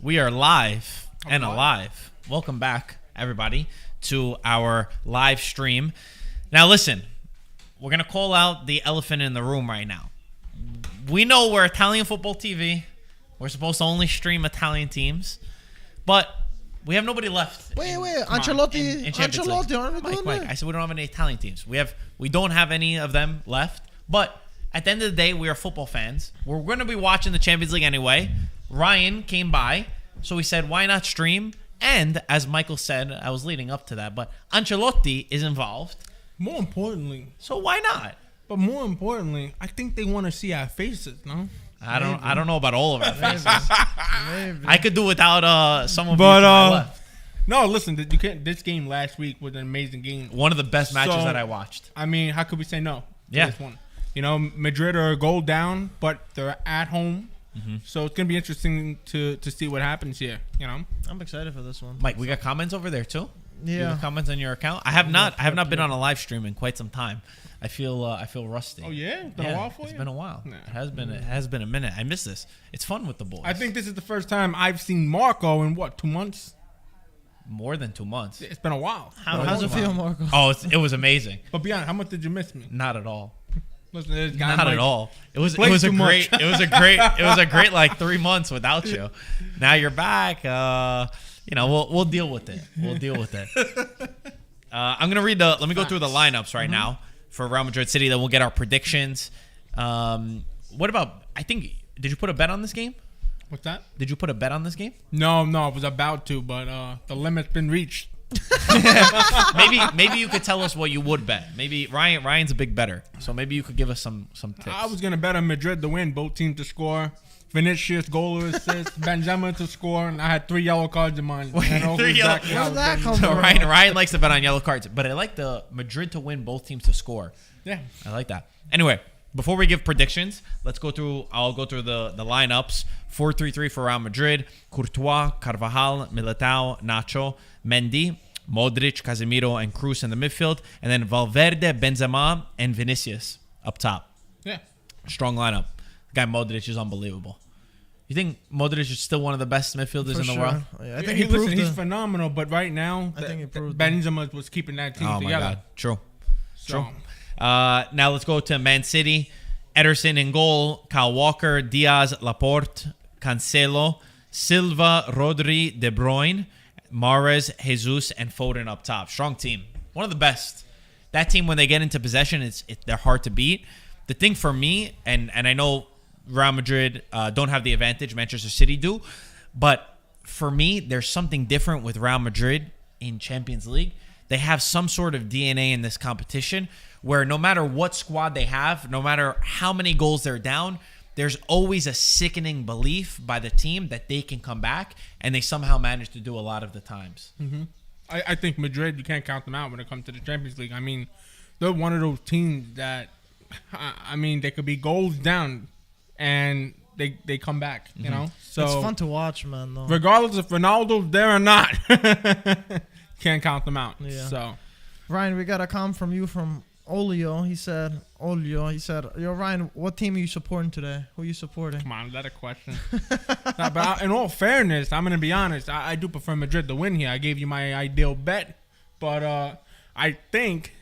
We are live and alive. Welcome back, everybody, to our live stream. Now, listen, we're going to call out the elephant in the room right now. We know we're Italian Football TV. We're supposed to only stream Italian teams, but we have nobody left. Wait, Ancelotti, Ancelotti, aren't we doing Mike, I said we don't have any Italian teams. We don't have any of them left, but at the end of the day, we are football fans. We're going to be watching the Champions League anyway. Ryan came by, so we said, why not stream? And as Michael said, I was leading up to that, but Ancelotti is involved. More importantly. So why not? But more importantly, I think they want to see our faces, no? I don't know about all of our faces. Maybe. I could do without some of you to my left. No, listen, you can't. This game last week was an amazing game. One of the best matches that I watched. I mean, how could we say no to Yeah. this one? You know, Madrid are a goal down, but they're at home. Mm-hmm. So it's going to be interesting to see what happens here, you know? I'm excited for this one. Mike, we got comments over there too? Yeah. You have comments on your account? I have not been on a live stream in quite some time. I feel rusty. Oh, yeah? It's been a while for you? It's been a while. Nah. It has been a minute. I miss this. It's fun with the boys. I think this is the first time I've seen Marco in, 2 months? More than 2 months. It's been a while. How's it feel, Marco? Oh, it was amazing. But be honest, how much did you miss me? Not at all. Listen, this guy Not Mike, at all. It was played a too much. great like 3 months without you. Now you're back. We'll deal with it. I'm gonna read let me go through the lineups right now for Real Madrid City. Then we'll get our predictions. What about? Did you put a bet on this game? What's that? Did you put a bet on this game? No, I was about to, but the limit's been reached. Maybe you could tell us what you would bet. Maybe Ryan's a big bettor, so maybe you could give us some tips. I was gonna bet on Madrid to win, both teams to score. Vinicius goal or assist, Benzema to score, and I had 3 yellow cards in mine. Wait, 3 yellow cards? Where did that come So from? Ryan likes to bet on yellow cards, but I like the Madrid to win, both teams to score. Yeah, I like that. Anyway, before we give predictions, I'll go through the lineups. 4-3-3 for Real Madrid. Courtois, Carvajal, Militao, Nacho, Mendy, Modric, Casemiro, and Kroos in the midfield. And then Valverde, Benzema, and Vinicius up top. yeah. Strong lineup. Guy Modric is unbelievable. You think Modric is still one of the best midfielders in the world? Yeah, I think he proved he's it. phenomenal, but right now, I think he proved Benzema was keeping that team Oh, my together. God. True. So, Now let's go to Man City. Ederson in goal. Kyle Walker, Diaz, Laporte, Cancelo, Silva, Rodri, De Bruyne, Mahrez, Jesus, and Foden up top. Strong team. One of the best. That team, when they get into possession, they're hard to beat. The thing for me, and I know Real Madrid don't have the advantage, Manchester City do, but for me, there's something different with Real Madrid in Champions League. They have some sort of DNA in this competition where no matter what squad they have, no matter how many goals they're down, there's always a sickening belief by the team that they can come back, and they somehow manage to do a lot of the times. Mm-hmm. I think Madrid, you can't count them out when it comes to the Champions League. I mean, they're one of those teams that, they could be goals down, and they come back, you know? So It's fun to watch, man, though. regardless if Ronaldo's there or not, can't count them out. Yeah. So Ryan, we got a comment from you from Olio. He said, yo, Ryan, what team are you supporting today? Who are you supporting? come on, is that a question? Nah, but in all fairness, I'm going to be honest. I do prefer Madrid to win here. I gave you my ideal bet. But I think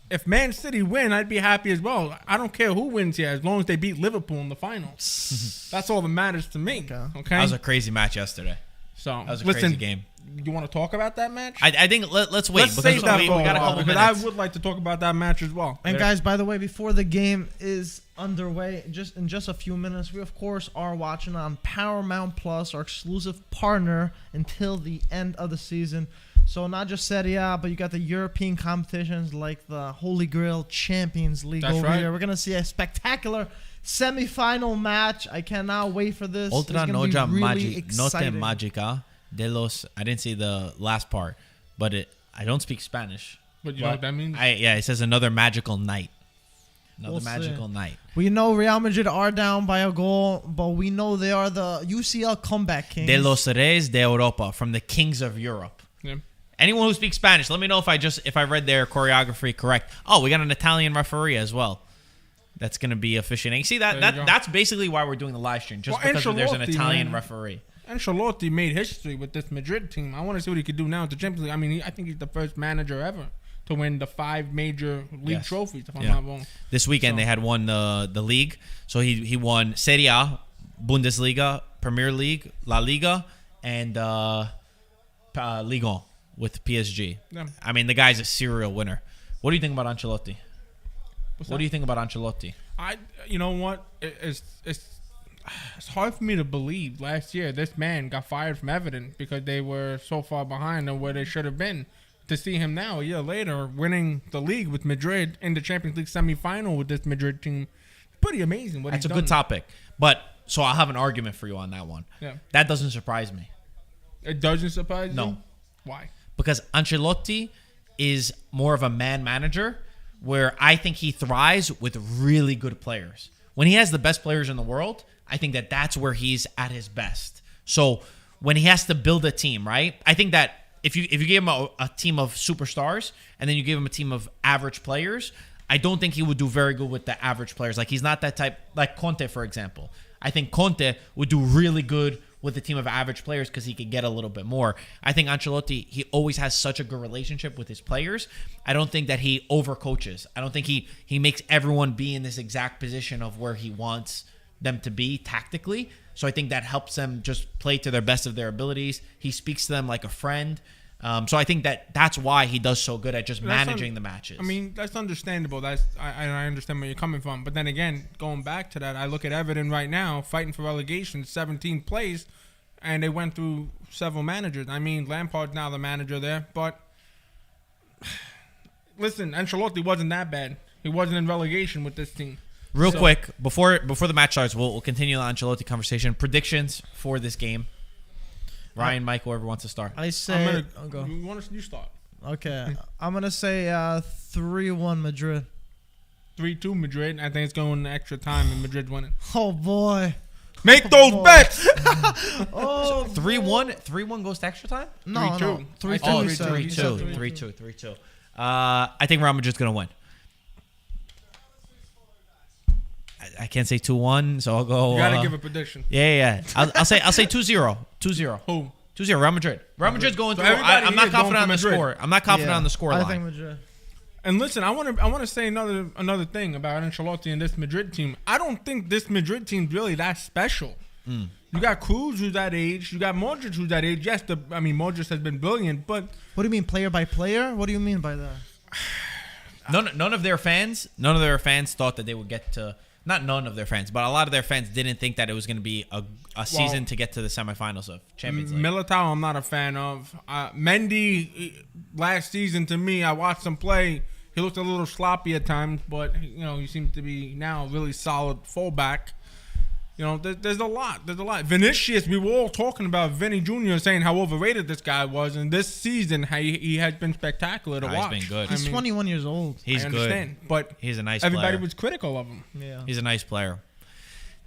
if Man City win, I'd be happy as well. I don't care who wins here as long as they beat Liverpool in the final. That's all that matters to me. Okay? That was a crazy match yesterday. So That was a listen, crazy game. You want to talk about that match? I think let's wait. Let's save that we for got a a while, couple because minutes. I would like to talk about that match as well. And guys, by the way, before the game is underway, in just a few minutes, we of course are watching on Paramount Plus, our exclusive partner until the end of the season. So not just Serie A, but you got the European competitions like the Holy Grail Champions League That's over right. here. We're gonna see a spectacular semi-final match. I cannot wait for this. Ultra It's gonna be Noja really Note exciting. Magica de los. I didn't see the last part, but I don't speak Spanish. But you know what that means? It says another magical night. Another We'll see. magical night. We know Real Madrid are down by a goal, but we know they are the UCL comeback kings. De los Reyes de Europa, from the kings of Europe. Yeah. Anyone who speaks Spanish, let me know if I read their choreography correct. Oh, we got an Italian referee as well. That's going to be officiating. See, There you go. that's basically why we're doing the live stream, just Well, because there's an Ancelotti, Italian man. referee. Ancelotti made history with this Madrid team. I want to see what he could do now at the Champions League. I mean, I think he's the first manager ever to win the 5 major league trophies, if I'm not wrong. This weekend they had won the league. So he won Serie A, Bundesliga, Premier League, La Liga, and Ligue 1 with PSG. Yeah. I mean, the guy's a serial winner. What do you think about Ancelotti? What do you think about Ancelotti? You know what? It's hard for me to believe. Last year, this man got fired from Everton because they were so far behind on where they should have been. To see him now, a year later, winning the league with Madrid in the Champions League semifinal with this Madrid team, pretty amazing. That's a good topic. But so I'll have an argument for you on that one. Yeah. That doesn't surprise me. It doesn't surprise you? No. Why? Because Ancelotti is more of a man manager where I think he thrives with really good players. When he has the best players in the world, I think that's where he's at his best. So when he has to build a team, right? I think that if you gave him a team of superstars and then you give him a team of average players, I don't think he would do very good with the average players. Like he's not that type, like Conte, for example. I think Conte would do really good with a team of average players because he could get a little bit more. I think Ancelotti, he always has such a good relationship with his players. I don't think that he overcoaches. I don't think he makes everyone be in this exact position of where he wants them to be tactically. So I think that helps them just play to their best of their abilities. He speaks to them like a friend. So I think that's why he does so good at just managing the matches. I mean, that's understandable. I understand where you're coming from. But then again, going back to that, I look at Everton right now, fighting for relegation, 17th place, and they went through several managers. I mean, Lampard's now the manager there. But listen, Ancelotti wasn't that bad. He wasn't in relegation with this team. Real quick, before the match starts, we'll continue the Ancelotti conversation. Predictions for this game. Ryan, Mike, whoever wants to start. I say... go. You start. Okay. I'm going to say 3-1 Madrid. 3-2 Madrid. I think it's going extra time and Madrid's winning. Oh, boy. Make those bets! 3-1 goes to extra time? No, 3-2. 3-2. 3-2. I think Real Madrid's going to win. I can't say 2-1, so I'll go. You gotta give a prediction. Yeah. I'll say 2-0. 2-0. Who? 2-0. Real Madrid. Real Madrid's going So through. everybody I'm not here confident going on the for Madrid. score. I'm not confident on the score I line. think Madrid. And listen, I want to say another thing about Ancelotti and this Madrid team. I don't think this Madrid team's really that special. You got Cruz, who's that age. You got Modric, who's that age. Yes, Modric has been brilliant, but What do you mean, player by player? What do you mean by that? None of their fans thought that they would get to. Not none of their fans, but a lot of their fans didn't think that it was going to be a season to get to the semifinals of Champions League. Militao, I'm not a fan of. Mendy, last season, to me, I watched him play. He looked a little sloppy at times, but he seems to be now a really solid fullback. There's a lot. Vinicius, we were all talking about Vinny Jr. saying how overrated this guy was, and this season he has been spectacular to watch. He's been good. He's 21 years old. He's I understand, good, but he's a nice everybody player. was critical of him. Yeah. He's a nice player.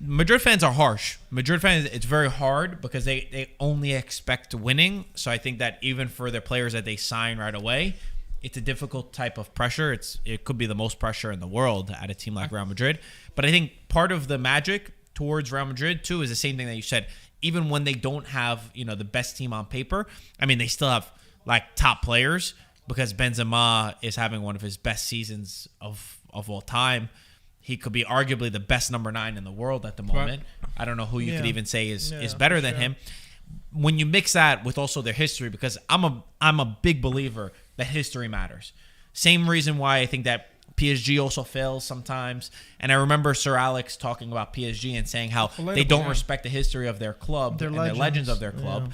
Madrid fans are harsh. Madrid fans, it's very hard because they only expect winning. So I think that even for their players that they sign right away, it's a difficult type of pressure. It could be the most pressure in the world at a team like Real Madrid. But I think part of the magic towards Real Madrid too is the same thing that you said. Even when they don't have the best team on paper, I mean they still have like top players because Benzema is having one of his best seasons of all time. He could be arguably the best number 9 in the world at the moment. Right. I don't know who you could even say is better than him. When you mix that with also their history, because I'm a big believer that history matters. Same reason why I think that PSG also fails sometimes. And I remember Sir Alex talking about PSG and saying how they don't respect the history of their club and the legends of their club.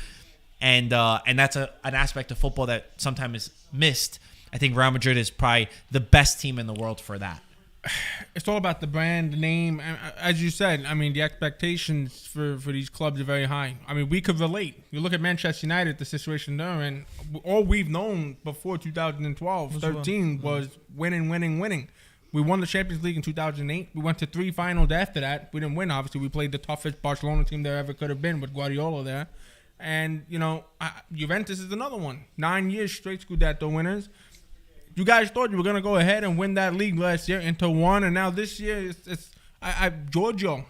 Yeah. And that's an aspect of football that sometimes is missed. I think Real Madrid is probably the best team in the world for that. It's all about the brand, the name. As you said, I mean, the expectations for these clubs are very high. I mean, we could relate. You look at Manchester United, the situation they're in. All we've known before 2012, 13 was winning. We won the Champions League in 2008. We went to 3 finals after that. We didn't win, obviously. We played the toughest Barcelona team there ever could have been with Guardiola there. And, Juventus is another one. 9 years straight Scudetto winners. You guys thought you were going to go ahead and win that league last year into one, and now this year it's Giorgio.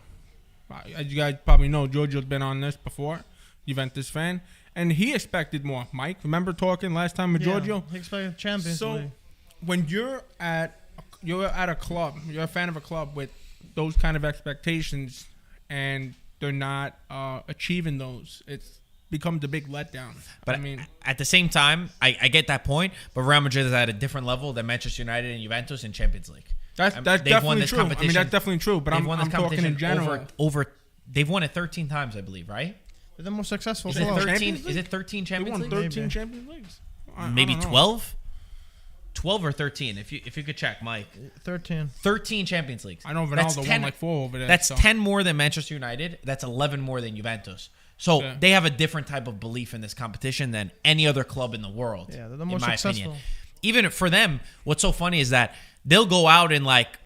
As you guys probably know, Giorgio's been on this before. Juventus fan, and he expected more. Mike, remember talking last time with Giorgio? He expected Champions League. When you're at a club, you're a fan of a club with those kind of expectations, and they're not achieving those, it's becomes a big letdown. But I mean, at the same time, I get that point. But Real Madrid is at a different level than Manchester United and Juventus in Champions League. That's definitely true. I mean, that's definitely true. But I'm talking in general. They've won it 13 times, I believe, right? They're the most successful. Is it 13 Champions Leagues? They won 13 Champions Leagues. Maybe 12. 12 or 13, if you could check, Mike. 13 Champions Leagues. I know Ronaldo won like 4 over there. That's 10 more than Manchester United. That's 11 more than Juventus. So they have a different type of belief in this competition than any other club in the world. Yeah, they're the most successful. Opinion. Even for them, what's so funny is that they'll go out in like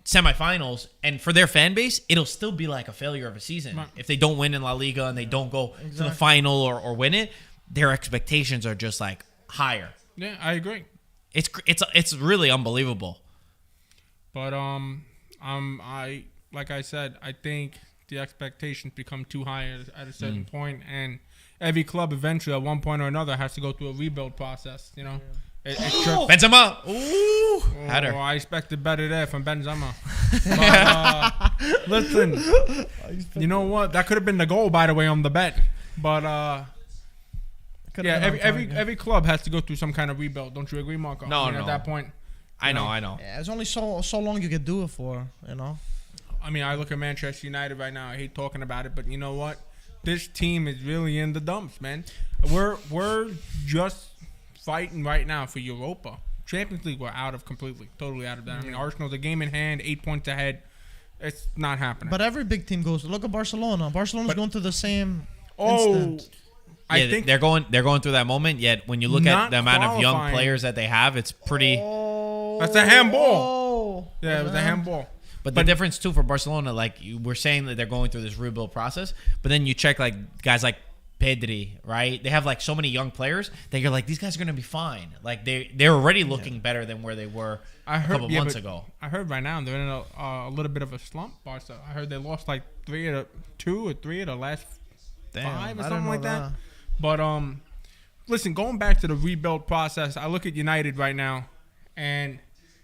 semifinals, and for their fan base, it'll still be like a failure of a season. Right. If they don't win in La Liga and they don't go to the final or win it, their expectations are just like higher. Yeah, I agree. It's really unbelievable. But like I said, I think the expectations become too high at a certain point, and every club eventually at one point or another has to go through a rebuild process. You know, Benzema. Ooh, header. I expected better there from Benzema. But, listen, you know what? That could have been the goal, by the way, on the bet. But every club has to go through some kind of rebuild. Don't you agree, Marco? No. At that point, I know. Yeah, there's only so long you can do it for. You know. I mean, I look at Manchester United right now. I hate talking about it, but you know what? This team is really in the dumps, man. We're just fighting right now for Europa. Champions League, we're totally out of that. I mean, Arsenal's a game in hand, 8 points ahead. It's not happening. But every big team goes. Look at Barcelona. Barcelona's going through the same instant. I think they're going through that moment. Yet when you look at the amount of young players that they have, it's pretty. That's a handball. Yeah, it was a handball. But the difference too for Barcelona, like we're saying that they're going through this rebuild process, but then you check like guys like Pedri, right? They have like so many young players that you're like, these guys are gonna be fine. Like they're already looking better than where they were a couple months ago. I heard right now they're in a little bit of a slump. Barca. I heard they lost like 2 or 3 of the last 5 or something like that. But listen, going back to the rebuild process, I look at United right now, and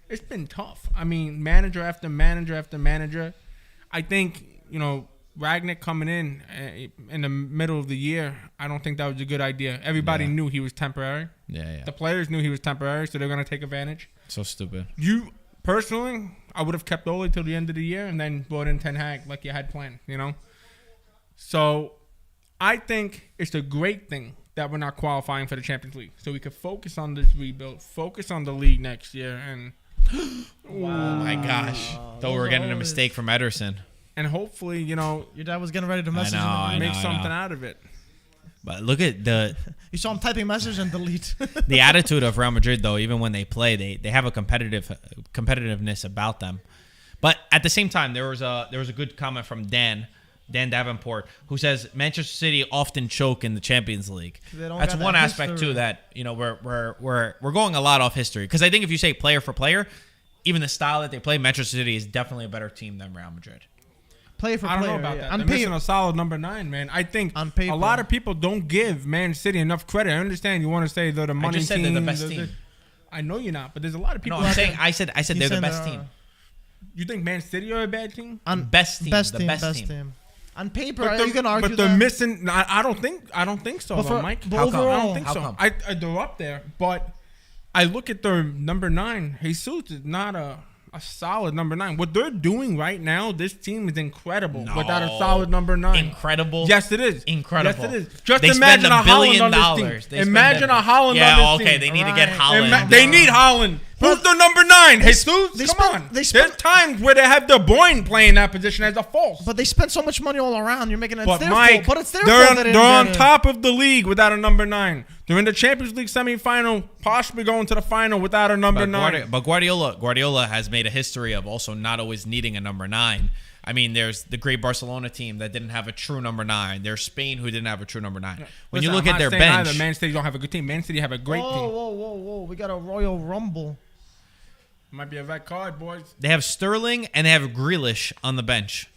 it's been tough. I mean, manager after manager after manager. I think, Ragnick coming in the middle of the year, I don't think that was a good idea. Everybody knew he was temporary. Yeah. The players knew he was temporary, so they're going to take advantage. So stupid. Personally, I would have kept Ole till the end of the year and then brought in Ten Hag like you had planned, So I think it's a great thing that we're not qualifying for the Champions League. So we could focus on this rebuild, focus on the league next year, and oh my gosh. Though we're getting a mistake from Ederson. And hopefully, your dad was getting ready to message him and make something out of it. But look at you saw him typing message and delete. The attitude of Real Madrid, though, even when they play, they have a competitiveness about them. But at the same time, there was a good comment from Dan Davenport, who says Manchester City often choke in the Champions League. That's one aspect too that we're going a lot off history, because I think if you say player for player, even the style that they play, Manchester City is definitely a better team than Real Madrid. Player for player. I don't know about that. They're missing a solid number 9, man. I think a lot of people don't give Man City enough credit. I understand you want to say they're the money team. I just said they're the best team. I know you're not, but there's a lot of people. No, I said they're the best team. You think Man City are a bad team? Best team. On paper, you can argue but they're missing. I don't think so, Mike. How come? I don't think so. They're up there, but I look at their number 9. Jesus is not a solid number 9. What they're doing right now, this team is incredible without a solid number 9. Incredible. Yes, it is. Incredible. Yes, it is. Just imagine a Holland on this team. Imagine a Holland on this team. Yeah, okay, they need to get Holland. They need Holland. Who's the number 9? Jesus? Come on. There's times where they have De Bruyne playing that position as a false. But they spend so much money all around. You're making it their fault. But it's their fault. They're on top of the league without a number 9. They're in the Champions League semifinal, possibly going to the final without a number 9. But Guardiola has made a history of also not always needing a number 9. I mean, there's the great Barcelona team that didn't have a true number 9. There's Spain who didn't have a true number 9. When you look at their bench, either. Man City don't have a good team. Man City have a great team. Whoa! We got a Royal Rumble. Might be a red card, boys. They have Sterling and they have Grealish on the bench.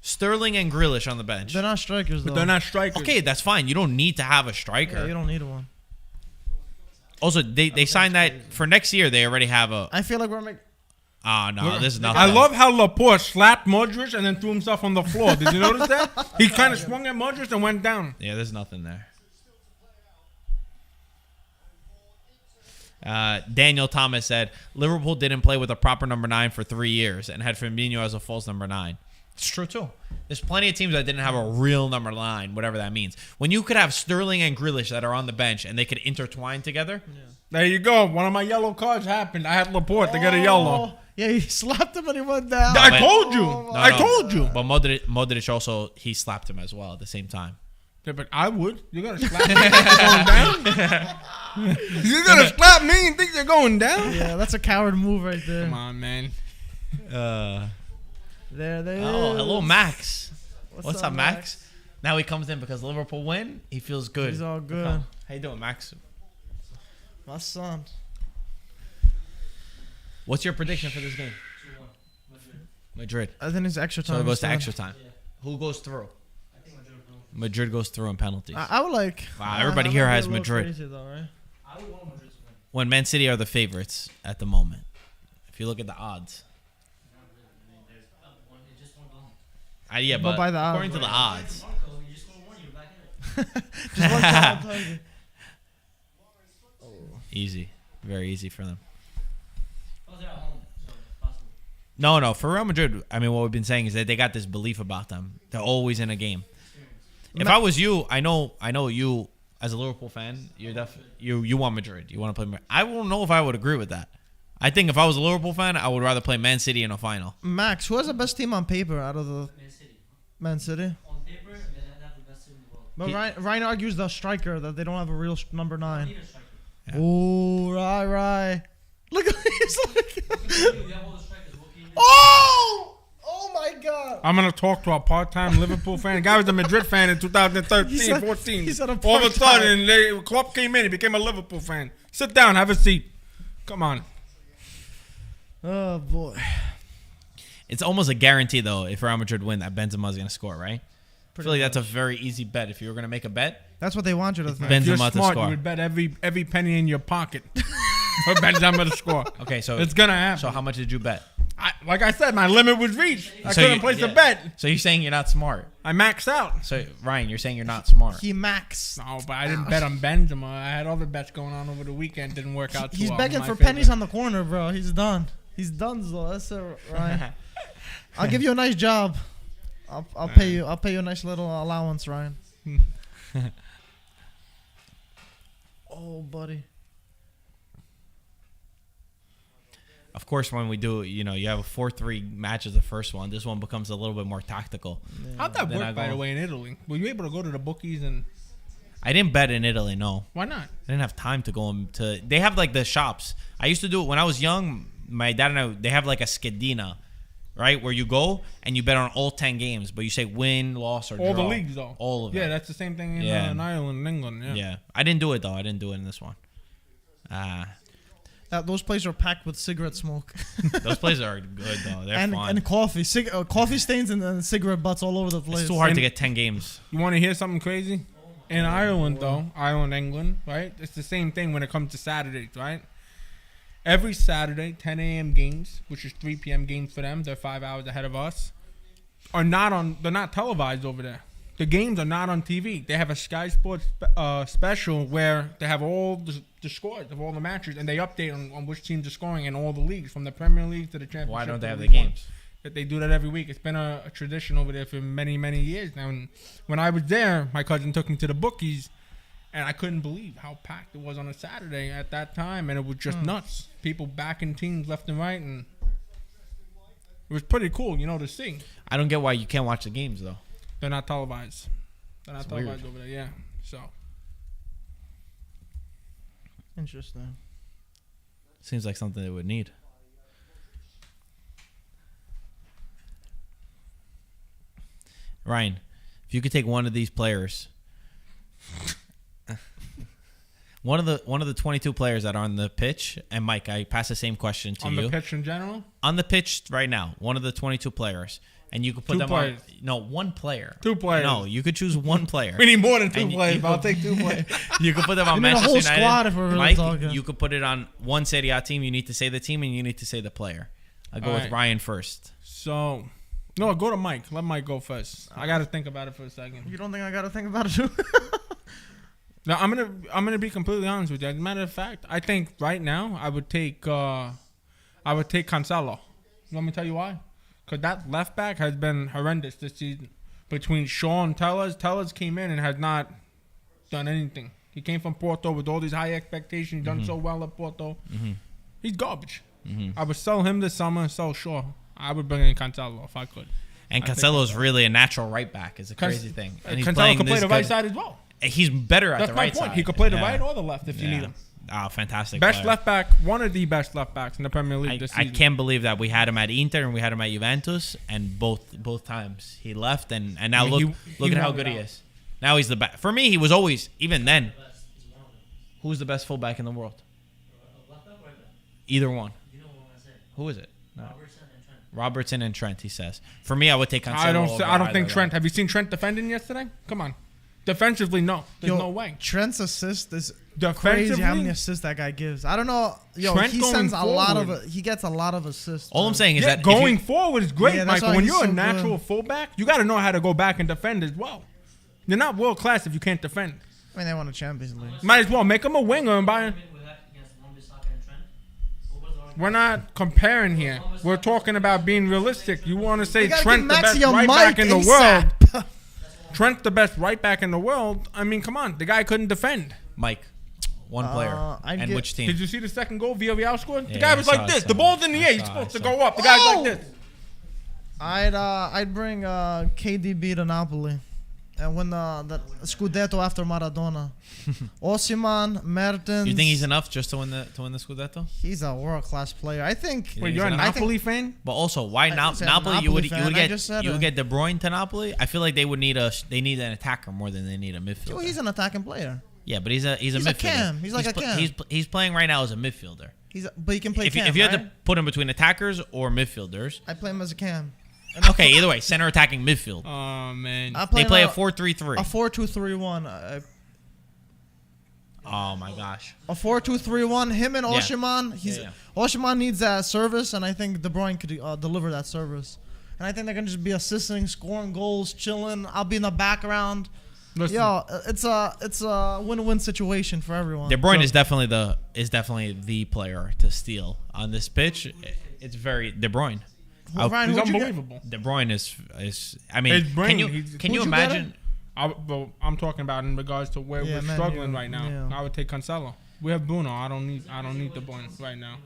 Sterling and Grealish on the bench. They're not strikers, though. But they're not strikers. Okay, that's fine. You don't need to have a striker. Yeah, you don't need one. Also, they signed that for next year. They already have a. I feel like we're making. No, this is nothing. I love how Laporte slapped Modric and then threw himself on the floor. Did you notice that? He kind of swung at Modric and went down. Yeah, there's nothing there. Daniel Thomas said Liverpool didn't play with a proper number 9 for 3 years and had Firmino as a false number 9. It's true too. There's plenty of teams that didn't have a real number 9, whatever that means. When you could have Sterling and Grealish that are on the bench and they could intertwine together. Yeah. There you go. One of my yellow cards happened. I had Laporte to get a yellow. Yeah, he slapped him and he went down. I told you. I told you. But Modric also, he slapped him as well at the same time. Yeah, but I would. You're going to slap me and think you're going down? You're going to slap me and think you're going down? Yeah, that's a coward move right there. Come on, man. There they Oh, hello, Max. What's up, Max? Max? Now he comes in because Liverpool win. He feels good. He's all good. How you doing, Max? My son. What's your prediction for this game? 2-1. Madrid. I think it's extra time. So it goes to instead. extra time. Yeah. Who goes through? I think Madrid will. Madrid goes through in penalties. I would like. Wow, everybody here has Madrid. Crazy though, right? I would want Madrid to win. When Man City are the favorites at the moment. If you look at the odds. Not really. I mean, there's one. It's just one goal. Yeah, But but by the odds. according to the odds. Marco, you just score one, you're back in it. Just one shot on target. Easy. Very easy for them. Plus they're at home, so it's possible. No. For Real Madrid, I mean, what we've been saying is that they got this belief about them. They're always in a game. If I was you, I know you as a Liverpool fan, you want Madrid. You want to play Madrid. I don't know if I would agree with that. I think if I was a Liverpool fan, I would rather play Man City in a final. Max, who has the best team on paper out of the Man City. Man City? On paper, they have the best team in the world. But Ryan argues the striker that they don't have a real number They 9. need a striker. Yeah. Oh, right. Look at he's like. You have all the strikers. What can you do? Oh my God. I'm going to talk to a part-time Liverpool fan. The guy was a Madrid fan in 2013, He said- 14. he said a All of a part-time. sudden, Klopp came in. He became a Liverpool fan. Sit down. Have a seat. Come on. Oh boy. It's almost a guarantee, though, if Real Madrid win, that Benzema is going to score, right? I feel like that's a much. very easy bet. If you were going to make a bet, That's what they want you to think. Benzema If you're to smart, score. you would bet every penny in your pocket for Benzema to score. okay, so It's going to happen. So how much did you bet? Like I said, my limit was reached. I So couldn't you- place yeah. a bet. So you're saying you're not smart. I maxed out. So Ryan, you're saying you're not smart. He max. No, but I didn't bet on Benzema. I had other bets going on over the weekend. Didn't work out too He's well. begging My for favor. pennies on the corner, bro. He's done. He's done, though. That's it, Ryan. I'll give you a nice job. I'll pay you. I'll pay you a nice little allowance, Ryan. Oh, buddy. Of course, when we do, you have a 4-3 match as the first one. This one becomes a little bit more tactical. How'd that Then I work, by go- the way, in Italy? Were you able to go to the bookies and I didn't bet in Italy, no. why not? I didn't have time to go to. They have like the shops. I used to do it when I was young. My dad and I, they have like a schedina, right, where you go and you bet on all 10 games, but you say win, loss, or All draw. the leagues, though. All of Yeah, them. that's the same thing in, Yeah. in Ireland and England. Yeah. Yeah, I didn't do it though. I didn't do it in this one. Those places are packed with cigarette smoke Those plays are good though. They're and fun. coffee. Coffee stains and cigarette butts all over the place. It's too hard to And- get 10 games. You want to hear something crazy? In Ireland, though, Ireland, England, right? It's the same thing when it comes to Saturdays, right? Every Saturday, 10 a.m. games, which is 3 p.m. games for them, they're 5 hours ahead of us, are not on. They're not televised over there. The games are not on TV. They have a Sky Sports special where they have all the scores of all the matches, and they update on which teams are scoring in all the leagues, from the Premier League to the Championship. Why don't they to have the League One. games? That they do that every week. It's been a tradition over there for many, many years now. And when I was there, my cousin took me to the bookies, and I couldn't believe how packed it was on a Saturday at that time, and it was just nuts. People backing teams left and right, and it was pretty cool, to see. I don't get why you can't watch the games though. They're not televised. They're not It's televised weird. over there, yeah. So Interesting. Seems like something they would need. Ryan, if you could take one of these players, one of the 22 players that are on the pitch, and Mike, I pass the same question to on you. the pitch in general, On the pitch right now, one of the 22 players, and you could put Two them players. on. No, one player. 2 players. No, you could choose one player. We need more than 2 And players, you but I'll could- take 2 players. You could put them on You need a Manchester whole United. squad if we're really Mike, talking. you could put it on one Serie A team. You need to say the team and you need to say the player. I'll go All with right. Ryan first. So, no, go to Mike. Let Mike go first. I got to think about it for a second. You don't think I gotta think about it too? No, I'm gonna be completely honest with you. As a matter of fact, I think right now I would take Cancelo. You want me to tell you why? Because that left back has been horrendous this season. Between Shaw and Tellers came in and has not done anything. He came from Porto with all these high expectations, done so well at Porto. He's garbage. I would sell him this summer. So sure, I would bring in Cancelo if I could. And I think Cancelo is Cancelo. really a natural right back. Is a crazy thing. And he's Cancelo playing could play this the right good. side as well. He's better at That's the my right point. side. He could play the Yeah. right or the left if you need him. Oh, fantastic. Best player. left back, one of the best left backs in the Premier League this I season. can't believe that we had him at Inter and we had him at Juventus, and both times he left, and now I mean, look he at how won good it he out. is. Now he's the best. For me, he was always, even then, He's one of them. who's the best fullback in the world? Left back or right back? Either one. You know what I said? Who is it? No. Robertson and Trent. Robertson and Trent, he says. For me, I would take Cancelo. I don't over think either of Trent. them. Have you seen Trent defending yesterday? Come on. Defensively, no. There's Yo, no way. Trent's assist is Defensively, crazy. How many assists that guy gives? I don't know. Yo, Trent he going sends a lot forward. of. He gets a lot of assists. All man. I'm saying is yeah, that if going you- forward is great, Yeah, that's Michael. why When he's you're a so natural good. fullback, you got to know how to go back and defend as well. You're not world class if you can't defend. I mean, they won the Champions League. Might as well make him a winger and buy him. With that against Wan-Bissaka and Trent. What was the argument? We're not comparing here. We're talking about being realistic. You want to say You gotta Trent the give best Maxi a right mic back in the ASAP. world? Trent's the best right back in the world. I mean, come on. The guy couldn't defend. Mike, one player. I'd And get- which Did team? you see the second goal Villarreal scored? The Yeah, guy I was saw like it, this. saw The it. ball's in the I air. He's saw it, supposed to I saw go up. The guy's like Oh! this. I'd bring KDB to Napoli, and win the Scudetto after Maradona. Osimhen, Mertens. You think he's enough just to win the Scudetto? He's a world class player. I think. Wait, he's you're a an- Napoli fan? But also, why didn't say Napoli? I'm a You would Napoli fan, I get just said you would it. get De Bruyne to Napoli. I feel like they would need an attacker more than they need a midfielder. Yo, he's an attacking player. Yeah, but he's a He's a midfielder. cam. He's like a cam. He's playing right now as a midfielder. But he can play cam. If you had right? to put him between attackers or midfielders, I play him as a cam. okay, either way, center attacking midfield. Oh, man. They play a a 4-3-3. 4-2-3-1. Oh my gosh. A 4-2-3-1. Him and Yeah. Osimhen. Osimhen needs that service, and I think De Bruyne could deliver that service. And I think they're gonna just be assisting, scoring goals, chilling. I'll be in the background. Listen, Yo, it's a win-win situation for everyone. De Bruyne is definitely the player to steal on this pitch. It's very De Bruyne. Well, Ryan, he's who'd you get? unbelievable. De Bruyne is. I mean, His brain, can you he's- can you Who'd you get imagine? I'm talking about in regards to where Yeah, we're man, struggling you- right now. yeah. I would take Cancelo. We have Bruno. I don't need De Bruyne right now.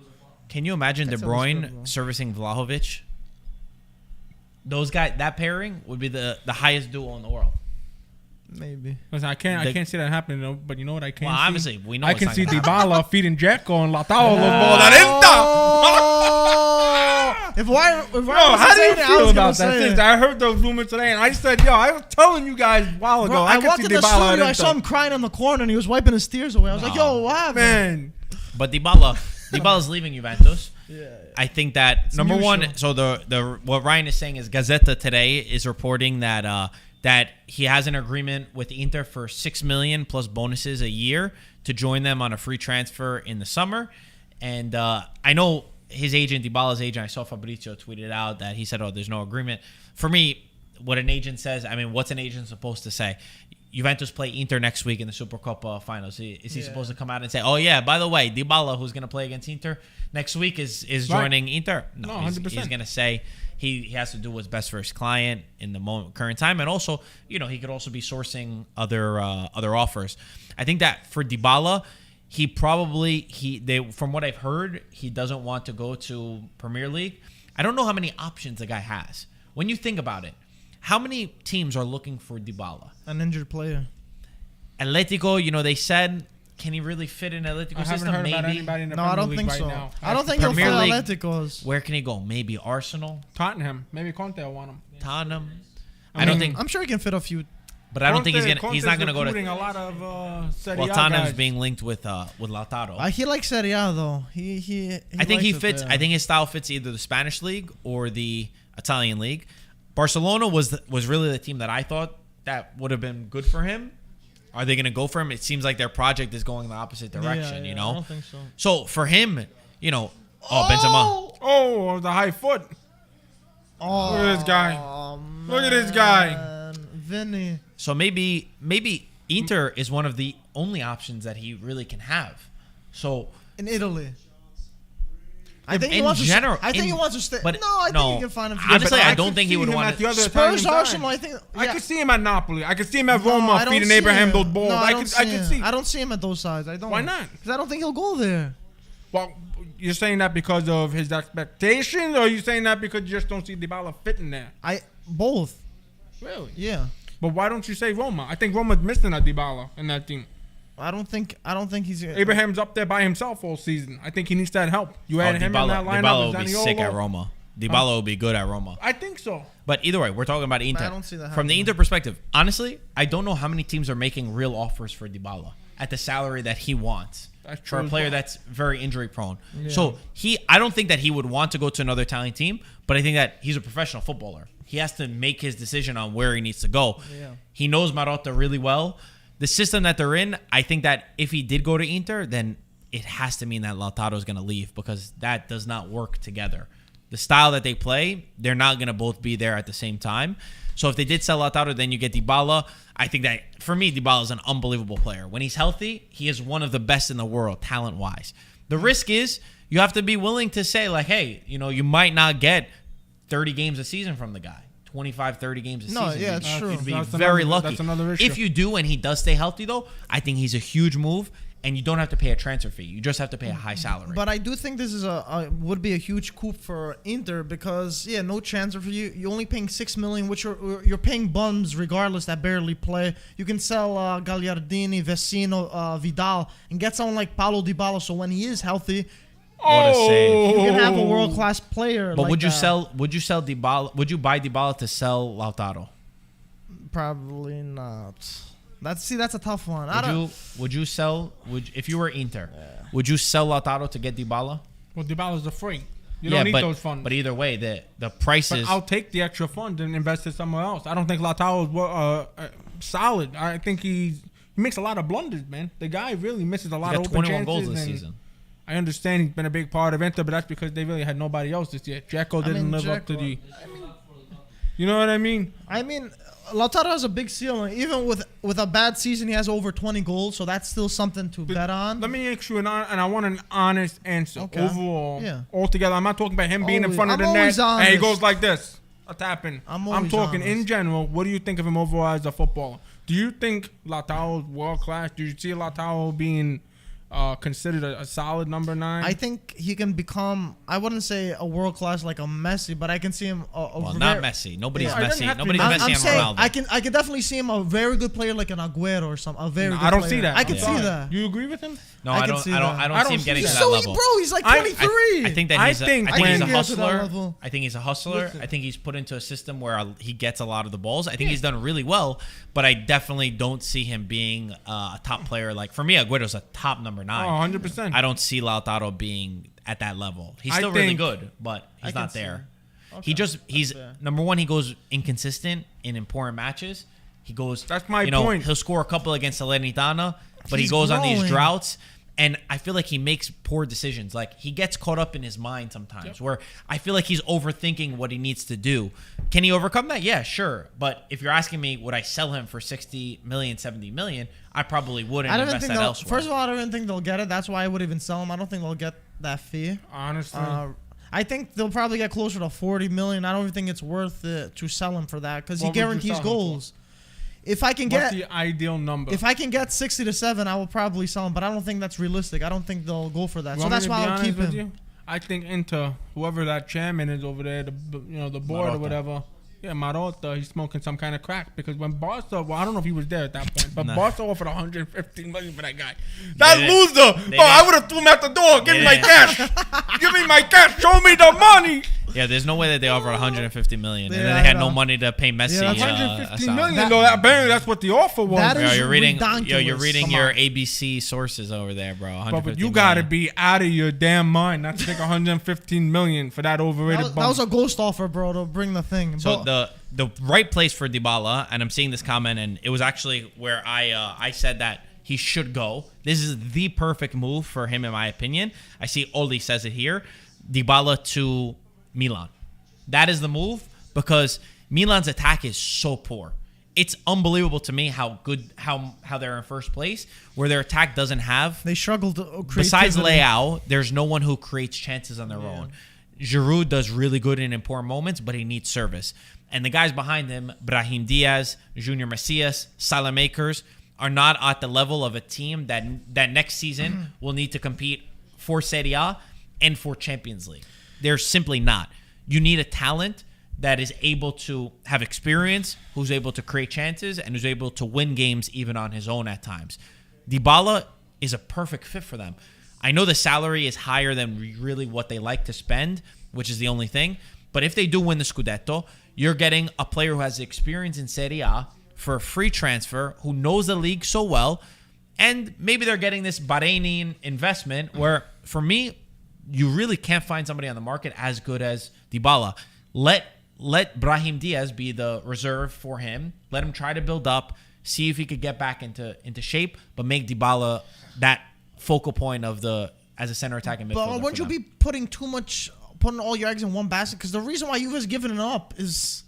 Can you imagine De Cancelo's Bruyne good, bro. servicing Vlahovic? Those guys, that pairing would be the highest duo in the world. Maybe. Listen, I can't The- see that happening though. But you know what I can Well, see? obviously, we know I it's can not see gonna Dybala feeding Dzeko and Lautaro los Oh! If Ryan Yo, was how do you saying it, I feel was gonna about that? say Since it. I heard those rumors today, and I said, yo, I was telling you guys a while ago. Bro, I I can walked see in the Dybala studio. I at saw him crying in the corner, and he was wiping his tears away. I was like, "Yo, what happened?" Man, But Dybala's leaving Juventus. I think that number one. mutual. So the what Ryan is saying is Gazzetta today is reporting that that he has an agreement with Inter for $6 million plus bonuses a year to join them on a free transfer in the summer. And I know his agent, Dybala's agent. I saw Fabrizio tweeted out that he said, "Oh, there's no agreement." For me, what an agent says, I mean, what's an agent supposed to say? Juventus play Inter next week in the Super Cup finals. Is he supposed to come out and say, "Oh yeah, by the way, Dybala, who's going to play against Inter next week, is joining Inter"? No, he's 100%. going to say he has to do what's best for his client in the current time, and also, he could also be sourcing other offers. I think that for Dybala, from what I've heard, he doesn't want to go to Premier League. I don't know how many options the guy has. When you think about it, how many teams are looking for Dybala? An injured player. Atletico, they said, can he really fit in Atletico I haven't system? heard about Maybe. anybody in the No, I Premier don't League think right so. now. I don't think he'll Premier fit League- Atletico's. Where can he go? Maybe Arsenal, Tottenham, maybe Conte will want him. Tottenham. I I don't mean, think, I'm sure he can fit a few. but I don't think he's Conte's not gonna go recruiting to. a lot of Serie A Well, Tottenham's guys. being linked with Lautaro. He likes Serie A though. He I think he likes it fits. there. I think his style fits either the Spanish league or the Italian league. Barcelona was really the team that I thought that would have been good for him. Are they going to go for him? It seems like their project is going the opposite direction, you know? I don't think so. So for him, you know, Benzema. Oh, the high foot. Oh, Look at this guy. Man. Look at this guy. Vinny. So maybe Inter is one of the only options that he really can have. So In Italy. I think in he wants general, to. I think he wants to stay. but No, I think he can find him. Honestly, but I I don't could think he see would him want at the to. other Spurs, Italian Arsenal. side. I think. I yeah. could see him at Napoli. I could see him at No, Roma I don't feeding see Abraham him. those balls. No, I could see. I don't see him at those sides. I don't. Why not? Because I don't think he'll go there. Well, you're saying that because of his expectations, or are you saying that because you just don't see Dybala fitting there? Both. Really? Yeah. But why don't you say Roma? I think Roma's missing a Dybala in that team. I don't think he's. Abraham's up there by himself all season. I think he needs that help. You add him in that lineup. Dybala with will be Zaniolo. sick at Roma. Dybala will be good at Roma. I think so. But either way, we're talking about Inter. I don't see that From the happening. Inter perspective, honestly, I don't know how many teams are making real offers for Dybala at the salary that he wants That's for true a as player well. that's very injury prone. Yeah. So I don't think that he would want to go to another Italian team, but I think that he's a professional footballer. He has to make his decision on where he needs to go. Yeah. He knows Marotta really well. The system that they're in, I think that if he did go to Inter, then it has to mean that Lautaro is going to leave because that does not work together. The style that they play, they're not going to both be there at the same time. So if they did sell Lautaro, then you get Dybala. I think that, for me, Dybala is an unbelievable player. When he's healthy, he is one of the best in the world, talent-wise. The risk is you have to be willing to say, like, hey, you know, you might not get 30 games a season from the guy. 25, 30 games a No, season. yeah, it's true. You'd be That's very another- lucky. that's another issue. If you do and he does stay healthy, though, I think he's a huge move, and you don't have to pay a transfer fee. You just have to pay a high salary. But I do think this is would be a huge coup for Inter because no transfer for you. You're only paying $6 million, which you're paying bums regardless that barely play. You can sell Gagliardini, Vecino, Vidal, and get someone like Paulo Dybala. So when he is healthy, What a save. you can have a world class player. But like would you that. sell Dybala? Would you buy Dybala to sell Lautaro? Probably not. That's a tough one. I don't. Would you sell? If you were Inter, would you sell Lautaro to get Dybala? Well, Dybala's a free. You don't need those funds. But either way, the prices. But I'll take the extra funds and invest it somewhere else. I don't think Lautaro is solid. I think he makes a lot of blunders, man. The guy really misses a lot of got open 21 chances. goals this and season. I understand he's been a big part of Inter, but that's because they really had nobody else this year. Dzeko didn't live up to the. You know what I mean? I mean, Lautaro has a big ceiling. Even with a bad season, he has over 20 goals, so that's still something to bet on. Let me ask you and I want an honest answer. Okay. Overall, Yeah. altogether, I'm not talking about him being in Always- front of the I'm net always and he honest. goes like this. A tapping. I'm I'm always talking in honest. general. What do you think of him overall as a footballer? Do you think Lautaro's world class? Do you see Lautaro being considered a solid number 9? I think he can become. I wouldn't say a world class like a Messi, but I can see him. Well, not Messi. Nobody's Yeah, it doesn't Messi. have to be Nobody's Messi. Messi I'm and saying Ronaldo. I can definitely see him a very good player like an Aguero or something. A very. No, good I don't player. see that. I can I'm see sorry. that. You agree with him? No, I I can don't. see I don't. that. I I don't don't see him see getting that. to that So level. bro, he's like I 23. I think that I he's. think I think he's a when- Get to that hustler. level. I think he's a hustler. Listen. I think he's put into a system where he gets a lot of the balls. I think he's done really well, but I definitely don't see him being a top player. Like for me, Aguero's a top number 9. Oh, 100%. I don't see Lautaro being at that level. He's I still really think- good, but he's can not see there. Okay, He's fair. number one. He goes inconsistent in important matches. He goes. That's my point. He'll score a couple against Salernitana, but he He's goes on these growing. droughts. And I feel like he makes poor decisions. Like he gets caught up in his mind sometimes, where I feel like he's overthinking what he needs to do. Can he overcome that? Yeah, sure. But if you're asking me, would I sell him for 60 million, 70 million? I probably wouldn't I don't even invest think that they'll. elsewhere. First of all, I don't even think they'll get it. That's why I would even sell him. I don't think they'll get that fee. Honestly. I think they'll probably get closer to 40 million. I don't even think it's worth it to sell him for that because he What would you guarantees sell him goals. If I can What's get the ideal number? if I can get 60 to 7, I will probably sell him. But I don't think that's realistic. I don't think they'll go for that. You So want me that's to why be I'll honest keep with him. you? I think Inter, whoever that chairman is over there, the board Marotta. or whatever. Yeah, Marotta, he's smoking some kind of crack because when Barca, well, I don't know if he was there at that point, but Nah. Barca offered 115 million for that guy. That didn't. loser! They Oh, I didn't. would have threw him at the door. Give me my didn't. cash. Give me my cash. Show me the money. Yeah, there's no way that they offered 150 million, and Yeah, then they I had no know. money to pay Messi. that's 115 a million. salary. Though apparently that's what the offer was. That is You're reading, ridiculous. you're reading Come your on. ABC sources over there, bro. but 150 you gotta million. be out of your damn mind not to take 115 million for that overrated That bum. was a ghost offer, bro, to bring the thing. So But the right place for Dybala, and I'm seeing this comment, and it was actually where I said that he should go. This is the perfect move for him, in my opinion. I see Oli says it here. Dybala to Milan. That is the move because Milan's attack is so poor. It's unbelievable to me how they're in first place, where their attack doesn't have. they struggled to Besides creativity. Leao, there's no one who creates chances on their own. Giroud does really good in important moments, but he needs service. And the guys behind him, Brahim Diaz, Junior Messias, Salah Makers, are not at the level of a team that next season will need to compete for Serie A and for Champions League. They're simply not. You need a talent that is able to have experience, who's able to create chances, and who's able to win games even on his own at times. Dybala is a perfect fit for them. I know the salary is higher than really what they like to spend, which is the only thing. But if they do win the Scudetto, you're getting a player who has experience in Serie A for a free transfer, who knows the league so well, and maybe they're getting this Bahraini investment where, for me, you really can't find somebody on the market as good as Dybala. Let Brahim Diaz be the reserve for him. Let him try to build up, see if he could get back into shape, but make Dybala that focal point of as a center attacking midfielder. But would for you them. be putting all your eggs in one basket? Because the reason why you guys giving it up is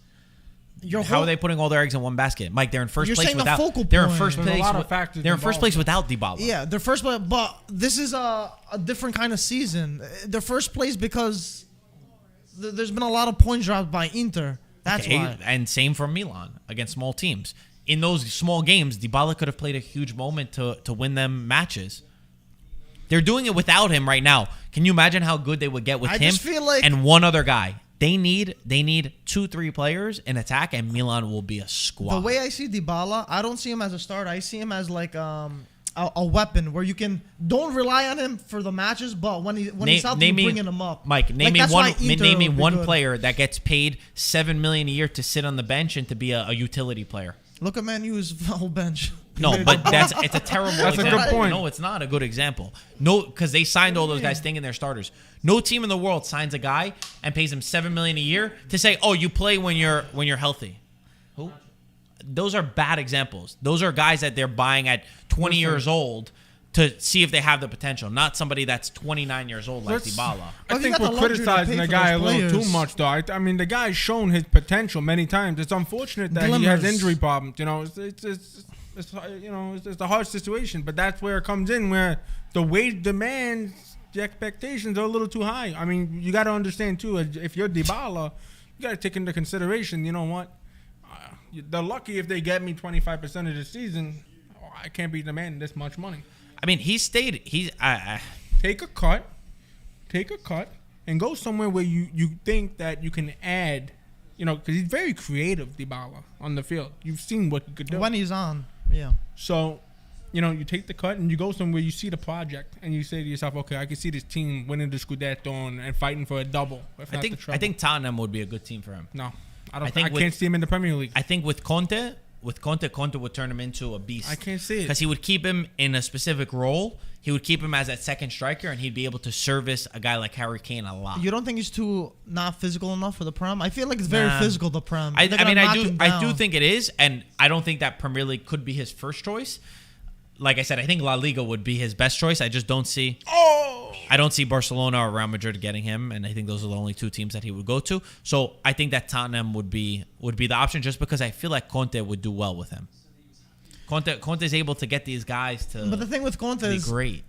How are they putting all their eggs in one basket, Mike? They're in first You're place saying the without. focal They're in point. first There's a place. lot of factors They're in first involved. place without Dybala. Yeah, their first place, but this is a different kind of season. Their first place because there's been a lot of points dropped by Inter. That's Okay, why. and same for Milan against small teams. In those small games, Dybala could have played a huge moment to win them matches. They're doing it without him right now. Can you imagine how good they would get with I him just feel like- and one other guy? They need 2-3 players in attack, and Milan will be a squad. The way I see Dybala, I don't see him as a starter. I see him as like a weapon where you don't rely on him for the matches, but when he's out, you're bringing him up. Mike, name Like, that's why Inter me would be one good. player that gets paid $7 million a year to sit on the bench and to be a utility player. Look at Man U's whole bench. No, but it's a terrible That's a good example. point. No, it's not a good example. No, because they signed all those guys thinking they're starters. No team in the world signs a guy and pays him $7 million a year to say, "Oh, you play when you're healthy." Who? Those are bad examples. Those are guys that they're buying at 20 years old to see if they have the potential, not somebody that's 29 years old like Let's- Dybala. I Well, you think got the we're luxury to criticizing pay the for guy a those little too players. much, though. I mean, the guy's shown his potential many times. It's unfortunate that he has Glimmers. injury problems. You know, it's a hard situation, but that's where it comes in, where the wage demands, the expectations are a little too high. I mean, you got to understand too. If you're Dybala, you got to take into consideration. You know what? They're lucky if they get me 25% of the season. I can't be demanding this much money. I mean, he stayed. Take a cut, and go somewhere where you think that you can add, because he's very creative, Dybala, on the field. You've seen what he could do. When he's on, yeah. So, you take the cut and you go somewhere, you see the project, and you say to yourself, okay, I can see this team winning the Scudetto and fighting for a double. If not the I treble. think Tottenham would be a good team for him. No, I I think can't see him in the Premier League. I think with Conte would turn him into a beast. I can't see it. Because he would keep him in a specific role. He would keep him as that second striker, and he'd be able to service a guy like Harry Kane a lot. You don't think he's too not physical enough for the Prem? I feel like it's very Nah. physical, the Prem. I They're gonna knock him I do down. think it is, and I don't think that Premier League could be his first choice. Like I said, I think La Liga would be his best choice. I just don't see. I don't see Barcelona or Real Madrid getting him, and I think those are the only two teams that he would go to. So I think that Tottenham would be the option, just because I feel like Conte would do well with him. Conte is able to get these guys to But the thing with Conte be is, great.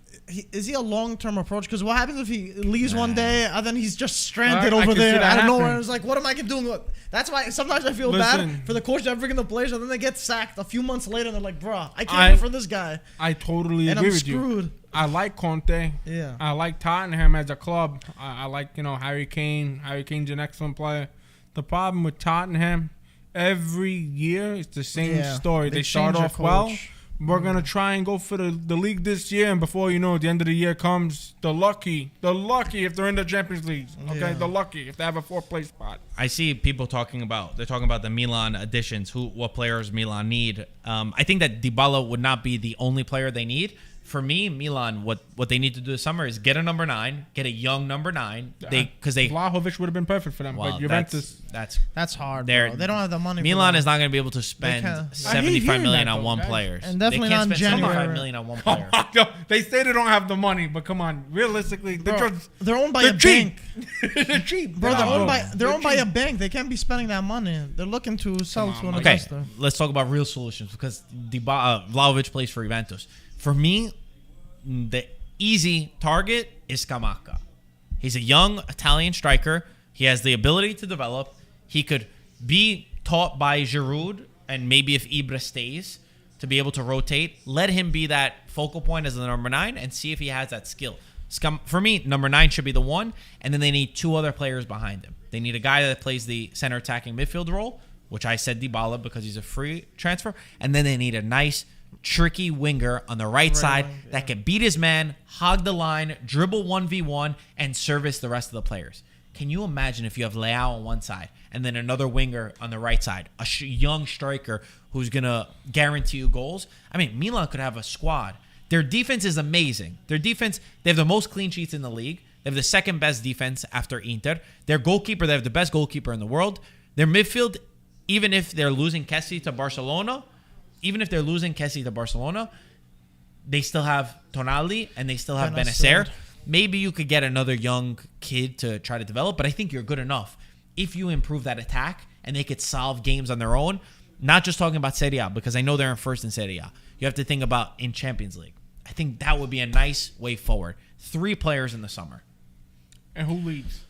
is he a long-term approach? Because what happens if he leaves one Nah. day and then he's just stranded I over can see there that out of nowhere? happen. And it's like, what am I doing? That's why sometimes I feel Listen. bad for the coach that bringing the players, and then they get sacked a few months later, and they're like, bruh, I can't I- wait for this guy. I totally And agree I'm with you. screwed. I like Conte. Yeah. I like Tottenham as a club. I like, Harry Kane. Harry Kane's an excellent player. The problem with Tottenham, every year it's the same Yeah, story. they They start change their off well, coach. We're gonna try and go for the league this year, and before you know it, the end of the year comes, the lucky if they're in the Champions League. Okay, Yeah. the lucky if they have a 4th place spot. I see people talking about the Milan additions, what players Milan need. I think that Dybala would not be the only player they need. For me, Milan, what they need to do this summer is get a number 9, get a young number 9. Because they Vlahovic would have been perfect for them, well, but Juventus. That's hard. They're- Bro. They don't have the money. Milan for that. is not going to be able to spend can't- I hate 75 hearing million that, on though, one guys. player. And definitely they can't not spend 75 January. million on one player. They say they don't have the money, but come on, realistically, Bro, they're owned by they're a cheap. bank. they're cheap. Bro, they're owned by They're a cheap. bank. They can't be spending that money. They're looking to sell to an Okay, investor. let's talk about real solutions because Vlahovic plays for Juventus. For me, the easy target is Scamacca. He's a young Italian striker. He has the ability to develop. He could be taught by Giroud, and maybe if Ibra stays, to be able to rotate. Let him be that focal point as the number 9 and see if he has that skill. For me, number 9 should be the one, and then they need 2 other players behind him. They need a guy that plays the center attacking midfield role, which I said Dybala because he's a free transfer, and then they need a nice tricky winger on the right side wing, that can beat his man, hog the line, dribble 1v1, and service the rest of the players. Can you imagine if you have Leao on one side and then another winger on the right side, a young striker who's going to guarantee you goals? I mean, Milan could have a squad. Their defense is amazing. Their defense, they have the most clean sheets in the league. They have the second best defense after Inter. Their goalkeeper, they have the best goalkeeper in the world. Their midfield, even if they're losing Kessie to Barcelona, they still have Tonali and they still have Benacer. Benacer. Maybe you could get another young kid to try to develop, but I think you're good enough if you improve that attack and they could solve games on their own. Not just talking about Serie A, because I know they're in first in Serie A. You have to think about in Champions League. I think that would be a nice way forward. 3 players in the summer. And who leaves?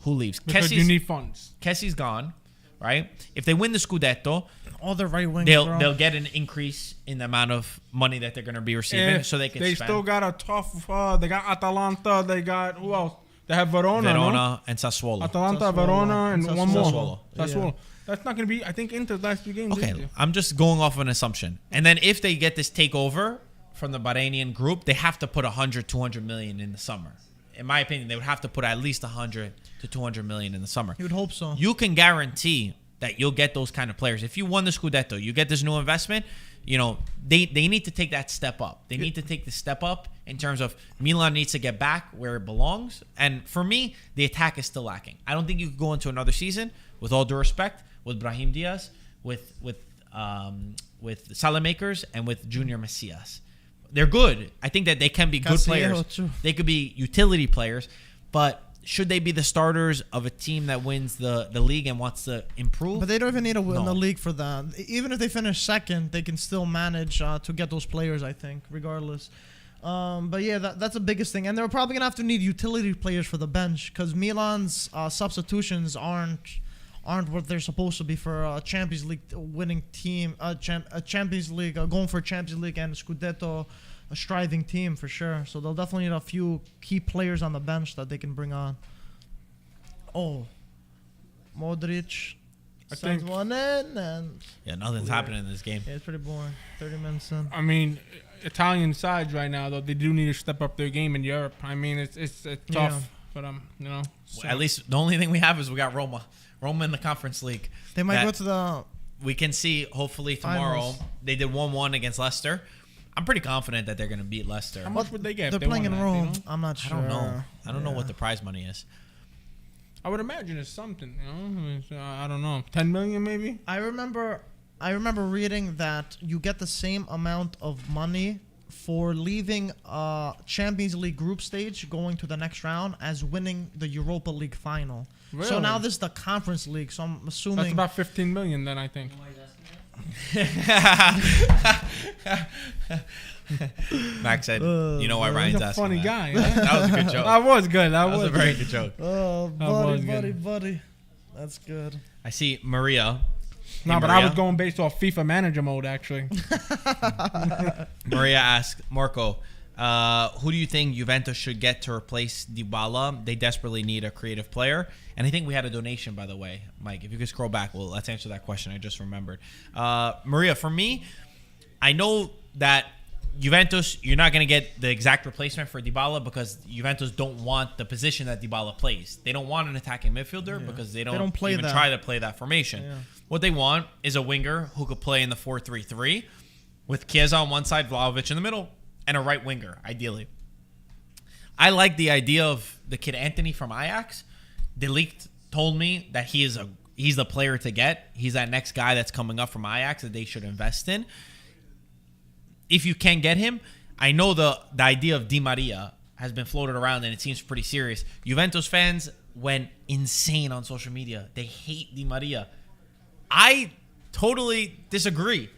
Who leaves? Because you need funds. Kessie's gone, right? If they win the Scudetto, All the right wings, they'll bro. get an increase in the amount of money that they're going to be receiving, If so they can They spend. still got a tough. They got Atalanta. They got who else? They have Verona. Verona No? and Sassuolo. Atalanta, Sassuolo. Verona, and Sassuolo. one more. Sassuolo. Sassuolo. Yeah. That's not going to be. I think Inter's last 2 games. Okay, this year. I'm just going off of an assumption. And then if they get this takeover from the Bahrainian group, they have to put 100, 200 million in the summer. In my opinion, they would have to put at least 100 to 200 million in the summer. You would hope so. You can guarantee that you'll get those kind of players. If you won the Scudetto, you get this new investment, they need to take that step up. They need to take the step up in terms of Milan needs to get back where it belongs. And for me, the attack is still lacking. I don't think you could go into another season, with all due respect, with Brahim Diaz, with Salamakers, and with Junior Messias. They're good. I think that they can be good Casillero, players. too. They could be utility players, but should they be the starters of a team that wins the league and wants to improve? But they don't even need to win No. the league for that. Even if they finish second, they can still manage to get those players, I think, regardless. But yeah, that's the biggest thing. And they're probably going to have to need utility players for the bench because Milan's substitutions aren't what they're supposed to be for a Champions League winning team, a Champions League, going for a Champions League and Scudetto, a striving team for sure. So they'll definitely need a few key players on the bench that they can bring on. Oh, Modric I sends think- one in, and Yeah, nothing's happening in this game. yeah, it's pretty boring. 30 minutes in. I mean, Italian sides right now though they do need to step up their game in Europe. I mean, it's tough, Yeah. but so- At least the only thing we have is we got Roma in the Conference League. They might That- go to the. We can see hopefully tomorrow. Finals. They did 1-1 against Leicester. I'm pretty confident that they're going to beat Leicester. How much would they get? They're if they playing won in that, Rome. you know? I'm not I sure. don't know. I don't know Yeah. what the prize money is. I would imagine it's something. I don't know, 10 million maybe. I remember reading that you get the same amount of money for leaving Champions League group stage going to the next round as winning the Europa League final. So Really? now this is the Conference League. So I'm That's assuming about 15 million then I think. Max said, "You know why Ryan's He's a asking funny that." guy. That was a good joke. That was good. That was a very good joke. Oh, was buddy. That's good. I see Maria. No, Hey, but I was Maria. going based off FIFA manager mode actually. Maria asked Marco, who do you think Juventus should get to replace Dybala? They desperately need a creative player. And I think we had a donation, by the way. Mike, if you could scroll back, well, let's answer that question. I just remembered. Maria, for me, I know that Juventus, you're not going to get the exact replacement for Dybala because Juventus don't want the position that Dybala plays. They don't want an attacking midfielder because they don't play even that. try to play that formation. Yeah. What they want is a winger who could play in the 4-3-3 with Chiesa on one side, Vlahovic in the middle, and a right winger, ideally. I like the idea of the kid Anthony from Ajax. De Ligt told me that he's the player to get. He's that next guy that's coming up from Ajax that they should invest in. If you can get him, I know the idea of Di Maria has been floated around and it seems pretty serious. Juventus fans went insane on social media. They hate Di Maria. I totally disagree.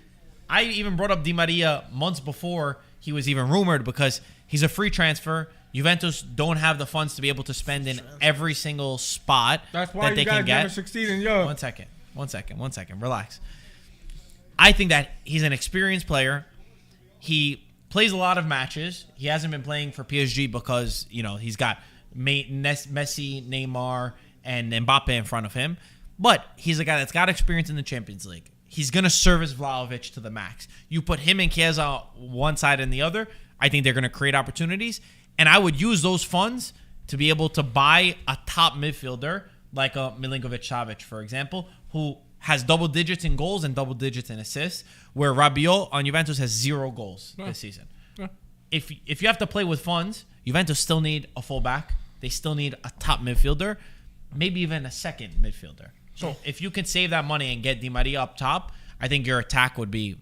I even brought up Di Maria months before he was even rumored because he's a free transfer. Juventus don't have the funds to be able to spend in every single spot That's why that they you guys can get. never succeed in Europe. One second. Relax. I think that he's an experienced player. He plays a lot of matches. He hasn't been playing for PSG because, he's got Messi, Neymar, and Mbappe in front of him. But he's a guy that's got experience in the Champions League. He's going to service Vlahovic to the max. You put him and Chiesa one side and the other, I think they're going to create opportunities. And I would use those funds to be able to buy a top midfielder like a Milinkovic-Savic, for example, who has double digits in goals and double digits in assists, where Rabiot on Juventus has 0 goals this season. Yeah. If you have to play with funds, Juventus still need a fullback. They still need a top midfielder, maybe even a second midfielder. So if you can save that money and get Di Maria up top, I think your attack would be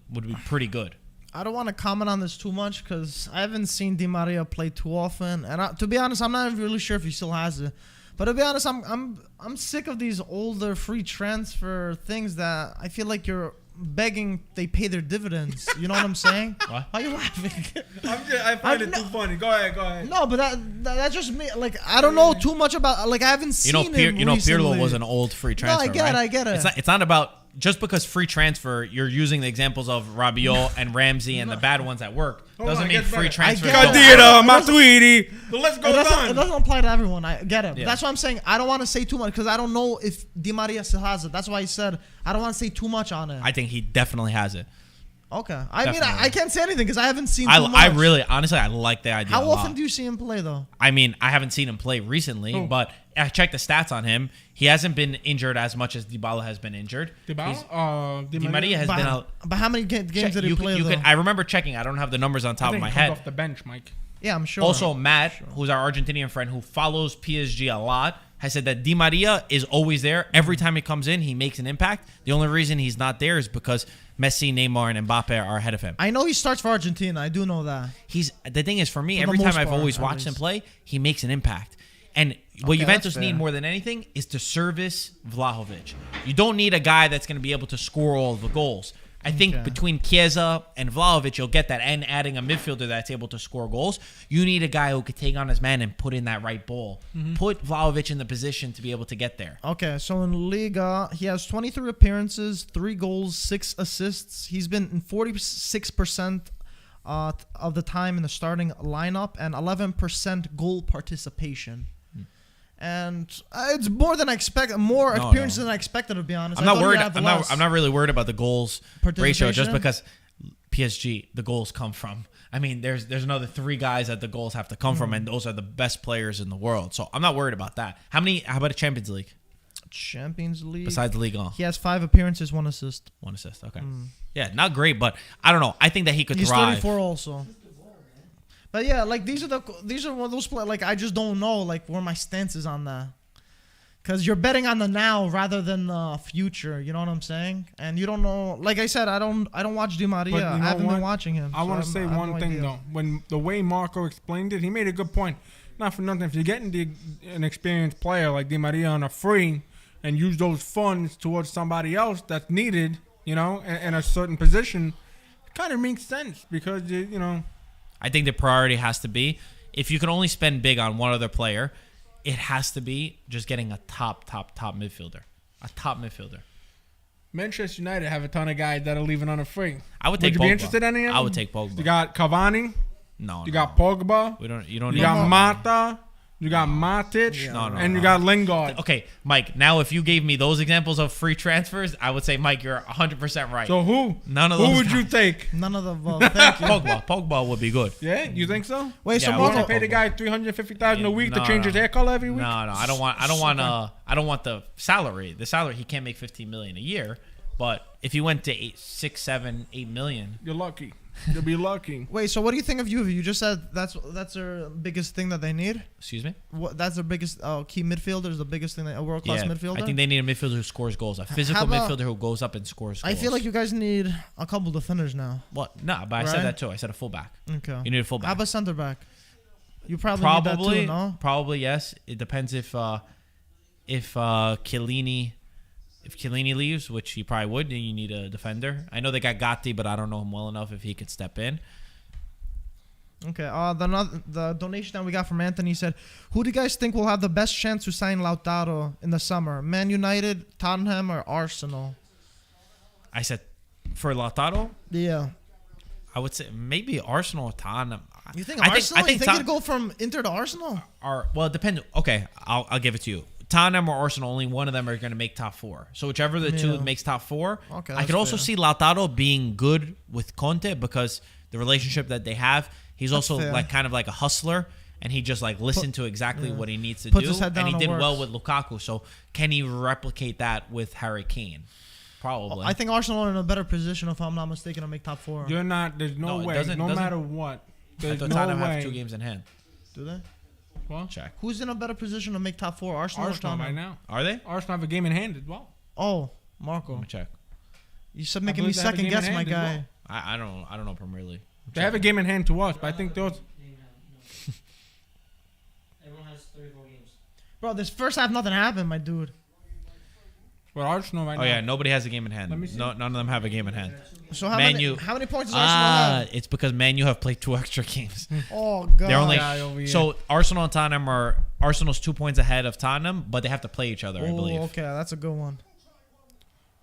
pretty good. I don't want to comment on this too much because I haven't seen Di Maria play too often, and to be honest, I'm not really sure if he still has it. But to be honest, I'm sick of these older free transfer things that I feel like you're begging they pay their dividends. You know what I'm saying? What? Why are you laughing? I find it too funny. Go ahead. No, but that's just me. Like I don't know too much about. Like I haven't seen him recently. Pirlo was an old free transfer. I get it. It's not about just because free transfer. You're using the examples of Rabiot and Ramsey and the bad ones at work. Doesn't mean free transfer. Matuidi. The list goes on. It doesn't apply to everyone. I get it. Yeah. That's why I'm saying I don't want to say too much because I don't know if Di Maria still has it. That's why I said I don't want to say too much on it. I think he definitely has it. Okay. I mean, Definitely. I can't say anything because I haven't seen too much. I really, honestly, I like the idea. How a lot. often do you see him play though? I mean, I haven't seen him play recently, but I checked the stats on him. He hasn't been injured as much as Dybala has been injured. Di Maria has been out. But how many games did he play though? I remember checking. I don't have the numbers on top of my head. Off the bench, Mike. Yeah, I'm sure. Also, Matt, who's our Argentinian friend who follows PSG a lot, has said that Di Maria is always there. Every time he comes in, he makes an impact. The only reason he's not there is because Messi, Neymar, and Mbappe are ahead of him. I know he starts for Argentina. I do know that. The thing is, for me, For the every time most I've part, always at watched him least. play, he makes an impact. And what Okay, Juventus that's need fair. more than anything is to service Vlahovic. You don't need a guy that's going to be able to score all the goals. I think Okay. between Chiesa and Vlahovic, you'll get that, and adding a midfielder that's able to score goals. You need a guy who could take on his man and put in that right ball. Put Vlahovic in the position to be able to get there. Okay, so in Liga, he has 23 appearances, 3 goals, 6 assists. He's been in 46% of the time in the starting lineup and 11% goal participation. And it's more than I expected. More appearances than I expected, to be honest. I'm not worried. I'm not really worried about the goals ratio just Participation? because PSG, the goals come from. I mean, there's another 3 guys that the goals have to come from, and those are the best players in the world. So I'm not worried about that. How about a Champions League Champions League. besides Ligue 1? He has 5 appearances, 1 assist. 1 assist. Okay. Yeah, not great, but I don't know. I think that he could He's thrive. 34 also. But yeah, like these are one of those players. Like I just don't know like where my stance is on that. Cause you're betting on the now rather than the future. You know what I'm saying? And you don't know. Like I said, I don't watch Di Maria. But you I know haven't what? been watching him. I want to say one no thing idea. though. When the way Marco explained it, he made a good point. Not for nothing. If you're getting an experienced player like Di Maria on a free and use those funds towards somebody else that's needed, in a certain position, it kind of makes sense because I think the priority has to be, if you can only spend big on one other player, it has to be just getting a top midfielder. A top midfielder. Manchester United have a ton of guys that are leaving on a free. I would take you Pogba. be interested in any of them? I would take Pogba. You got Cavani. No. You got Pogba. You don't You need got Mata. You got Matic, No, and you got Lingard. Okay, Mike. Now, if you gave me those examples of free transfers, I would say, Mike, you're 100% right. So who? None of Who those would you guys. take? None of the above. Thank you. Pogba would be good. Yeah, you think so? Wait, Yeah, so I You want to Marco, pay the guy $350,000 a week to No, change no. his hair color every week? No, I don't want the salary. The salary, he can't make $15 million a year. But if he went to 8, 6, 7, 8 million, You're lucky. You'll be lucky. wait, so what do you think of Juve? You just said that's their biggest thing that they need. excuse me. What? That's their biggest key midfielder. Is the biggest thing. A world class midfielder. I think they need a midfielder who scores goals, a physical about- midfielder who goes up and scores goals. I feel like you guys need a couple defenders now. What? No, but I said Right? that too. I said a fullback. Okay. You need a fullback. How about center back? You probably need that too, no? Probably yes. It depends if Chiellini. If Chiellini leaves, which he probably would, then you need a defender. I know they got Gatti, but I don't know him well enough if he could step in. Okay. The donation that we got from Anthony said, "Who do you guys think will have the best chance to sign Lautaro in the summer? Man United, Tottenham, or Arsenal?" I said for Lautaro, Yeah. I would say maybe Arsenal or Tottenham. You think I Arsenal? think you think it'd go from Inter to Arsenal? well, it depends. Okay, I'll give it to you. Tottenham or Arsenal, only one of them are going to make top 4. So whichever the two Yeah. makes top 4. Okay, I that's could also fair. see Lautaro being good with Conte because the relationship that they have. He's also fair. like kind of like a hustler, and he just like listened to exactly what he needs to Puts do, his head and down he and did well works. with Lukaku. So can he replicate that with Harry Kane? Probably. I think Arsenal are in a better position, if I'm not mistaken, to make top 4. You're not. There's no No, it way. doesn't- No doesn't- matter what. I There's thought no Tottenham way. have 2 games in hand. Do they? Well, Check. Who's in a better position to make top 4? Arsenal or Arsenal Tottenham? right now. Are they? Arsenal have a game in hand as well. Oh, Marco. Let me check. You said making me believe they have a second game in guess, my hand as guy. well. I don't know Premier League. They have a game in hand to us, but I think those. Everyone has 34 games. Bro, this first half, nothing happened, my dude. Well, Arsenal right Oh now. yeah, nobody has a game in hand. Let me see. No, none of them have a game in hand. So how Man many U. points does Arsenal have? It's because Man U have played 2 extra games. Oh, God. They're only guy over here. so Arsenal and Tottenham are Arsenal's 2 points ahead of Tottenham, but they have to play each other, I believe. Oh, okay. That's a good one.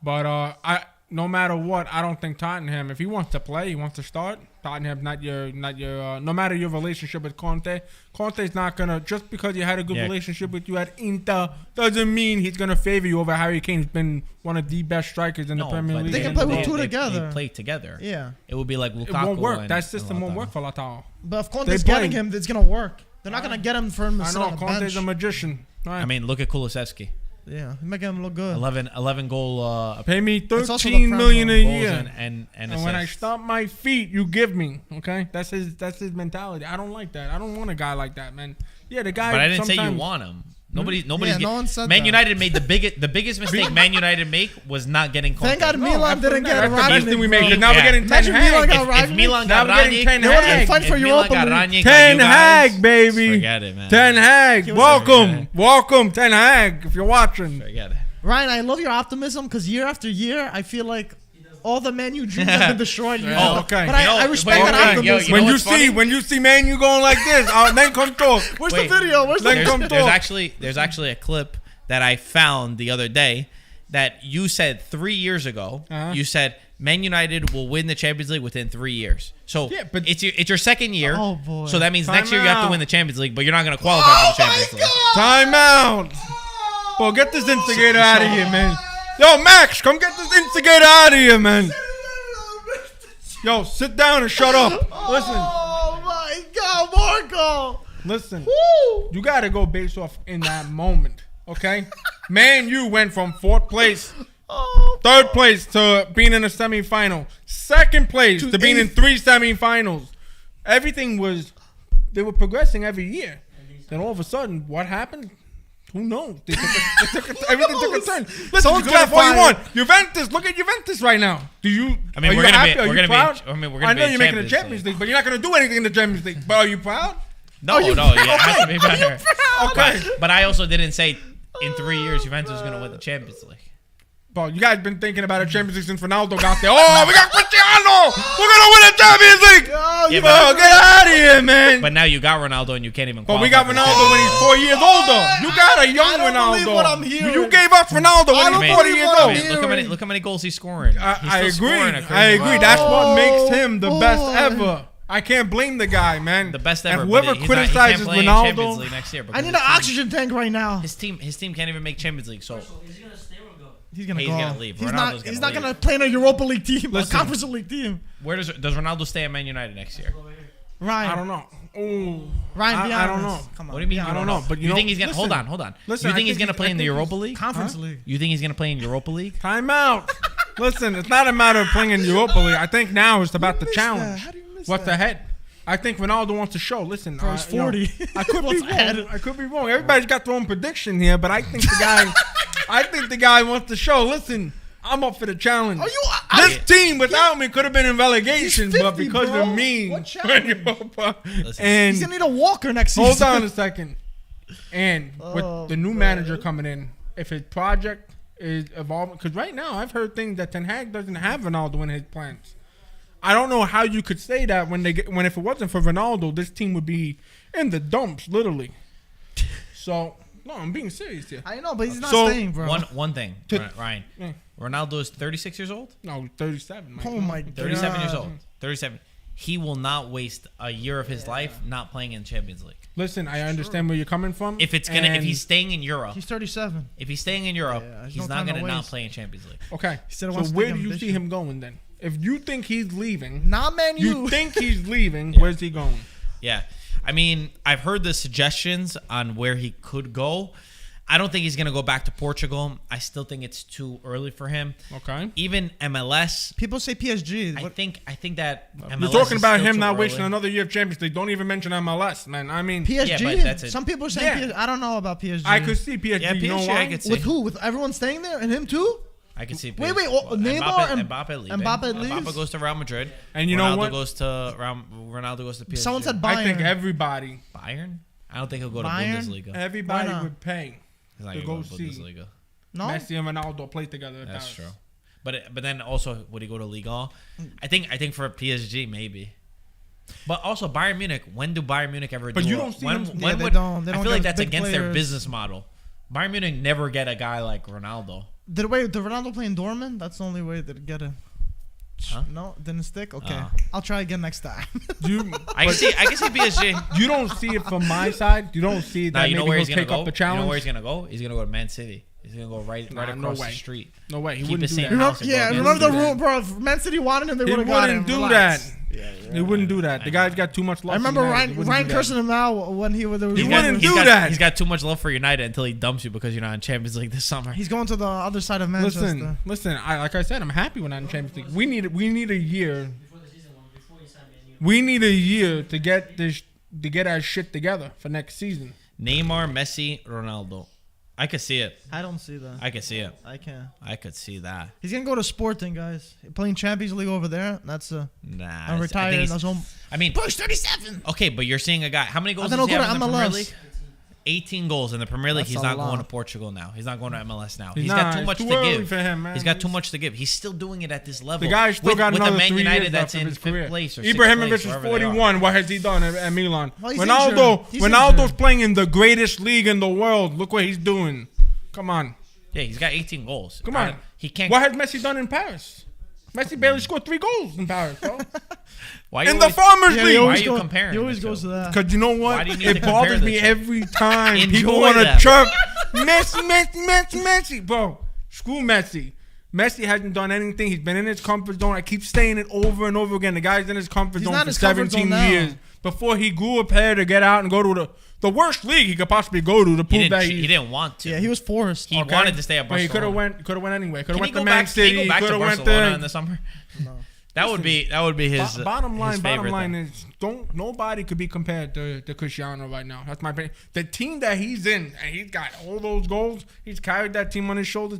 But I no matter what, I don't think Tottenham. If he wants to play, he wants to start. Tottenham, not your. No matter your relationship with Conte, Conte's not gonna just because you had a good Yeah. relationship with you at Inter doesn't mean he's gonna favor you over Harry Kane. He's been one of the best strikers in the Premier but League. They can in play the with world. two together. They play together. Yeah. It would be like Lukaku. It won't work. and- That and system won't Lautaro. work for Lautaro. But if Conte's They getting play. him, it's going to work. They're not going to get him for him to I sit know on the Conte's bench. a magician. Right. I mean, look at Kulusevski. Yeah. Make him look good. 11 goal pay me It's also the 13 million a Prem, goals year. and And when I assists. stomp my feet, you give me. Okay, that's his mentality. I don't like that. I don't want a guy like that, man. Yeah, the guy. But I didn't say you sometimes- want him. Nobody's Yeah, no one said Man that. United made the biggest mistake Man United make was not getting Conte. Thank God Milan didn't get That's the best Rangnick, thing we bro. made. 'Cause now we're Yeah. getting Ten Imagine Milan Hag. got If Rangnick. Milan Now got we're getting Rangnick, Ten They would've been Hag. fighting for if Europa Milan got League. Rangnick, like Ten you guys, Hag, baby. Forget it, man. Ten Hag. was Welcome. Welcome, Ten Hag, if you're watching. Forget it. Ryan, I love your optimism because year after year, I feel like all the Man U dreams have been destroyed. Oh, okay. But I respect but that okay, optimism. yo, you know When you what's funny? see Man U going like this, then come talk. Where's Wait. the video? Where's the Then There's, come there's talk. actually a clip that I found the other day that you said 3 years ago. Uh-huh. You said Man United will win the Champions League within 3 years. So Yeah, but- it's your second year. Oh, boy. So that means Time next year you have to out. win the Champions League, but you're not going to qualify for the Champions League. Time out. Bro, get this instigator out of here, man. Yo, Max, come get this instigator out of here, man. Yo, sit down and shut up. Listen, Oh my God, Marco! listen. Woo! You got to go based off in that moment, okay? Man, you went from 4th place, Oh, 3rd place to being in a semifinal, 2nd place to being in 3 semifinals. Everything was, they were progressing every year. Then all of a sudden, what happened? Who knows? Everything took a turn. Listen, Someone's you can have all you gonna want. Juventus, look at Juventus right now. Do you? I mean, are we're you gonna happy? be- Are we're you gonna be- proud? I mean, we're I gonna know be you're making the Champions Champions League, but you're not gonna do anything in the Champions League. But are you proud? No, you have to be better. Okay. But I also didn't say in 3 years Juventus is going to win the Champions League. Bro, you guys been thinking about a Champions League since Ronaldo got there. Oh, we got Cristiano. We're gonna win a Champions League. Yeah, Bro, get out of here, man. But now you got Ronaldo and you can't even. But we got qualify for the Ronaldo when he's 4 years older. You got a young I don't Ronaldo. believe what I'm hearing. You gave up Ronaldo when I he's don't 40 believe years what I'm old. hearing. Look how many goals he's scoring. I He's still agree. scoring a crazy I agree. amount. That's what makes him the best boy. ever. I can't blame the guy, man. The best ever. And whoever but he criticizes can't play in Champions Ronaldo, League next year. I because need his an team- oxygen tank right now. His team can't even make Champions League. So So is he gonna stay or go? He's gonna He's go. gonna leave. He's Ronaldo's not. gonna He's not leave. gonna play in a Europa League team, Listen. a Conference League team. where does Ronaldo stay at Man United next year? Over here. Ryan, I don't know. Ooh, Ryan, be I don't honest. know. Come on. What do you mean? be You I don't honest? know, but you you think know- he's gonna listen. hold on? Listen, You I think he's think gonna he's- play I in the think Europa he's- League? Conference League. You think he's gonna play in Europa League? Time out. Listen, it's not a matter of playing in Europa League. I think now it's about the missed challenge. that? How do you miss What's that? ahead? I think Ronaldo wants to show. Listen, Bro, he's you know, 40. I could be What's ahead? wrong. I could be wrong. Everybody's got their own prediction here, but I think the guy, I think the guy wants to show. Listen, I'm up for the challenge. Are you? This team without me could have been in relegation, He's but 50, because bro. of me, What we're challenge? in Europa. Listen. And He's gonna need a walker next season. hold on a second. And with Oh, the new man. manager coming in, if his project is evolving, because right now I've heard things that Ten Hag doesn't have Ronaldo in his plans. I don't know how you could say that when if it wasn't for Ronaldo, this team would be in the dumps, literally. So no, I'm being serious here. I know, but he's not So, staying, bro. One thing, Ryan. Yeah. Ronaldo is 36 years old. No, 37. Mike. Oh my god. 37 years old. 37. He will not waste a year of his life not playing in Champions League. Listen, I understand where you're coming from. If if and- he's staying in Europe, He's 37. if he's staying in Europe, Yeah, there's he's no not time to gonna not waste. play in Champions League. okay, He said he so wants to where take do you see ambition. him going then? If you think he's leaving, Not Man you U. think he's leaving, where's he going? Yeah, I mean, I've heard the suggestions on where he could go. I don't think he's gonna go back to Portugal. I still think it's too early for him. Okay. Even MLS, People say PSG. I What- think that MLS You're talking is about still him too not early. wasting another year of Champions League. Don't even mention MLS, man. I mean, PSG. Yeah, but that's it. Some people are saying Yeah. PSG. I don't know about PSG. I could see PSG. Yeah, you know PSG, why? I could see. With who? With everyone staying there and him too? I can see. Wait, PSG. oh, Neymar and Mbappe leaving. Mbappe leaves? Mbappe goes to Real Madrid. And you know Ronaldo what? Ronaldo goes to PSG. Someone said I think Bayern. everybody Bayern. I don't think he'll go to Bayern? Bundesliga. everybody Why not? would pay He's not to gonna go to see Bundesliga. No. Messi and Ronaldo play together. at That's Paris. true. But then also would he go to Ligue 1? I think for PSG maybe. But also Bayern Munich. When do Bayern Munich ever? But do you a- don't see when, them- when Yeah, they would, don't- they I don't feel like get that's big against their players. business model. Bayern Munich never get a guy like Ronaldo. Did Ronaldo play in Dortmund? That's the only way to get a. Huh? No, didn't stick. Okay, Oh. I'll try again next time. You, I can see PSG. you don't see it from my side. You don't see that Now you know maybe where he'll he's gonna take go. up the You challenge. know where he's gonna go? He's gonna go to Man City. He's gonna go right Nah, no across way. the street. No way. He Keep wouldn't the do same that. house. remember, yeah, He remember the wouldn't do rule, bro. If Man City wanted him, they He would have got him. wouldn't do Relax. that. He wouldn't do that. The guy's got too much love. I remember for United. He Ryan wouldn't do that. cursing him out when he was. He wouldn't He's do got- that. He's got too much love for United until he dumps you because you're not in Champions League this summer. He's going to the other side of Manchester. Listen. Like I said, I'm happy we're not in Champions League. We need a year. Before the season one, before he signed Man U. We need a year to get our shit together for next season. Neymar, Messi, Ronaldo. I could see it. I don't see that. I could see it. I can't. I could see that. He's gonna go to Sporting, guys. Playing Champions League over there. That's Nah. I'm I retired. think That's he's- home. I mean, Push 37. okay, but you're seeing a guy. How many goals then does he I'll go have in to the Premier MLS. League? 18 goals in the Premier League. That's He's a not lot. going to Portugal now. He's not going to MLS now. He's He's not. got too It's much too to early give. for him, man. He's got too much to give. He's still doing it at this level. The guy's still got with another a Man 3 United years that's left of in his 5th career. place or 6th Ibrahimovic place, is wherever they are. 41. What has he done at Milan? Well, he's Ronaldo. injured. He's Ronaldo's injured. playing in the greatest league in the world. Look what he's doing. Come on. Yeah, he's got 18 goals. Come on. He can't. What has Messi done in Paris? Messi barely scored 3 goals in Paris, bro. Why you in the always- Farmers Yeah, League. he Why always are you go- comparing He always the goes two? to that. Because you know what? Why do you need It to compare bothers the me two? every time Enjoy people want to them. chirp Messi. Bro, screw Messi. Messi hasn't done anything. He's been in his comfort zone. I keep saying it over and over again. The guy's in his comfort He's zone not for in his comfort 17 zone now. years before he grew a pair to get out and go to the worst league he could possibly go to He prove that didn't, he didn't want to. Yeah, he was forced. He okay? wanted to stay at But he Barcelona. could have went anyway. Could have Can he went go to Man back, can he City. go back Could to have went Barcelona in to the summer? No. That would be his. bottom line. his Bottom favorite line thing. is nobody could be compared to Cristiano right now. That's my opinion. The team that he's in, and he's got all those goals. He's carried that team on his shoulders.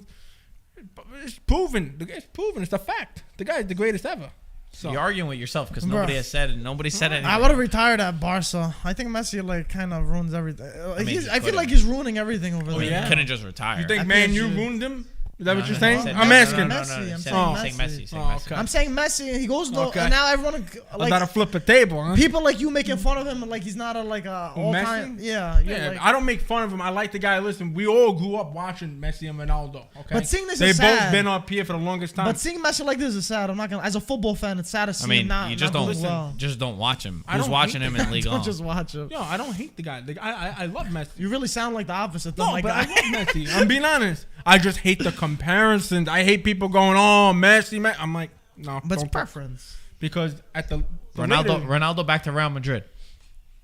It's proven. It's proven. It's a fact. The guy's the greatest ever. So You're arguing with yourself because Bruh. nobody has said it. Nobody said anything. I would have retired at Barca. I think Messi like kind of ruins everything. mean, he I feel could've. like he's ruining everything over I there. mean, yeah. he couldn't just retire. you think At Man U PSG. ruined him? Is that what you're No, saying? he said I'm no, asking. No, Messi. I'm He's saying saying Messi. Messi. Oh, okay. I'm saying Messi. He goes though, Okay. and now everyone I gotta flip a table, huh? people like you making fun of him like he's not a all time. Messi? Yeah, you're Yeah, like, I don't make fun of him. I like the guy. Listen, we all grew up watching Messi and Ronaldo. Okay, But seeing this they is both sad. been up here for the longest time. But seeing Messi like this is sad. I'm not gonna. As a football fan, it's sad to see him not. you just not don't doing well. just don't watch him. I Who's don't watching hate him the in guy. League Don't One? just watch him. Yo, I don't hate the guy. I love Messi. You really sound like the opposite. Though, No, my but guy. I love Messi. I'm being honest. I just hate the comparisons. I hate people going, "Oh, Messi." I'm like, no. But it's don't- preference. Because at the Ronaldo, later- Ronaldo back to Real Madrid.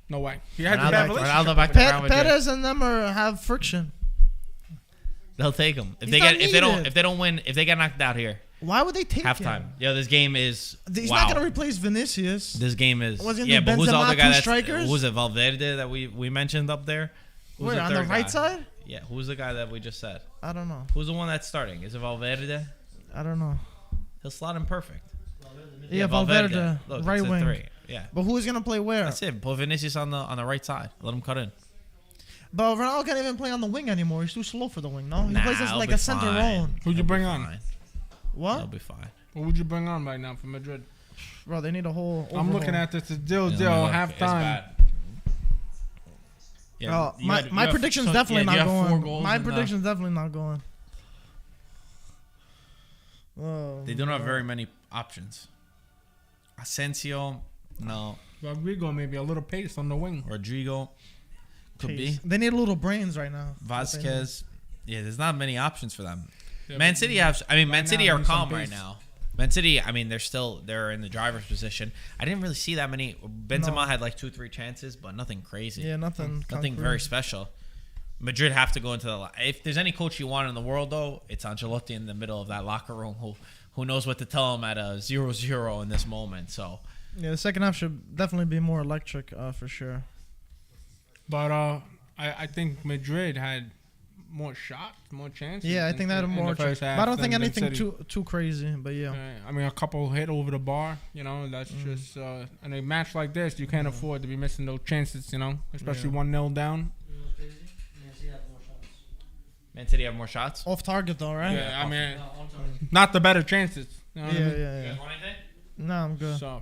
no way. He had Ronaldo, to have a relationship. Ronaldo back to Real Madrid. Perez and them have friction. They'll take him if He's they not get if they don't win if they get knocked out here Why would they take halftime. him? Yo, this game is He's wow. not gonna replace Vinicius. This game is Was it yeah, but who's the Benzema, other guy two that's strikers? who's it Valverde that we mentioned up there? Who's Where on the third right guy? side? Yeah, who's the guy that we just said? I don't know. Who's the one that's starting? Is it Valverde? I don't know. He'll slot him perfect. Yeah, Valverde, Look, right it's a wing. 3. Yeah. But who's gonna play where? That's it. Put Vinicius on the right side. Let him cut in. But Ronaldo can't even play on the wing anymore. He's too slow for the wing. No, he Nah, plays as he'll like be a center fine. own. Who'd you He'll be bring on? fine. He'll What, be fine. What would you bring on right now for Madrid? bro? They need a whole. I'm looking overhaul. at this. It's deal It's halftime. bad. Oh, you my had- my you have- prediction's so- definitely yeah, you not have 4 going. goals My in the- prediction's definitely not going. Oh, They don't have very many options. Asensio, no. Rodrigo maybe a little pace on the wing. Rodrigo, could Jeez. be. They need little brains right now. Vasquez. Yeah, there's not many options for them. Yeah, Man but City have. I mean, Man right City now, are need some calm right pace. now. Man City. I mean, they're in the driver's position. I didn't really see that many. Benzema No. had like 2-3 chances, but nothing crazy. Yeah, nothing. Nothing concrete. very special. Madrid have to go into the. If there's any coach you want in the world, though, it's Ancelotti in the middle of that locker room who knows what to tell him at a 0-0 in this moment. So Yeah, the second half should definitely be more electric, for sure. But I think Madrid had more shots, more chances. Yeah, I think they had in more. the first half But I don't think than anything City. too crazy. But yeah. I mean, a couple hit over the bar. You know, that's just in a match like this, you can't afford to be missing those chances. You know, especially 1-0 down. You know what's crazy? Man City have more shots. Man City have more shots. Off target though, right? Yeah, I mean, No, I'm sorry. not the better chances. You know Yeah, what I mean? yeah. want anything? No, I'm good. So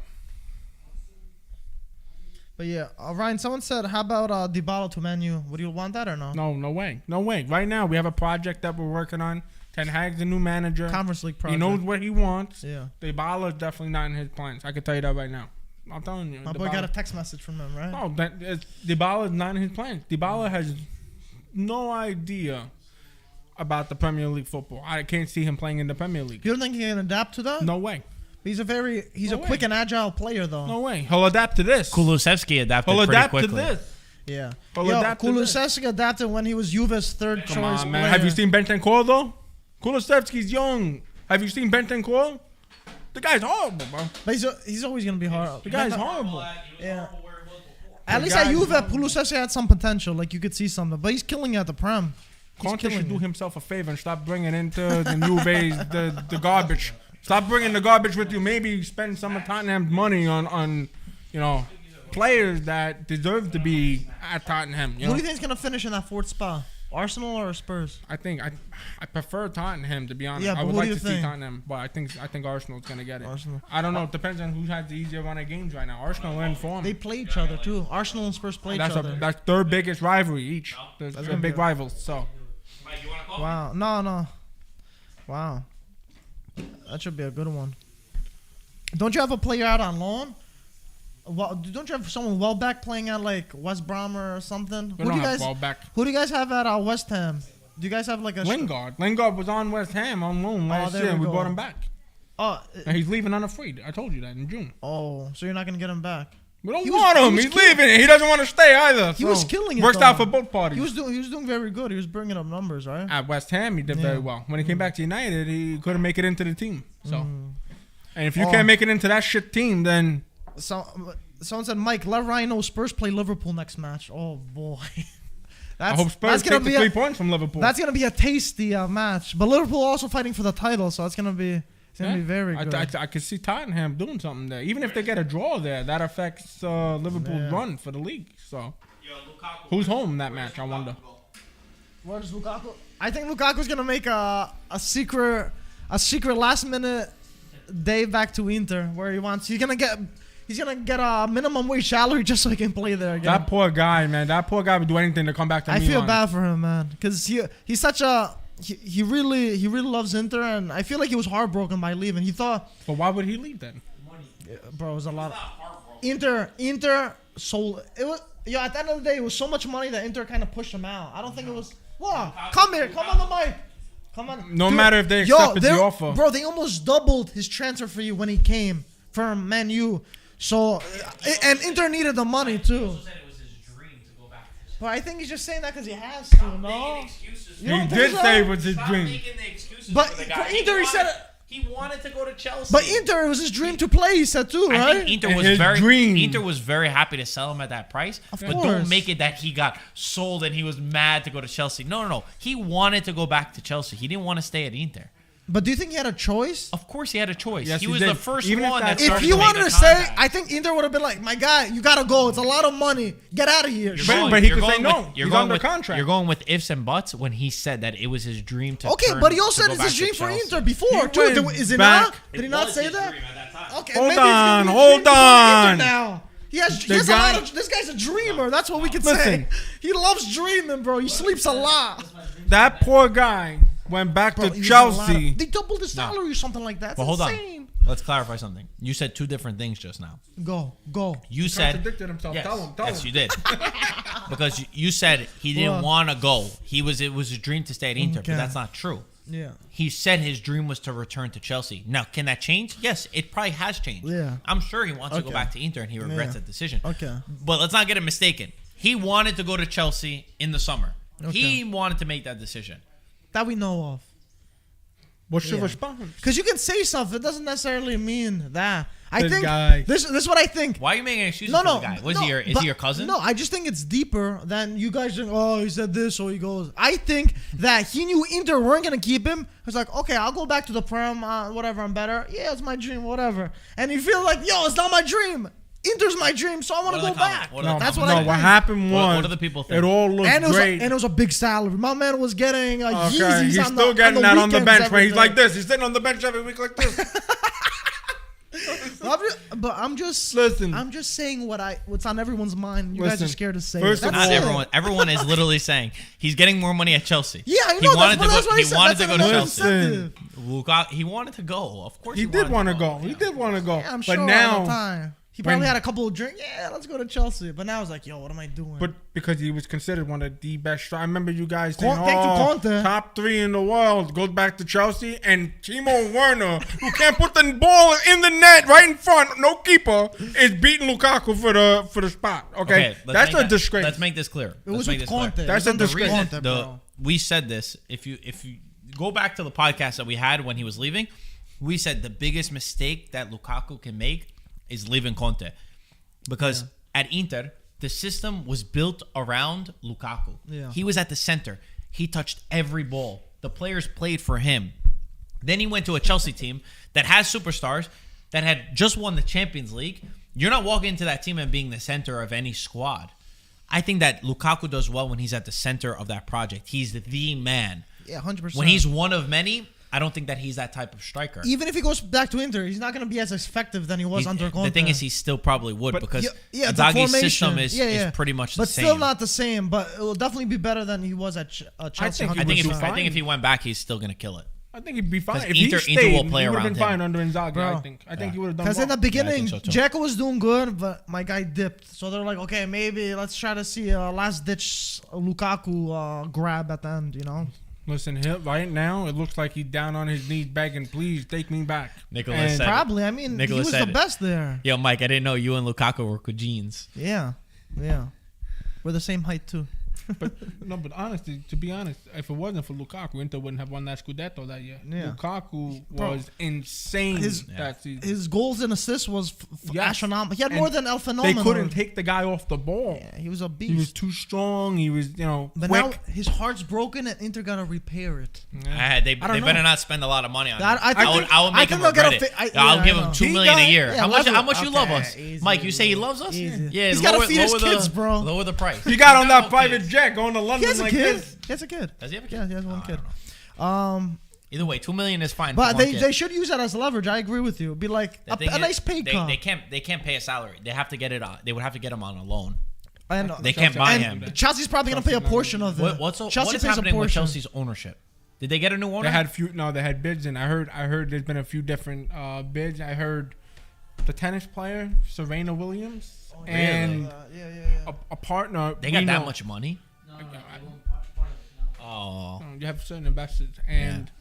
But yeah, Ryan, someone said, how about Dybala to Man U? Would you want that or no? no way. Right now, we have a project that we're working on. Ten Hag's the new manager. Conference League He project. knows what he wants. Yeah. Dybala is definitely not in his plans. I can tell you that right now. I'm telling you. My boy got a text message from him, right? No, Dybala is not in his plans. Dybala has no idea about the Premier League football. I can't see him playing in the Premier League. You don't think he can adapt to that? No way. He's No a quick way. and agile player though. No way. He'll adapt to this. Kulusevski adapted He'll pretty adapt quickly. to this. Yeah. He'll Yo, adapt to this. Kulusevski adapted when he was Juve's third Come choice on, man. player. Have you seen Bentancur, though? Kulusevski's young. Have you seen Bentancur? The guy's horrible, bro. But he's always gonna be hard. The guy's But no- horrible. Yeah. The At least at guy's Juve, horrible. Kulusevski had some potential. Like you could see something, but he's killing it at the Prem. He's Conte killing should do it. himself a favor and stop bringing into the new base the garbage. Stop bringing the garbage with you. Maybe spend some of Tottenham's money on players that deserve to be at Tottenham. You Who know? do you think is gonna finish in that fourth spot? Arsenal or Spurs? I think I prefer Tottenham, to be honest. Yeah, I but would who like do to you see think? Tottenham, but I think Arsenal's gonna get it. Arsenal. I don't know. It depends on who has the easier run of games right now. Arsenal are in form. They play each other too. Arsenal and Spurs play each other. That's their biggest rivalry each. They're gonna big be- rivals. So Mike, you want to call? Wow. No. Wow. That should be a good one. Don't you have a player out on loan? Well, don't you have someone well back playing at like West Brom or something? we don't have ball back. Who do you guys have at West Ham? Do you guys have like a Lingard. Lingard was on West Ham on loan last there year, and we we go. brought him back. Oh, And he's leaving on a free. I told you that in June. so you're not gonna get him back. We don't He was- want he him. was He's killing- leaving. He doesn't want to stay either. He was killing it, Worked though. out for both parties. He was doing very good. He was bringing up numbers, right? At West Ham, he did Yeah. very well. When he came back to United, he couldn't make it into the team. So, and if you Oh. can't make it into that shit team, then So someone said, Mike, let Ryan know Spurs play Liverpool next match. Oh boy, I hope Spurs take the 3 points from Liverpool. That's gonna be a tasty match. But Liverpool also fighting for the title, so it's gonna be very good. I could see Tottenham doing something there. Even if they get a draw there, that affects Liverpool's Yeah. run for the league. So, who's home in that match? I wonder. Where does Lukaku? I think Lukaku's gonna make a secret last minute day back to Inter where he's gonna get a minimum wage salary just so he can play there again. That poor guy, man. That poor guy would do anything to come back to I Milan. feel bad for him, man, because he's such a he really loves Inter, and I feel like he was heartbroken by leaving. He thought, But why would he leave then? bro, it was a lot. Inter sold it was. Yo, at the end of the day, it was so much money that Inter kind of pushed him out. I don't think it was. What? Come here. Come on the mic. Come on. No matter if they accepted the offer. Bro, they almost doubled his transfer fee when he came from Man U. So, and Inter needed the money too. Also said it was his dream to go back to Chelsea. But I think he's just saying that because he has to, Stop no? making excuses. You don't He think did so? say it was his Stop dream. making the excuses But for the guy. for Inter, he said it. He wanted to go to Chelsea. But Inter, it was his dream to play, he said too, I right? think And his dream. Inter was very happy to sell him at that price. Of But course. don't make it that he got sold and he was mad to go to Chelsea. No. He wanted to go back to Chelsea. He didn't want to stay at Inter. But do you think he had a choice? Of course, he had a choice. Yes, he he was did. the first Even if one that that If started he to make wanted the to say, contact. I think Inter would have been like, my guy, you gotta go. It's a lot of money. Get out of here. You're Shit. going- but he you're could say going no. with- you're He's going under with- contract. You're going with ifs and buts when he said that it was his dream to. Okay, turn but he also to said go it's his back to dream for Chelsea. Inter before He too. went Is it back- not? Did he not say that? Okay, Hold maybe on, it's his hold dream for Inter on. now. He has The a lot guy- of, this guy's a dreamer. That's what we can Listen. say. He loves dreaming, bro. He sleeps a lot. That poor guy went back Bro, to he was a lot of- Chelsea. They doubled his salary or something like that. It's Well, hold on. insane. Let's clarify something. You said two different things just now. Go. You said contradicted himself. Yes, Tell him. yes, you did. Because you said he didn't What? want to go. It was his dream to stay at Inter, Okay. but that's not true. Yeah. He said his dream was to return to Chelsea. Now, can that change? Yes, it probably has changed. Yeah. I'm sure he wants to go Okay. back to Inter and he regrets Yeah. that decision. Okay. But let's not get it mistaken. He wanted to go to Chelsea in the summer. Okay. He wanted to make that decision. That we know of. What's your Yeah. response? Because you can say stuff. It doesn't necessarily mean that. I This think guy. this is what I think. Why are you making excuses No, for no. the guy? Is no, he but- your cousin? No, I just think it's deeper than you guys think, oh, he said this, so he goes. I think that he knew Inter weren't going to keep him. He's like, okay, I'll go back to the Prem, whatever, I'm better. Yeah, it's my dream, whatever. And you feel like, yo, it's not my dream. Inter's my dream, so I want What to are go the comments? back. What are the That's what comments? I No, what think. happened was. What do the people think? It all looked And it was great. a big salary. My man was getting Okay, Yeezys he's on still the, getting on that on the weekends bench, man. He's every like day. this. He's sitting on the bench every week like this. I'm just Listen. I'm just saying what's on everyone's mind. You guys Listen, are scared to say. first it. of That's Not it. everyone. Everyone is literally saying he's getting more money at Chelsea. Yeah, I He know. wanted That's to what go. he He said. wanted That's to go to another Chelsea. incentive. Lukaku, he wanted to go. Of course, He did want to go. He did want to go. Yeah, I'm but sure all the now, time. He probably had a couple of drinks. Yeah, let's go to Chelsea. But now it's like, yo, what am I doing? but because he was considered one of the best. I remember you guys saying, Thanks to Conte. top 3 in the world, goes back to Chelsea, and Timo Werner, who can't put the ball in the net right in front, no keeper, is beating Lukaku for the spot. Okay, let's that's make a disgrace. Let's make this clear. it was Let's make with this clear. Conte. That's It a was under disgrace. Conte, bro. We said this. If you go back to the podcast that we had when he was leaving, we said the biggest mistake that Lukaku can make is leaving Conte, because at Inter the system was built around Lukaku. Yeah. He was at the center. He touched every ball. The players played for him. Then he went to a Chelsea team that has superstars that had just won the Champions League. You're not walking into that team and being the center of any squad. I think that Lukaku does well when he's at the center of that project. He's the man. Yeah, 100%. When he's one of many, I don't think that he's that type of striker. Even if he goes back to Inter, he's not going to be as effective than he was under Conte. The thing is, he still probably would, But- because yeah, the Inzaghi's formation. system is pretty much the but same. still not the same. But it will definitely be better than he was at Chelsea. think he I think if 100%. I think if he went back, he's still gonna kill it. I think he'd be fine. 'Cause If Inter he stayed, will play he would have around been fine him. under Inzaghi, Bro. I think he would have done Because well. in the beginning, so too. Dzeko was doing good, but my guy dipped. So they're like, okay, maybe let's try to see a last-ditch Lukaku grab at the end, you know? Listen, right now, it looks like he's down on his knees begging, please take me back. Nicholas And- said- Probably. I mean, Nicholas he was the said it. best there. Yo, Mike, I didn't know you and Lukaku were cousins. Yeah. We're the same height, too. But honestly, to be honest, if it wasn't for Lukaku, Inter wouldn't have won that Scudetto that year. Yeah. Lukaku Bro, was insane his- that season. His goals and assists was Yes. astronomical. He had And more than El They Phenomenal. couldn't take the guy off the ball. Yeah, he was a beast. He was too strong. He was, but quick. now his heart's broken and Inter got to repair it. They don't better know. not spend a lot of money on That- him. I think- I would I make think him they'll get regret a it. fi- I'll yeah, give I him know. $2 He million a got- year. yeah, How much? level- How much you love okay, us, easy, Mike? You say he bro. loves us. Easy. Yeah, He's gotta lower- feed his lower the- kids, bro. Lower the price. He got on that no private kids. jet going to London has a like kid? this. He has a kid. Does he have a kid? Yeah, he has one I kid. don't know. Either way, $2 million is fine. But for one they kid. should use that as leverage. I agree with you. It'd be like The a thing nice is, pay cut. They can't pay a salary. They have to get it on. They would have to get him on a loan. And They can't buy and him. Chelsea's probably gonna pay a portion of it. What Chelsea is pays a happening with portion. Chelsea's ownership? Did they get a new owner? They had bids, and I heard there's been a few different bids. I heard the tennis player Serena Williams and a partner. They got we that know- much money? No, they won't part of it. No. Oh. You have certain investors, and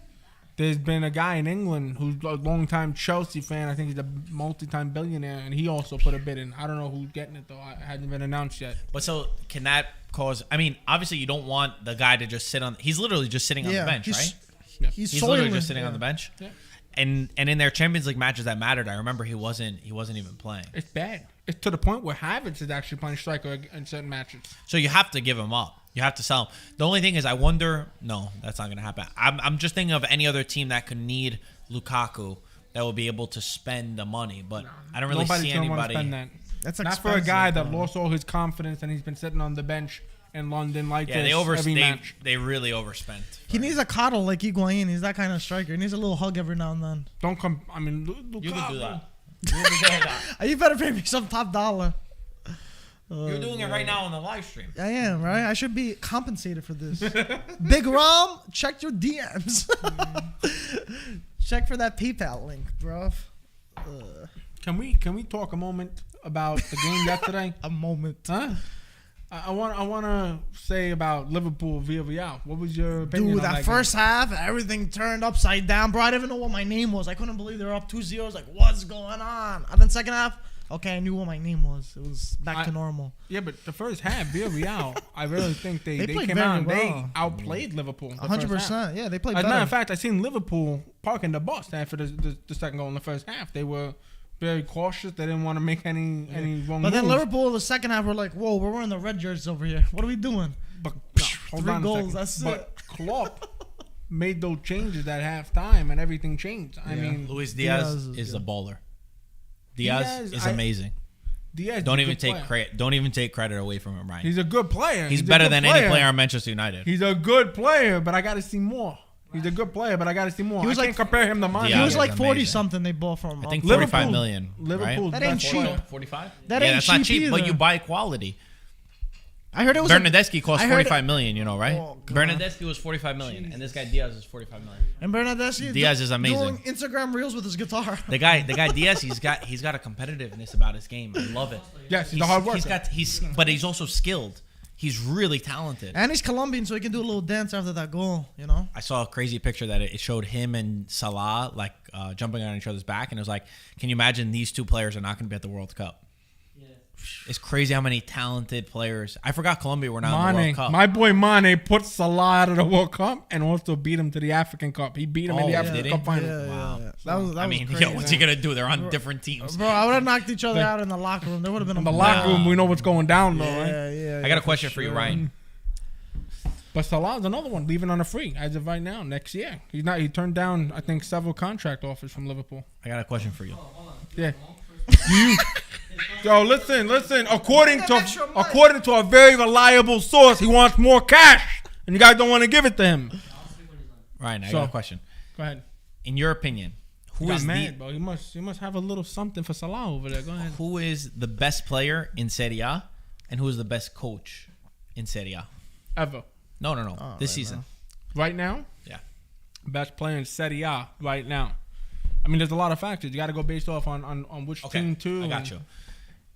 there's been a guy in England who's a long-time Chelsea fan. I think he's a multi-time billionaire, and he also put a bid in. I don't know who's getting it though. It hasn't been announced yet. But so can that cause? I mean, obviously you don't want the guy to just sit on. He's literally just sitting on the bench, right? He's He's literally soiling, just sitting on the bench. Yeah. And in their Champions League matches that mattered, I remember he wasn't even playing. It's bad. It's to the point where Havertz is actually playing striker in certain matches. So you have to give him up. You have to sell him. The only thing is, I wonder. No, that's not going to happen. I'm just thinking of any other team that could need Lukaku that will be able to spend the money, but I don't really Nobody's see gonna want to anybody. spend that. That's Not for a guy that though. lost all his confidence and he's been sitting on the bench in London like Yeah, this every match. they really overspent. He needs a coddle like Higuain. He's that kind of striker. He needs a little hug every now and then. Don't come. I mean, You can do that. You better pay me some top dollar. You're doing it right now on the live stream. I am, right? I should be compensated for this. Big Rom, check your DMs. Check for that PayPal link, bro. Can we talk a moment about the game yesterday? A moment. Huh? I want to say about Liverpool via Real. What was your opinion Dude, on that game? first half, everything turned upside down, bro. I didn't even know what my name was. I couldn't believe they were up 2-0. I was like, what's going on? And then second half, okay, I knew what my name was. It was back to normal. Yeah, but the first half, via Real, I really think they played came very out and well. they outplayed Liverpool. the first half. 100%. Yeah, they played As a better. matter of fact, I seen Liverpool parking the bus after the second goal in the first half. They were very cautious. They didn't want to make any wrong But then moves. Liverpool, the second half, were like, whoa, we're wearing the red jerseys over here. What are we doing? But no, hold 3 on a goals, second. that's but it. Klopp made those changes at halftime, and everything changed. I mean, Luis Diaz Diaz is is a baller. Diaz is I- amazing. Diaz is Don't a even good take player. credit. Don't even take credit away from him, Ryan. He's a good player. He's a better good than any player on Manchester United. He's a good player, but I got to see more. He's a good player, but I got to see more. He was I like- can't compare him to Mane. Diaz He was is like 40 amazing. something they bought from. I think Liverpool- 45 million. Liverpool. That ain't cheap. 45. That yeah, ain't that's not cheap cheap, but either. you buy quality. I heard it was Bernadeschi cost I heard 45 million. You know, right? Oh, God. Bernadeschi was 45 million, and this guy Diaz is 45 million. And Bernadeschi Diaz is amazing. doing Instagram reels with his guitar. The guy Diaz, he's got a competitiveness about his game. I love it. Yes, he's a hard worker. But he's also skilled. He's really talented. And he's Colombian, so he can do a little dance after that goal, you know? I saw a crazy picture that it showed him and Salah like jumping on each other's back, and it was like, can you imagine these two players are not going to be at the World Cup? Yeah. It's crazy how many talented players. I forgot Colombia were not in the Mane, World Cup. my boy Mane put Salah out of the World Cup and also beat him to the African Cup. He beat him in the Oh, African did he? Cup final. Wow. That was I mean, crazy. yo, what's he gonna do? They're on different teams. Bro, I would have knocked each other out in the locker room. There would have been In the a locker room, we know what's going down, though, right? Yeah. I got a question for you, Ryan. But Salah's another one, leaving on a free as of right now, next year. He's not. He turned down, I think, several contract offers from Liverpool. I got a question for you. Yeah. Yo, listen. According to a very reliable source, he wants more cash, and you guys don't want to give it to him. Ryan, I So- got a question. Go ahead. In your opinion, He who got is mad, bro. He must have a little something for Salah over there. Go ahead. who is the best player in Serie A, and who is the best coach in Serie A? Ever. No. This right season. Right now? Yeah. Best player in Serie A right now. I mean, there's a lot of factors. You got to go based off on which Okay, team, too. I got you.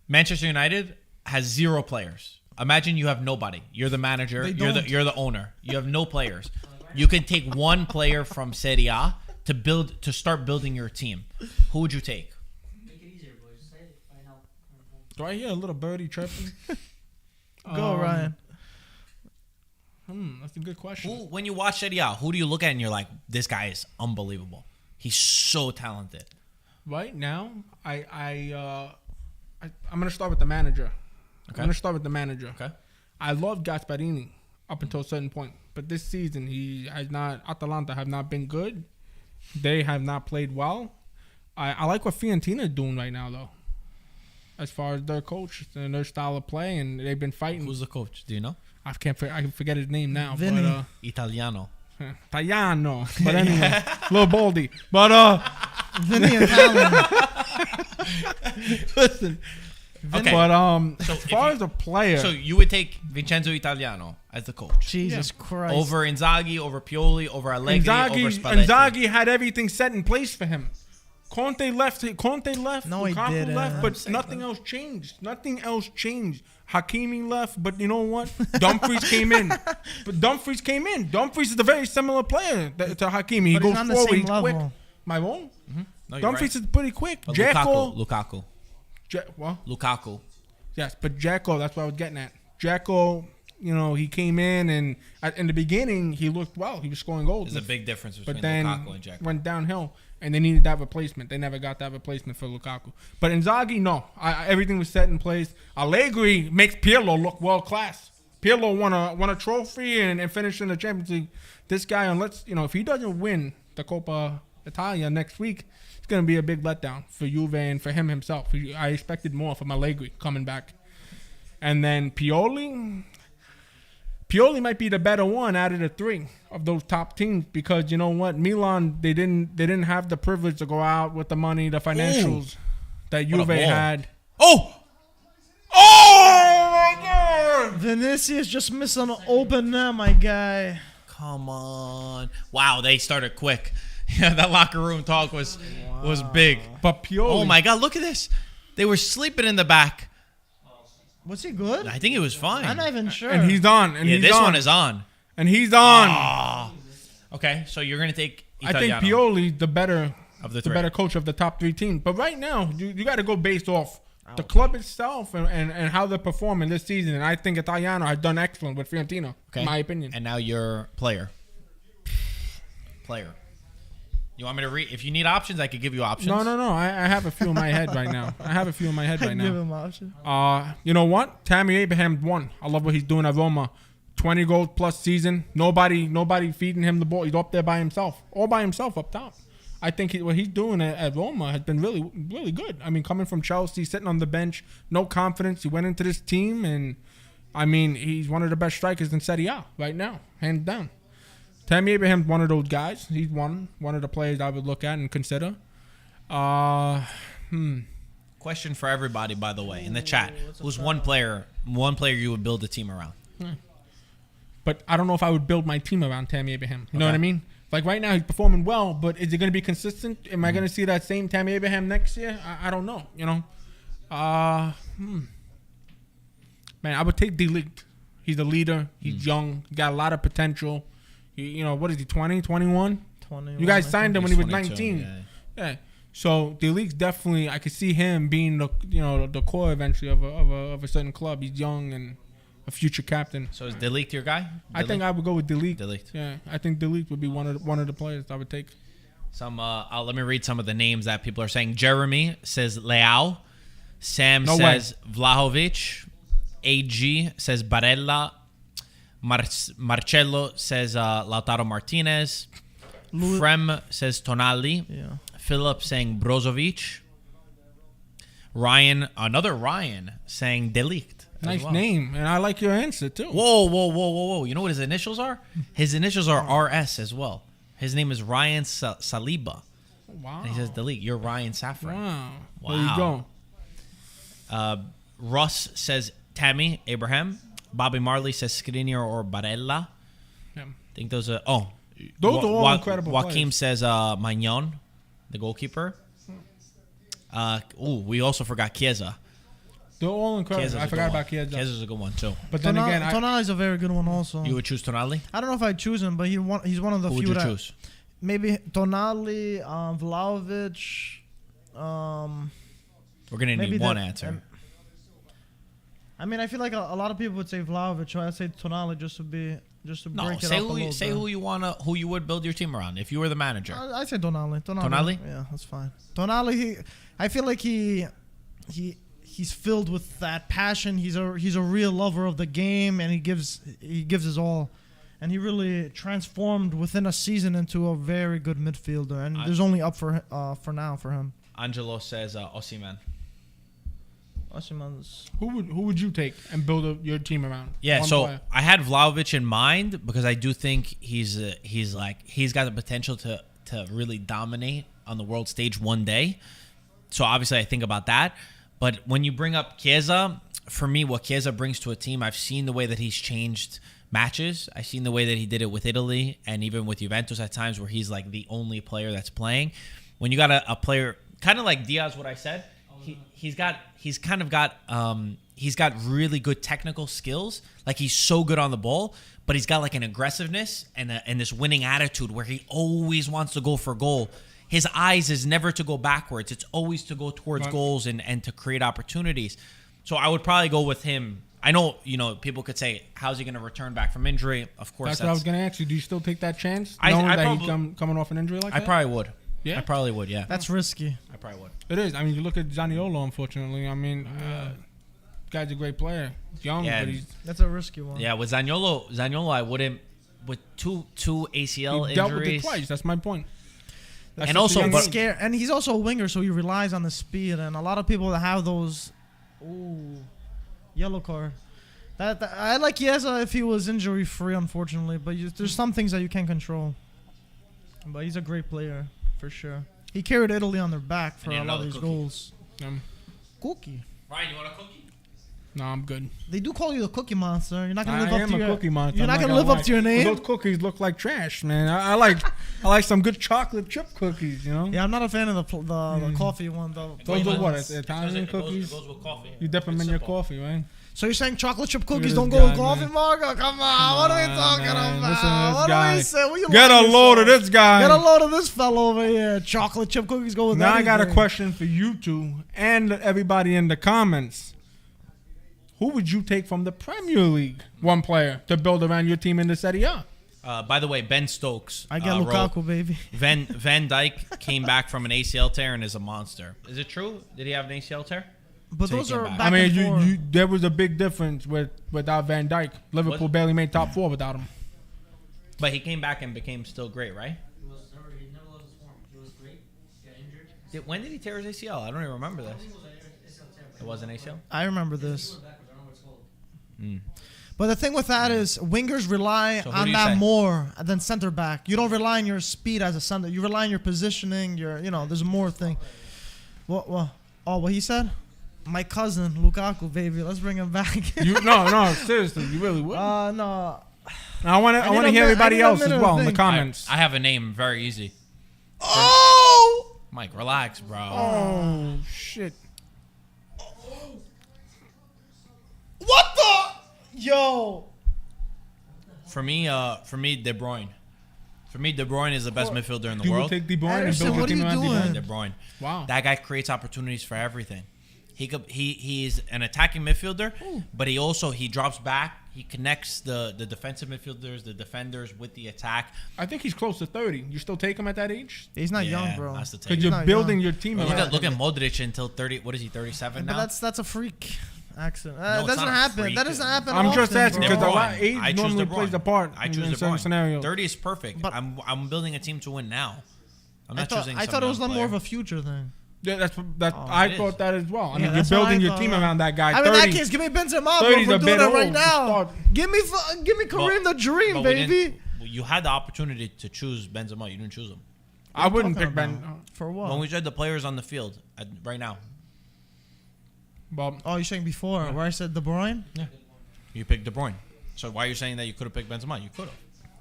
Manchester United has 0 players. Imagine you have nobody. You're the manager. They You're don't. the owner. You have no players. You can take one player from Serie A to start building your team. Who would you take? Make it easier, boys. Say it right now. Do I hear a little birdie chirping? Go, Ryan. That's a good question. Who, when you watch Serie A, who do you look at and you're like, this guy is unbelievable. He's so talented. Right now, I'm gonna start with the manager. Okay. I'm gonna start with the manager. Okay. I love Gasparini up until a certain point, but this season he has not. Atalanta have not been good. They have not played well. I like what Fiorentina is doing right now, though. as far as their coach and their style of play, and they've been fighting. Who's the coach? Do you know? I can forget his name now. Vinny. But, Italiano. Italiano. But anyway, little Baldy. But Vinny Italian. listen. Okay. But So as far as a player, So you would take Vincenzo Italiano as the coach Jesus Christ. over Inzaghi, over Pioli, over Allegri, over Spalletti. Inzaghi had everything set in place for him. Conte left. No, he Lukaku didn't. left, but nothing else changed. Hakimi left, but you know what? Dumfries came in. Dumfries is a very similar player to Hakimi. He But goes he's on the forward. same He's level. quick. My own. No, you're Dumfries right. is pretty quick. But Jacko. Lukaku. Well, Lukaku. yes, but Jacko, that's what I was getting at. Jacko, you know, he came in and in the beginning he looked well. He was scoring goals. There's a big difference between But then Lukaku and Jacko. went downhill, and they needed that replacement. They never got that replacement for Lukaku. But Inzaghi, no, everything was set in place. Allegri makes Pirlo look world class. Pirlo won a trophy and finished in the Champions League. This guy, unless if he doesn't win the Coppa Italia next week, it's gonna be a big letdown for Juve and for him himself. I expected more from Allegri coming back, and then Pioli. Pioli might be the better one out of the three of those top teams because you know what, Milan they didn't have the privilege to go out with the money, the financials that What a Juve ball. had. Oh my God! Vinicius just missed an open net, my guy. Come on! Wow, they started quick. Yeah, that locker room talk was big. But Pioli, Oh my God! Look at this. They were sleeping in the back. Was he good? I think it was fine. I'm not even sure. and he's on, and Yeah, he's this on, one is on. and he's on. Ah. Okay, so you're gonna take I think Italiano Pioli's the better of the the three. better coach of the top three teams. But right now, you got to go based off the club itself and how they're performing this season. And I think Italiano has done excellent with Fiorentina, Okay. in my opinion. And now you're player. You want me to read? If you need options, I could give you options. No. I have a few in my head right now. Give him option. You know what? Tammy Abraham won. I love what he's doing at Roma. 20 goals plus season. Nobody feeding him the ball. He's up there by himself. All by himself up top. I think what he's doing at Roma has been really, really good. I mean, coming from Chelsea, sitting on the bench, no confidence. He went into this team, and I mean, he's one of the best strikers in Serie A right now, hands down. Tammy Abraham's one of those guys. He's one of the players I would look at and consider. Question for everybody, by the way, in the chat. Who's one player you would build a team around? But I don't know if I would build my team around Tammy Abraham. You know Okay. what I mean? Like right now, he's performing well, but is it going to be consistent? Am I going to see that same Tammy Abraham next year? I don't know. Man, I would take D-League. He's a leader. He's young. He got a lot of potential. What is he, 20, 21? 21, You guys I signed him He's when he was 22, 19. yeah. Yeah. So D-League's definitely, I could see him being the core eventually of a certain club. He's young and a future captain. So is Delict your guy? I think I would go with Delete. Delete. Yeah, I think Delete would be one of the players I would take. Let me read some of the names that people are saying. Jeremy says Leao. Sam No says Vlahovic. AG says Barella. Marcello says Lautaro Martinez. Frem says Tonali. Yeah. Philip saying Brozovic. Another Ryan saying Delict. Nice name, and I like your answer too. Whoa. You know what his initials are? His initials are RS as well. His name is Ryan Saliba. Wow. And he says Delete. You're Ryan Safran. Wow. Wow. There you go. Russ says Tammy Abraham. Bobby Marley says Skriniar or Barella. Yeah. I think those are... Those are all incredible Joaquim players. says Magnon, the goalkeeper. We also forgot Chiesa. They're all incredible. Chiesa's I a good forgot one. about Chiesa. Chiesa's a good one too. But then again, Tonali's a very good one also. You would choose Tonali? I don't know if I choose him, but he's one of the Who would few you that choose? maybe Tonali, Vlahovic. We're going to maybe need one that- answer. I mean, I feel like a lot of people would say Vlahovic, so I'd say Tonali just to break it say up a little say bit. who you would build your team around if you were the manager. I say Tonali. Tonali? Yeah, that's fine. Tonali, I feel like he's filled with that passion. He's a real lover of the game, and he gives his all. And he really transformed within a season into a very good midfielder. And there's only up for now for him. Angelo says Osimhen. Maximan's. Who would you take and build your team around? Yeah, One so player. I had Vlahovic in mind because I do think he's got the potential to really dominate on the world stage one day. So obviously I think about that. But when you bring up Chiesa, for me, what Chiesa brings to a team, I've seen the way that he's changed matches. I've seen the way that he did it with Italy and even with Juventus at times where he's like the only player that's playing. When you got a player kind of like Diaz, what I said, he's got really good technical skills. Like he's so good on the ball, but he's got like an aggressiveness and this winning attitude where he always wants to go for goal. His eyes is never to go backwards. It's always to go towards goals and to create opportunities. So I would probably go with him. I know, people could say, how's he going to return back from injury? Of course. That's what I was going to ask you. Do you still take that chance? I Knowing that probably, he's coming off an injury like that? I probably would. Yeah? I probably would, yeah. That's risky. I probably would. It is. I mean, you look at Zaniolo, unfortunately. I mean, guy's a great player. He's young, Yeah, but he's That's a risky one. Yeah, with Zaniolo, I wouldn't. With two ACL he dealt with it injuries. twice. That's my point. That's And just also, a young but- age. Scared, and he's also a winger, so he relies on the speed. And a lot of people that have those, yellow card. That I like Chiesa if he was injury free, unfortunately. But there's some things that you can't control. But he's a great player for sure. He carried Italy on their back for And a lot of another these cookie. goals. Cookie. Ryan, you want a cookie? No, I'm good. They do call you the Cookie Monster. You're not gonna I live up am to a your. cookie monster. You're I'm not gonna live up lie. to your name. Those cookies look like trash, man. I like some good chocolate chip cookies. Yeah, I'm not a fan of the coffee one though. Those are what? It Italian goes cookies? with coffee. You dip them It's in your simple. coffee, right? So you're saying chocolate chip cookies this don't go with guy, coffee, man. Margo? Come on, what are we talking man. about? Listen to this What do guy. we say? What you Get a lying load of for? this guy. Get a load of this fellow over here. Chocolate chip cookies go with Now I got a anything. question for you two and everybody in the comments. Who would you take from the Premier League, one player, to build around your team in the Serie A? By the way, Ben Stokes. I get wrote, Lukaku, baby. Van Dijk came back from an ACL tear and is a monster. Is it true? Did he have an ACL tear? But So he those came are back. back I mean, and forth. there was a big difference without Van Dijk. Liverpool Was it? barely made top 4 without him. But he came back and became still great, right? He never lost his form. He was great. He got injured. When did he tear his ACL? I don't even remember this. I think it was an ACL tear, but It was an ACL? I remember this. he went backwards. I don't know what it's called. But the thing with that is wingers rely So who on do you that say? more than center back. You don't rely on your speed as a center. You rely on your positioning. There's more thing. What he said? My cousin Lukaku, baby. Let's bring him back. No, seriously, you really would. No. I want need to a hear mi- everybody I need a else as minute well to in the think. comments. I have a name, very easy. Oh! Mike, relax, bro. Oh shit! What the? Yo. For me, De Bruyne. For me, De Bruyne is the best midfielder in the You would world. take De Bruyne and Anderson, build your what are team you around De doing? Bruyne? De Bruyne. Wow. That guy creates opportunities for everything. He's an attacking midfielder, but he drops back. He connects the defensive midfielders, the defenders with the attack. I think he's close to 30. You still take him at that age? He's not Yeah, young, bro. that's the take. Because He's you're not building young. your team Look around. at Modric until 30. What is he? 37 But now. that's a freak accident. No, That it's doesn't not a happen. freak. That doesn't happen. I'm just often, asking bro. because De a lot Bruyne. age I choose normally De Bruyne. plays a part I in choose De certain Bruyne. scenarios. 30 is perfect. But- I'm building a team to win now. I'm not choosing. I some thought it was young more of player. a future thing. Yeah, I it thought is. that as well. I Yeah, mean, you're that's what building I your thought, team yeah. around that guy. I mean, 30, in that case, give me Benzema, bro. 30 's We're a doing bit it old right to now. start. Give me Kareem the Dream, But we baby. didn't- You had the opportunity to choose Benzema. You didn't choose him. I wouldn't talking pick Ben. about? For what? When we said the players on the field right now, Well, Oh, you're saying before where I said De Bruyne? you picked De Bruyne. So why are you saying that you could have picked Benzema? You could have.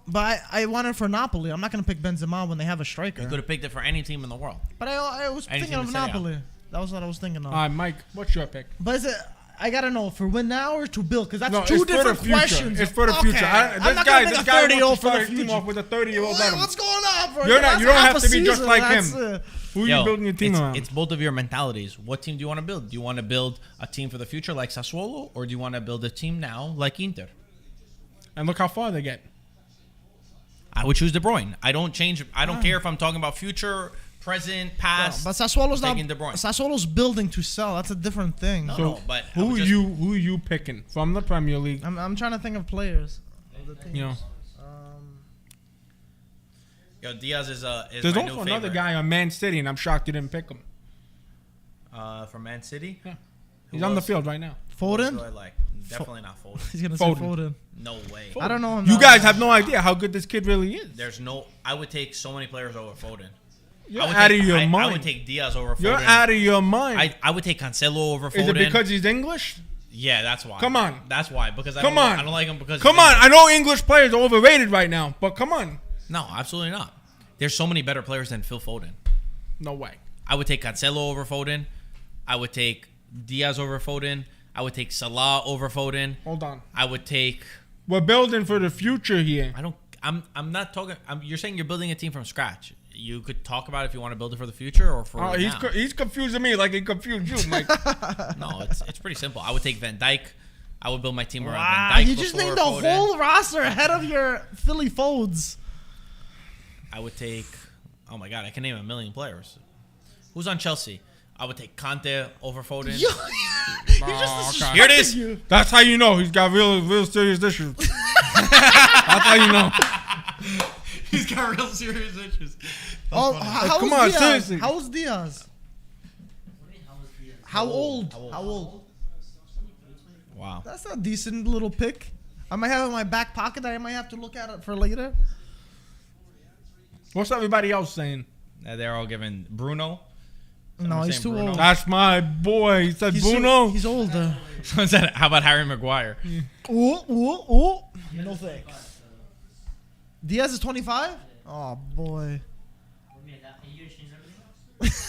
But I wanted for Napoli. I'm not going to pick Benzema when they have a striker. You could have picked it for any team in the world. But I was Anything thinking of to say, yeah. Napoli. That was what I was thinking of. all right, Mike, what's your pick? But is it? I gotta know for win now or to build because that's No, two it's for the different future. questions. It's for the Okay. future. I'm This not guy gonna make a wants 30-year-old to for start the his team future. off with a 30-year-old veteran. What's going on, bro? You're not- That's you don't half have a to be just season, like that's him. it. Who are Yo, you building your team around? It's both of your mentalities. What team do you want to build? Do you want to build a team for the future like Sassuolo, or do you want to build a team now like Inter? And look how far they get. I would choose De Bruyne. I don't change. I don't care if I'm talking about future, present, past. But Sassuolo's not. taking De Bruyne. Sassuolo's building to sell. That's a different thing. No, So no, but I who would are just- you picking from the Premier League? I'm trying to think of players. Of the teams. You know, Yo, Diaz is there's my also new another favorite. guy on Man City, and I'm shocked you didn't pick him. From Man City. Yeah. He's on the field right now. Foden? Who do I like? Definitely not Foden. He's gonna Foden. say Foden. No way. I don't know him. You that guys well. have no idea how good this kid really is. There's no. I would take so many players over Foden. You're I would out take, of your I mind. would take Diaz over Foden. You're out of your mind. I would take Cancelo over Foden. Is it because he's English? Yeah, that's why. Come on. That's why. Because I Come don't, on. I don't like him because. Come he's on. English. I know English players are overrated right now, but come on. No, absolutely not. There's so many better players than Phil Foden. No way. I would take Cancelo over Foden. I would take Diaz over Foden. I would take Salah over Foden. Hold on. I would take. We're building for the future here. I'm not talking. You're saying you're building a team from scratch. You could talk about if you want to build it for the future or for. Oh, right now. he's confusing me like he confused you, Mike. No, it's pretty simple. I would take Van Dijk. I would build my team around Wow, Van Dijk. you just before named the Foden. whole roster ahead of your Philly Folds. I would take. Oh my god, I can name a million players. Who's on Chelsea? I would take Conte over Foden. Yo, you're Oh, just okay. Here it is. you. That's how you know he's got real serious issues. That's how you know. He's got real serious issues. Oh, how Come old's on, Diaz? seriously. How old's Diaz? How old? How old? Wow. That's a decent little pick. I might have it in my back pocket that I might have to look at it for later. What's everybody else saying? They're all giving Bruno. No, he's saying too Bruno. old. That's my boy. He said He's Bruno. He's older. Someone said, how about Harry Maguire? Ooh, ooh, ooh. No thanks. Diaz is 25? Oh, boy.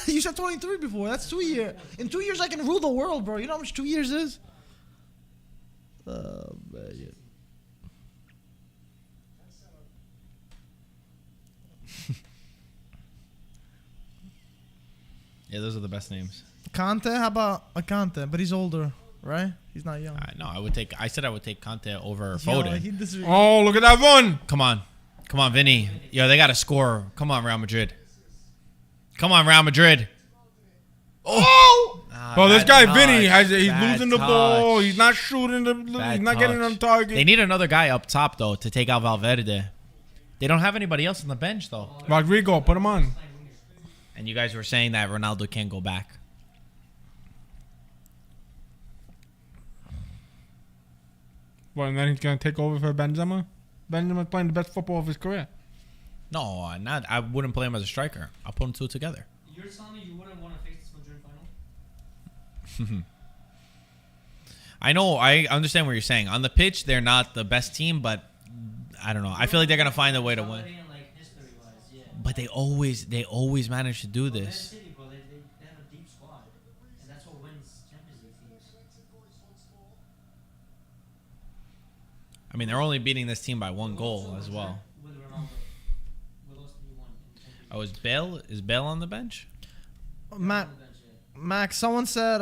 You said 23 before. That's 2 years. In 2 years, I can rule the world, bro. You know how much 2 years is? Man. Yeah, those are the best names. Conte? How about a Conte? But he's older, right? He's not young. No, I said I would take Conte over Yo, Foden. he disre- Oh, look at that run. Come on, Vinny. Yo, they got to score. Come on, Real Madrid. Come on, Real Madrid. Oh! Bro, this guy Bad Vinny touch. he's Bad losing the ball. touch. He's not shooting Bad he's not getting touch. on target. They need another guy up top though to take out Valverde. They don't have anybody else on the bench though. Rodrigo, put him on. And you guys were saying that Ronaldo can't go back. Well, and then he's gonna take over for Benzema. Benzema's playing the best football of his career. No, not. I wouldn't play him as a striker. I'll put them two together. You're telling me you wouldn't want to face this Madrid final? I know. I understand what you're saying. On the pitch, they're not the best team, but I don't know. I feel like they're gonna find a way to win. Like history-wise, yeah. But they always manage to do Man this. City, bro, they have a deep squad, and that's what wins Champions League teams. I mean, they're only beating this team by one goal as well. With Ronaldo, what else did he won in the Champions Oh, is Bale on the bench? Max, League? Max, someone said,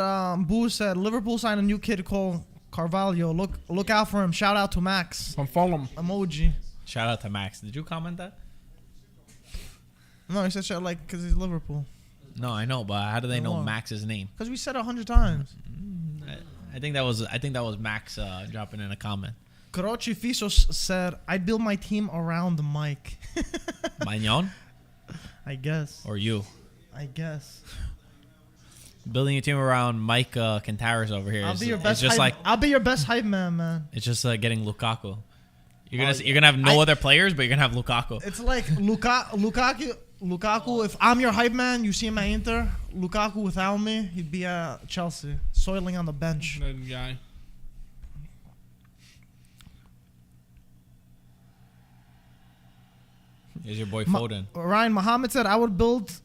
Boo said, Liverpool signed a new kid called Carvalho. Look out for him. Shout out to Max. From Fulham. Emoji. Shout out to Max. Did you comment that? No, he said shout like because he's Liverpool. No, I know, but how do they know Why? Max's name? Because we said 100 times. I think that was Max dropping in a comment. Karochi Fisos said, I'd build my team around Mike. Magnon I guess. or you? I guess. Building your team around Mike Kantaris over here. I'll be your It's best. just Hype, like I'll be your best hype man. it's just like getting Lukaku. You're gonna have no other players, but you're gonna have Lukaku. It's like Lukaku. If I'm your hype man, you see him at Inter. Lukaku without me, he'd be at Chelsea, soiling on the bench. That guy. Here's your boy Foden. Ryan Muhammad said, I would build. Foden's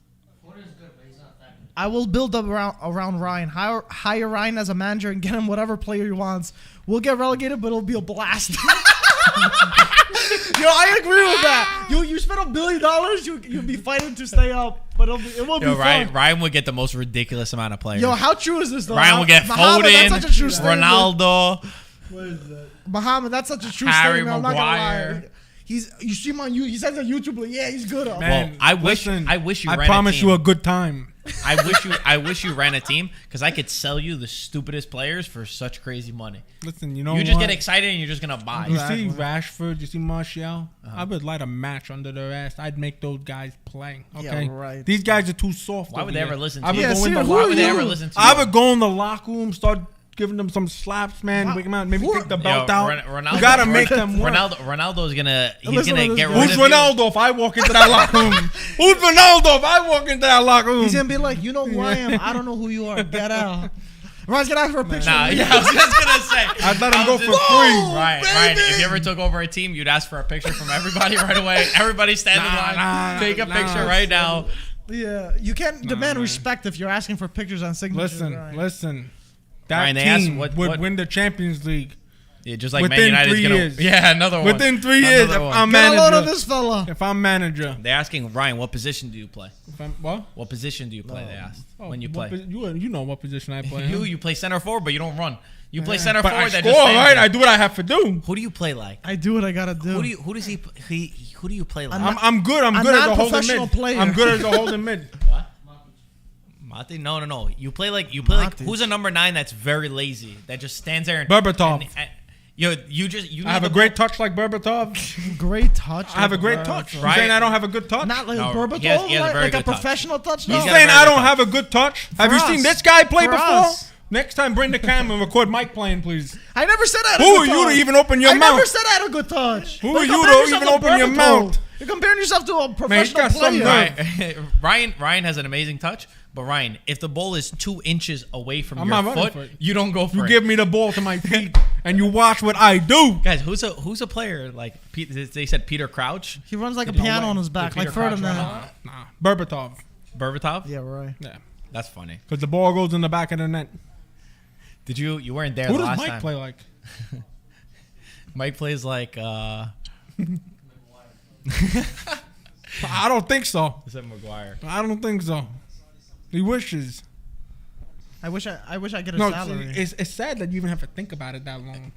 good, but he's not that good. I will build up around Ryan. Hire Ryan as a manager and get him whatever player he wants. We'll get relegated, but it'll be a blast. Yo, I agree with that. You spend $1 billion, you'll be fighting to stay up, but it will be fun. Ryan would get the most ridiculous amount of players. Yo, how true is this though? Ryan would get Muhammad, Foden, that's such a true statement. Ronaldo. What is that? Muhammad, that's such a true Harry statement. I'm not gonna lie. Maguire. You see him on you. He says on YouTube, like, yeah, he's good. Man, I wish listen, you I ran a promise team. you a good time. I wish you ran a team because I could sell you the stupidest players for such crazy money. Listen, you know You just what? get excited and you're just gonna buy. You see Rashford, you see Martial. I would light a match under their ass. I'd make those guys play. Okay, Yeah, right. These guys are too soft. Why would they ever listen to I you? would Yeah, go in the seriously, who Why are would they you? ever listen to you? I would go in the locker room, start giving them some slaps, man. Wow. Wake them out, maybe Who- take the Yo, belt out. Ronaldo, You gotta make them work. Ronaldo's gonna Listen to this get guy. rid Who's of you. Ronaldo if I walk into that locker room? Who's Ronaldo if I walk into that locker room? He's gonna be like, you know who I am. I don't know who you are. Get out. Ryan's gonna ask for a picture. Nah, of me. yeah, I was just gonna say. I'd let him I go was for just- free. Ryan, if you ever took over a team, you'd ask for a picture from everybody right away. Everybody stand in line, take a picture right now. Yeah, you can't demand man. respect if you're asking for pictures on signatures. Ryan. Listen. That Ryan, they asked team what- would what- win the Champions League Yeah, just like Man within United's 3 gonna. years. Yeah, another one. Within 3 years, if Another one. I'm Get a load of manager. this fella. If I'm manager. They're asking Ryan, what position do you play? If I'm, what? What position do you play? They asked Oh, when you what play. you know what position I play. You play center forward, but you don't run. You play center but I forward. score, That just stands right? there. I do what I have to do. Who do you play like? I do what I gotta do. Who does he? Who do you play like? I'm good. I'm a good as a holding non-professional mid. player. I'm good as a holding mid. Mate? No. You play like Mate. who's a number 9 that's very lazy that just stands there and Berbatov. you I have a great touch like Berbatov. Great touch. I have a great touch. You saying I don't have a good touch? Not like No, Berbatov, he has a very like a good touch. professional touch. You No. He's got a saying very I good don't touch. have a good touch? Have you us. seen this guy play For before? us. Next time, bring the camera and record Mike playing, please. I never said I had a Who good are you touch. to even open your I mouth? never said I had a good touch. Who But are you compare to yourself even open your Berbatov. mouth? You're comparing yourself to a Man, professional he's got some player. nerve. Ryan has an amazing touch, but Ryan, if the ball is 2 inches away from I'm your not running foot, for it. you don't go for You it. give me the ball to my feet, and you watch what I do. Guys, who's a player like they said Peter Crouch, He runs like a No piano way. on his back, Did like Peter Crouch Ferdinand. run Nah, Berbatov. Berbatov? Yeah, right. Yeah, That's funny. because the ball goes in the back of the net. Did you weren't there Who the does last Mike time? play like? Mike plays like I don't think so. is it McGuire? I don't think so. He wishes. I wish I get a No, salary. it's sad that you even have to think about it that long.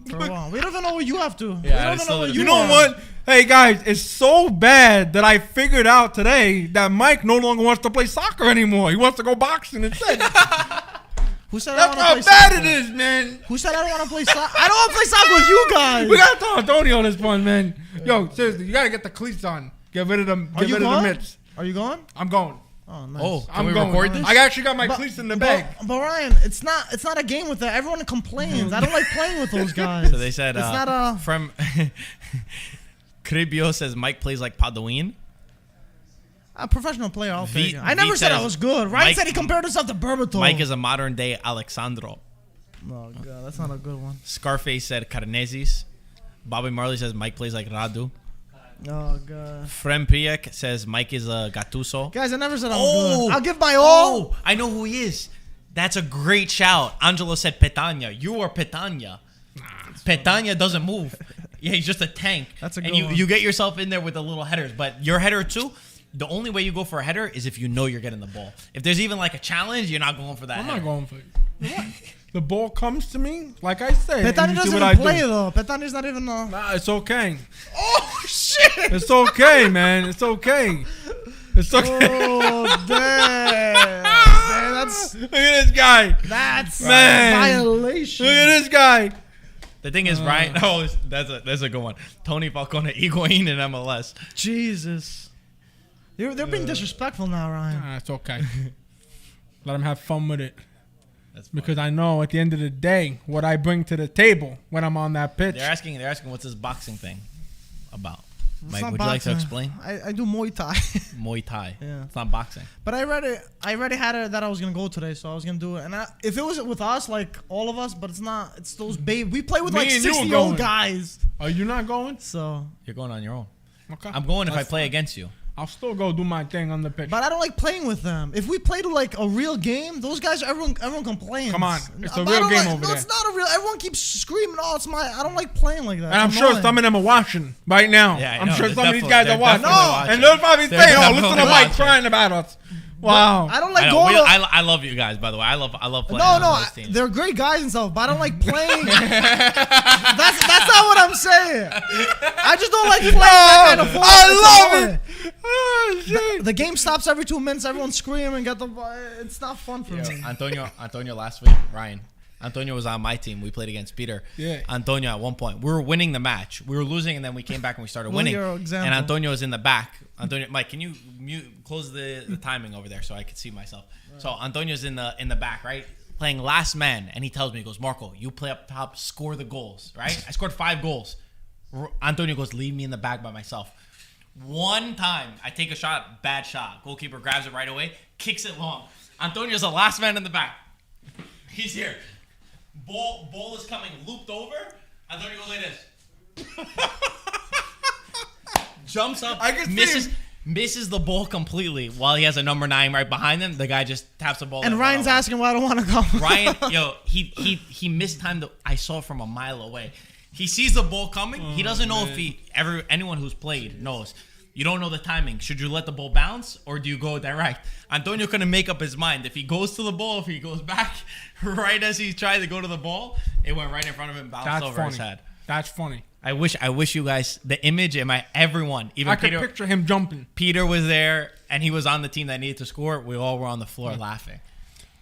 For a while. We don't even know what you have to. we Yeah, don't it's even know still- what You you know are. what? Hey guys, it's so bad that I figured out today that Mike no longer wants to play soccer anymore. He wants to go boxing instead. Who said I That's don't how want to play bad soccer? it is, man. Who said I don't want to play soccer? I don't want to play soccer with you guys. We gotta talk Tony on this one, man. Yo, seriously, you gotta get the cleats on. Get rid of them. Are Get you rid of the going? mitts. Are you going? I'm going. Oh, nice. Oh, can I'm we going. record this? I actually got my cleats in the bag. But Ryan, it's not a game with that. Everyone complains. I don't like playing with those guys. So they said it's not a. from Cribio says Mike plays like Paduin. A professional player, I'll V- take it. I never V said I says was good. Ryan Mike- said he compared himself to Berbatov. Mike is a modern day Alexandro. Oh god, that's not a good one. Scarface said Carnesis. Bobby Marley says Mike plays like Radu. Oh god. Frem Priek says Mike is a Gattuso. Guys, I never said I'm Oh! good. I'll give my all. Oh, I know who he is. That's a great shout. Angelo said Petagna. You are Petagna. Petagna doesn't move. Yeah, he's just a tank. That's a and good one. you get yourself in there with the little headers. But your header too, the only way you go for a header is if you know you're getting the ball. If there's even like a challenge, you're not going for that I'm header. not going for it. What? The ball comes to me, like I said. and Petani you doesn't see even what I play do. though. Petani's not even. Nah, it's okay. Oh shit! It's okay, man. It's okay. It's okay. Oh damn! Man, that's Look at this guy. Man. violation. Look at this guy. The thing is, Ryan. Oh, that's a good one. Tony Falcone, Higuain in MLS. Jesus. They're being disrespectful now, Ryan. Nah, it's okay. Let him have fun with it. That's funny. Because I know at the end of the day what I bring to the table when I'm on that pitch. They're asking what's this boxing thing about. It's Mike, not would you like to boxing. explain? I do Muay Thai. Muay Thai. Yeah. It's not boxing. But I already had it that I was gonna go today, so I was gonna do it. And if it was with us, like all of us, but it's not. It's those babe. We play with Me like and you were 60-year-old going. guys. Are you not going? So, You're going on your own. Okay. I'm going if I That's play fine. against you. I'll still go do my thing on the pitch. but I don't like playing with them. If we played like a real game, those guys, everyone complains. Come on, it's a But I real don't game like, over no, there. it's not a real. Everyone keeps screaming. Oh, it's my. I don't like playing like that. And I'm It's sure annoying. some of them are watching right now. Yeah, I I'm know. sure They're some of these definitely- guys they're are watching. definitely watching. And they're probably They're saying, oh, listen to definitely Mike watching. crying about us. Wow. I don't I like know. going. I love you guys, by the way. I love playing No, on no, those teams. they're great guys and stuff, but I don't like playing. that's not what I'm saying. I just don't like playing that kind of football. I It's love annoying. it. Oh, shit. The game stops every 2 minutes. Everyone's screaming. It's not fun for me. Antonio last week, Ryan. Antonio was on my team. We played against Peter. Yeah. Antonio at one point, we were winning the match. We were losing, and then we came back and we started winning. Your And example. Antonio was in the back. Mike, can you close the timing over there so I could see myself? Right. So Antonio's in the back, right? Playing last man, and he tells me, he goes, Marco, you play up top, score the goals, right? I scored 5 goals. Antonio goes, leave me in the back by myself. One time, I take a shot, bad shot. Goalkeeper grabs it right away, kicks it long. Antonio's the last man in the back. He's here. Ball is coming, looped over. Antonio goes like this. Jumps up, misses the ball completely while he has a number 9 right behind him. The guy just taps the ball. And Ryan's asking why I don't want to go. Ryan, he mistimed I saw from a mile away. He sees the ball coming. He doesn't know if anyone who's played knows. You don't know the timing. Should you let the ball bounce or do you go direct? Antonio couldn't make up his mind. If he goes to the ball, if he goes back, right as he tried to go to the ball, it went right in front of him, bounced over his head. That's funny. I wish you guys the image. Everyone, even I Peter, could picture him jumping. Peter was there, and he was on the team that needed to score. We all were on the floor laughing.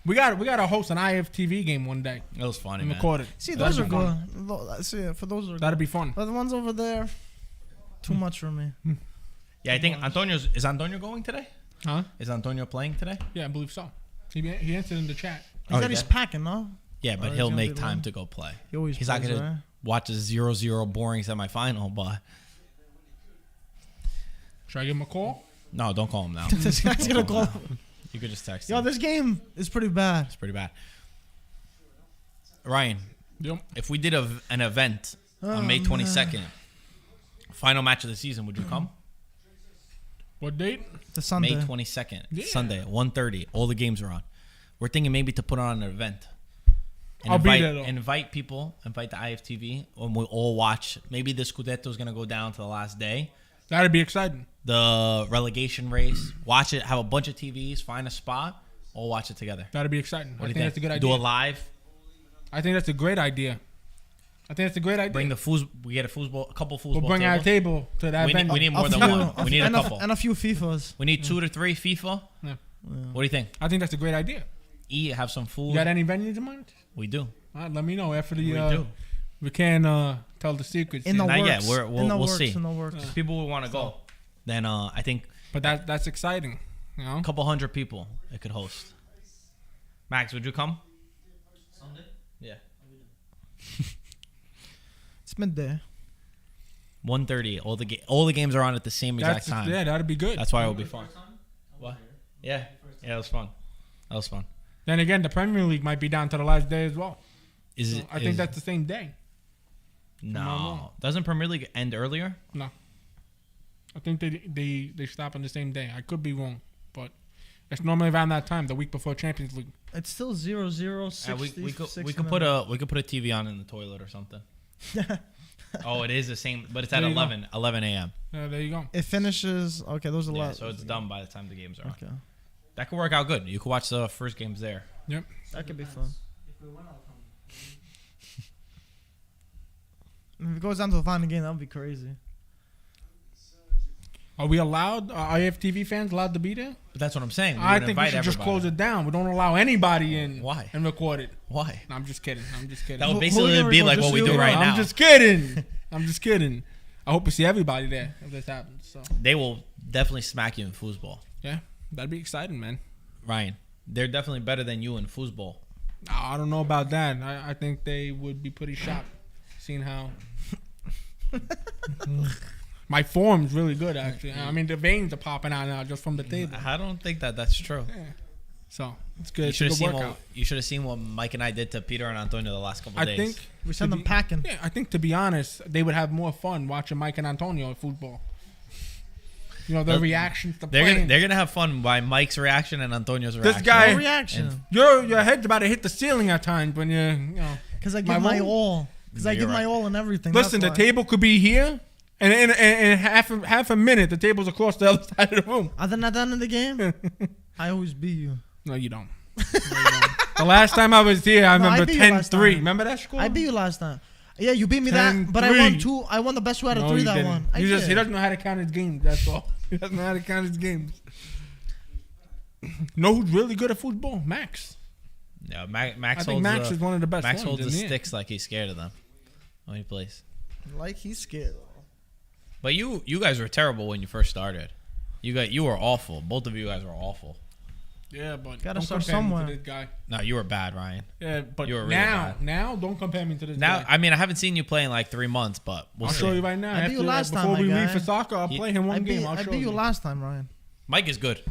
We got to host an IFTV game one day. It was funny, And man. record it. See, those are good. See, for those are That'd be fun. But the ones over there, too much for me. Yeah, I think is Antonio going today? Huh? Is Antonio playing today? Yeah, I believe so. He answered in the chat. He said he's packing, no? Yeah, but he'll make time to go play. He's not going to watch a 0-0 boring semifinal, but... Should I give him a call? No, don't call him now. This guy's gonna call. You could just text Yo, him. this game is pretty bad. It's pretty bad. Ryan, Yep. if we did an event on May 22nd, final match of the season, would you come? What date? The Sunday. May 22nd, Yeah. Sunday at 1:30. All the games are on. We're thinking maybe to put on an event. And I'll be there, though. invite people, invite the IFTV, and we all watch. Maybe the Scudetto is going to go down to the last day. That'd be exciting. The relegation race. Watch it. Have a bunch of TVs. Find a spot. All watch it together. That'd be exciting. What do I you think that's a good idea. Do it live. I think that's a great idea. Bring the foosball. We get a couple foosball. We'll bring our table to that event. We need more than one. We need a couple. And a few FIFAs. We need 2 to 3 FIFA. Yeah. What do you think? I think that's a great idea. Eat, have some food. You got any venues in mind? We do. All right, let me know after the. We do. We can tell the secrets. In the Not works. yet. We'll see. In the works. If people will want to go, then I think But that's exciting. You know? a couple hundred people it could host. Max, would you come? Sunday? Yeah. It's midday. 1:30. All the games are on at the same exact time. Yeah, that'd be good. That's why it will be fun. What? Yeah. Yeah, it was fun. That was fun. Then again, the Premier League might be down to the last day as well. Is it? I think that's the same day. No. Doesn't Premier League end earlier? No. I think they stop on the same day. I could be wrong, but it's normally around that time, the week before Champions League. It's still 0-0, 60, we could 60 put a TV on in the toilet or something. Oh, it is the same, but it's at There you 11 a.m. There you go. It finishes. Okay, those are Yeah, last. so it's done by the time the games are on. Okay, That could work out good. You could watch the first games there. Yep. that could be fun. If we win, I'll come. If it goes down to the final game, that would be crazy. Are we allowed? Are IFTV fans allowed to be there? But that's what I'm saying. I think we should just close it down. We don't allow anybody in. Why? And record it. Why? No, I'm just kidding. That would Who basically gonna be record? like Just what we you? do right now. I'm just kidding. I hope we see everybody there if this happens. So They will definitely smack you in foosball. yeah, that'd be exciting, man. Ryan, they're definitely better than you in foosball. I don't know about that. I think they would be pretty shocked seeing how my form's really good, actually. I mean, the veins are popping out now just from the table. I don't think that's true. Yeah. So it's good. You It's a should have good seen workout. what Mike and I did to Peter and Antonio the last couple of I days. think We send to them be- packing. Yeah, I think to be honest, they would have more fun watching Mike and Antonio at football. You know, their reactions to playing. they're gonna have fun by Mike's reaction and Antonio's reaction. guy- No reaction. Your head's about to hit the ceiling at times when you know. Because I My give my role? all. Because I You're give my right. all in everything. Listen, the That's why. table could be here, and in half a minute, the table's across the other side of the room. Other than at the end of the game, I always beat you. No, you don't. No, you don't. The last time I was here, I No, I remember beat you last 10-3. time. Remember that score? I beat you last time. Yeah, you beat me that, but I 10-3. won 2. I won the best 2 out of 3 you that didn't. one. He doesn't know how to count his games. That's all. He doesn't know how to count his games. Know who's really good at football? Max. No, I Max think holds Max is one of the best. Max ones holds the in the sticks like he's scared of them when he plays. Like he's scared. But you guys were terrible when you first started. You were awful. Both of you guys were awful. Yeah, but Gotta don't start compare me somewhere. to this guy. No, you were bad, Ryan. Yeah, but You were really now don't compare me to this Now, guy. I mean, I haven't seen you play in like 3 months, but we'll I'll see. show you right now. I beat you After, last before time, we my leave guy. for soccer, I'll play him one game. I I'll show beat you you. last time, Ryan. Mike is good.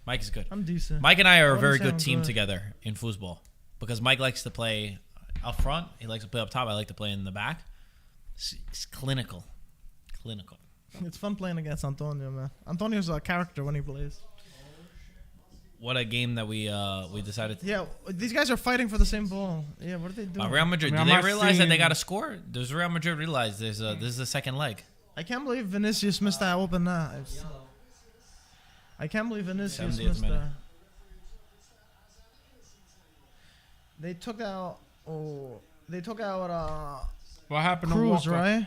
Mike is good. I'm decent. Mike and I are a I very wouldn't say good I'm team good. together in football because Mike likes to play up front. He likes to play up top. I like to play in the back. It's clinical. Clinical. It's fun playing against Antonio, man. Antonio's a character when he plays. What a game that we decided to. Yeah, these guys are fighting for the same ball. Yeah, what are they doing? Real Madrid, I mean, do I'm they not realize that they seeing- got to score? Does Real Madrid realize this is the second leg? I can't believe Vinicius missed that open net. I can't believe Vinicius 70th missed minute. that. They took out. Oh, they took out What happened to Cruz, Walker? right?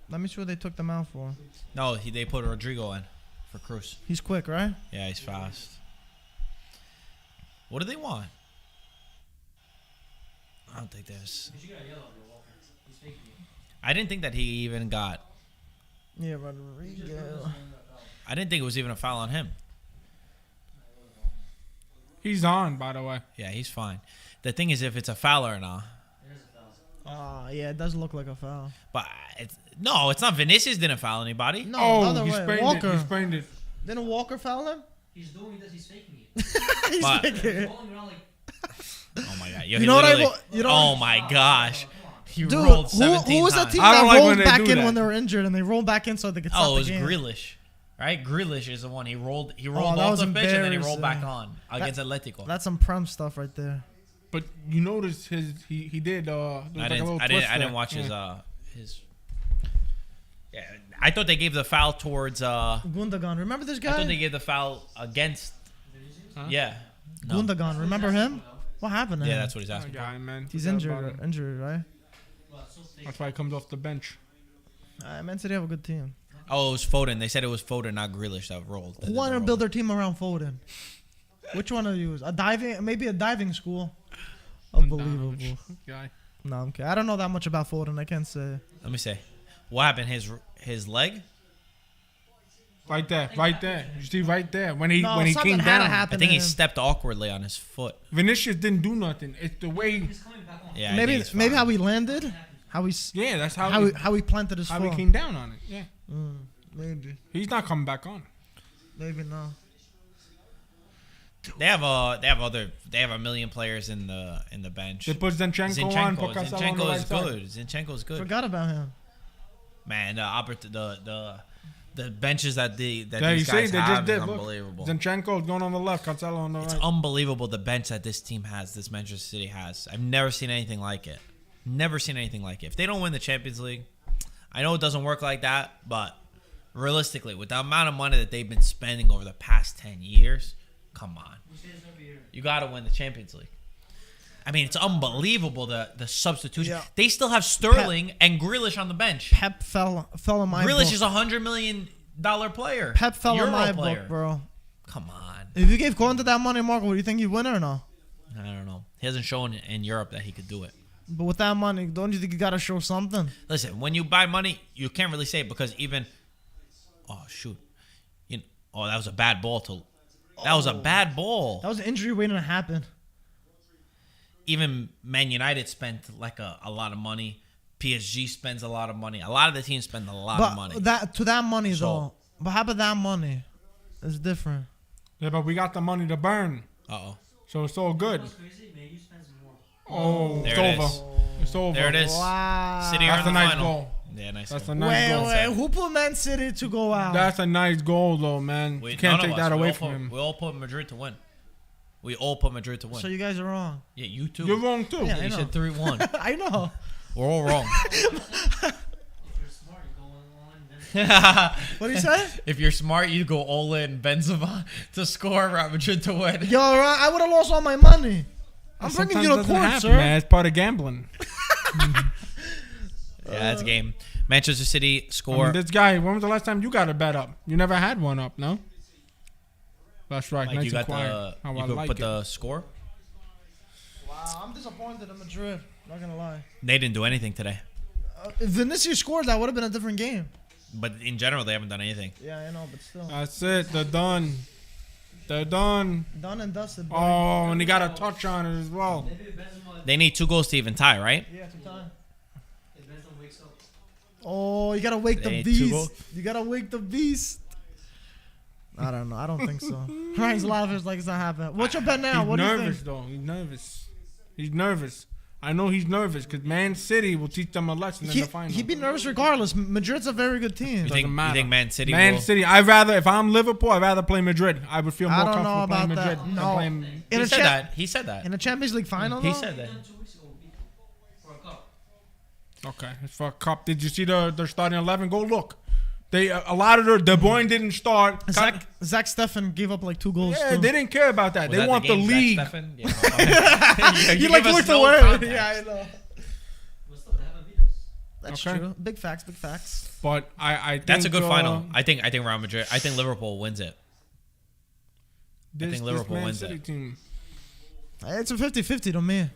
Let me see what they took them out for. No, they put Rodrigo in for Cruz. He's quick, right? Yeah, he's fast. What do they want? I don't think there's. You got yellow on Walker. He's faking you. I didn't think that he even got. Yeah, Rodrigo. I didn't think it was even a foul on him. He's on, by the way. Yeah, he's fine. The thing is, if it's a foul or not. It is a foul. Yeah, it does look like a foul. But it's not. Vinicius didn't foul anybody. No, Oh, other he way. sprained Walker. it. He sprained it. Didn't Walker foul him? He's doing this. He's faking you. He's But- thinking. He's rolling around like. Oh my god! You know what I literally- wa- you know- Oh my gosh! He Dude, rolled who 17 was the times. team I that don't like when rolled they back do in that. when they were injured and they rolled back in so they could stop Oh, it was the game? Grealish, right? Grealish is the one he rolled. He Oh, rolled that off was the pitch and then he rolled back embarrassing. on against Atletico. That's some Prem stuff right there. But you noticed he did. There was I like a little didn't. twist I didn't there. watch Yeah. his. Yeah, I thought they gave the foul towards. I Gundogan. Remember this guy? thought they gave the foul against. Huh? Yeah. No. Gundogan. Remember him? What happened to him? Yeah, that's what he's Oh, asking. guy, man. He's Forgot about injured. him. Injured, right? Well, it's so fake. That's why he comes off the bench. Man City have a good team. Oh, it was Foden. They said it was Foden, not Grealish, that rolled. that Who did wanted the to build roll. their team around Foden? Which one to use? Maybe a diving school. Unbelievable. Guy. No, I'm kidding. I don't know that much about Foden. I can't say. Let me say, what happened? His leg? Right there, right there. You see, right there when he No, when he something came had to down. happen. I think he to him. stepped awkwardly on his foot. Vinicius didn't do nothing. It's the way. He's coming back on. Yeah, I Maybe think he's maybe fine. how he landed, how he Yeah, that's how how he planted his how foot. he came down on it. Yeah, Maybe he's not coming back on. no. They have a million players in the bench. They put Zinchenko on, put Cancelo on the Zinchenko right is side. good. Zinchenko is good. Forgot about him. Man, the benches that There these you see, guys they just have did. is Look, unbelievable. Zinchenko is going on the left, Cancelo on the It's right. unbelievable the bench that this team has, this Manchester City has. I've never seen anything like it. Never seen anything like it. If they don't win the Champions League, I know it doesn't work like that, but realistically, with the amount of money that they've been spending over the past 10 years, come on. We say this every year. You got to win the Champions League. I mean, it's unbelievable the substitution. Yeah. They still have Sterling and Grealish on the bench. Pep fell in my Grealish book. is $100 million player. Pep fell Euro in my player. book, bro. Come on. If you gave Conte that money, Marco, would you think he'd win or no? I don't know. He hasn't shown in Europe that he could do it. But with that money, don't you think you gotta show something? Listen, when you buy money, you can't really say it because even, oh shoot, that was a bad ball. That was a bad ball. That was an injury waiting to happen. Even Man United spent like a lot of money. PSG spends a lot of money. A lot of the teams spend a lot of money. But that money So- though. But how about that money? It's different. Yeah, but we got the money to burn, Uh-oh. so it's all good. What's crazy? Man, you spends more. Oh, There it's it over. is. It's over. There it is. Wow. City are That's in a the nice final. goal. Yeah, nice. That's goal. a nice goal. Wait, who put Man City to go out? That's a nice goal, though, man. We- You can't none of take us. that We away all from put- him. We all put Madrid to win. We all put Madrid to win. So you guys are wrong. Yeah, you too. You're wrong too. Yeah, I You know. said 3-1. I know. We're all wrong. If you're smart, you go on. What do you say? If you're smart, you go all in Benzema to score, Real Madrid to win. Yo, I would have lost all my money. I'm Sometimes bringing you to doesn't court, happen, sir. man. It's part of gambling. that's a game. Manchester City I score. mean, this guy, when was the last time you got a bet up? You never had one up, no? That's right. Like Nice you got and quiet. the. How You I could like put it. the score. Wow, I'm disappointed in Madrid. Not gonna lie. They didn't do anything today, If Vinicius scored, that would have been a different game. but in general, they haven't done anything. Yeah, I know, but still. That's it. They're done. They're done. Done and dusted. Bro. Oh, and he got a touch on it as well. Maybe Benzema. They need 2 goals to even tie, right? Yeah, two time. If Benzema wakes up. Oh, you gotta wake They the need 2 goals. beast. You gotta wake the beast. I don't know. I don't think so. Ryan's laughing like it's not happening. What's your bet now? He's What do you nervous, think? though. He's nervous. He's nervous. I know he's nervous because Man City will teach them a lesson in the final. He'd be nervous regardless. Madrid's a very good team. You think, you matter. think Man City Man will? City. I'd rather, if I'm Liverpool, I'd rather play Madrid. I would feel I more don't know comfortable playing about Madrid that. than No. playing. In He a said cha- that. He said that. In the Champions League final, He though? said that. 2 weeks ago, beat them for a cup. Okay, it's for a cup. Did you see their starting 11? Go look. They a lot of their De Bruyne didn't start. Zach Steffen gave up like 2 goals. Yeah, too. they didn't care about that. Was they that want the game, Zach league. Steffen? Yeah, You give like us looked no away. context. Yeah, I know. But still, they haven't beat us. That's Okay. true. Big facts. Big facts. But I think That's a good final. I think Real Madrid. I think Liverpool wins it. This, think Liverpool this Man wins City it. team. It's a 50-50 to me.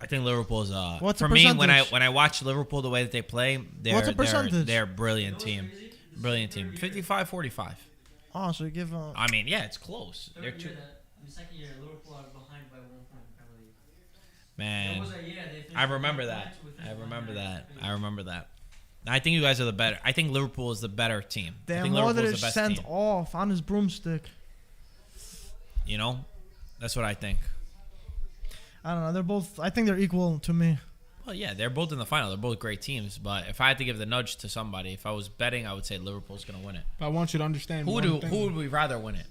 I think Liverpool's What's the for me when percentage? I watch Liverpool the way that they play, What's the percentage? they're a brilliant team. Brilliant team. 55-45. Oh, so you give. I mean, yeah, it's close. They're Third two, year that, in the second year, Liverpool are behind by 1 point in the Premier League. There man. was a year they finished I remember with that. one match with I one remember match. that. I remember that. I think you guys are the better. I think Liverpool is the better team. I Damn, think Liverpool's Modric the best sent team. off on his broomstick. You know, that's what I think. I don't know. They're both. I think they're equal to me. Well, yeah, they're both in the final. They're both great teams. But if I had to give the nudge to somebody, if I was betting, I would say Liverpool's going to win it. But I want you to understand. Who would we rather win it?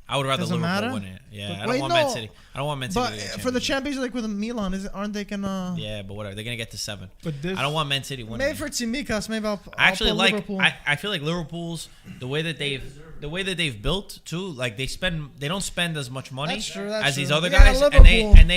I would rather Doesn't Liverpool matter? win it. Yeah, But I don't wait, want no. Man City. I don't want Man City But to get for the Champions Champions League with Milan, aren't they gonna? League. Yeah, but whatever. They're going to get to 7. But this, I don't want Man City winning. Maybe it. for Tsimikas, maybe I'll I actually put like. Liverpool. I feel like Liverpool's the way that they've built too. Like they don't spend as much money That's true, that's as these true. other Yeah, guys, Liverpool. and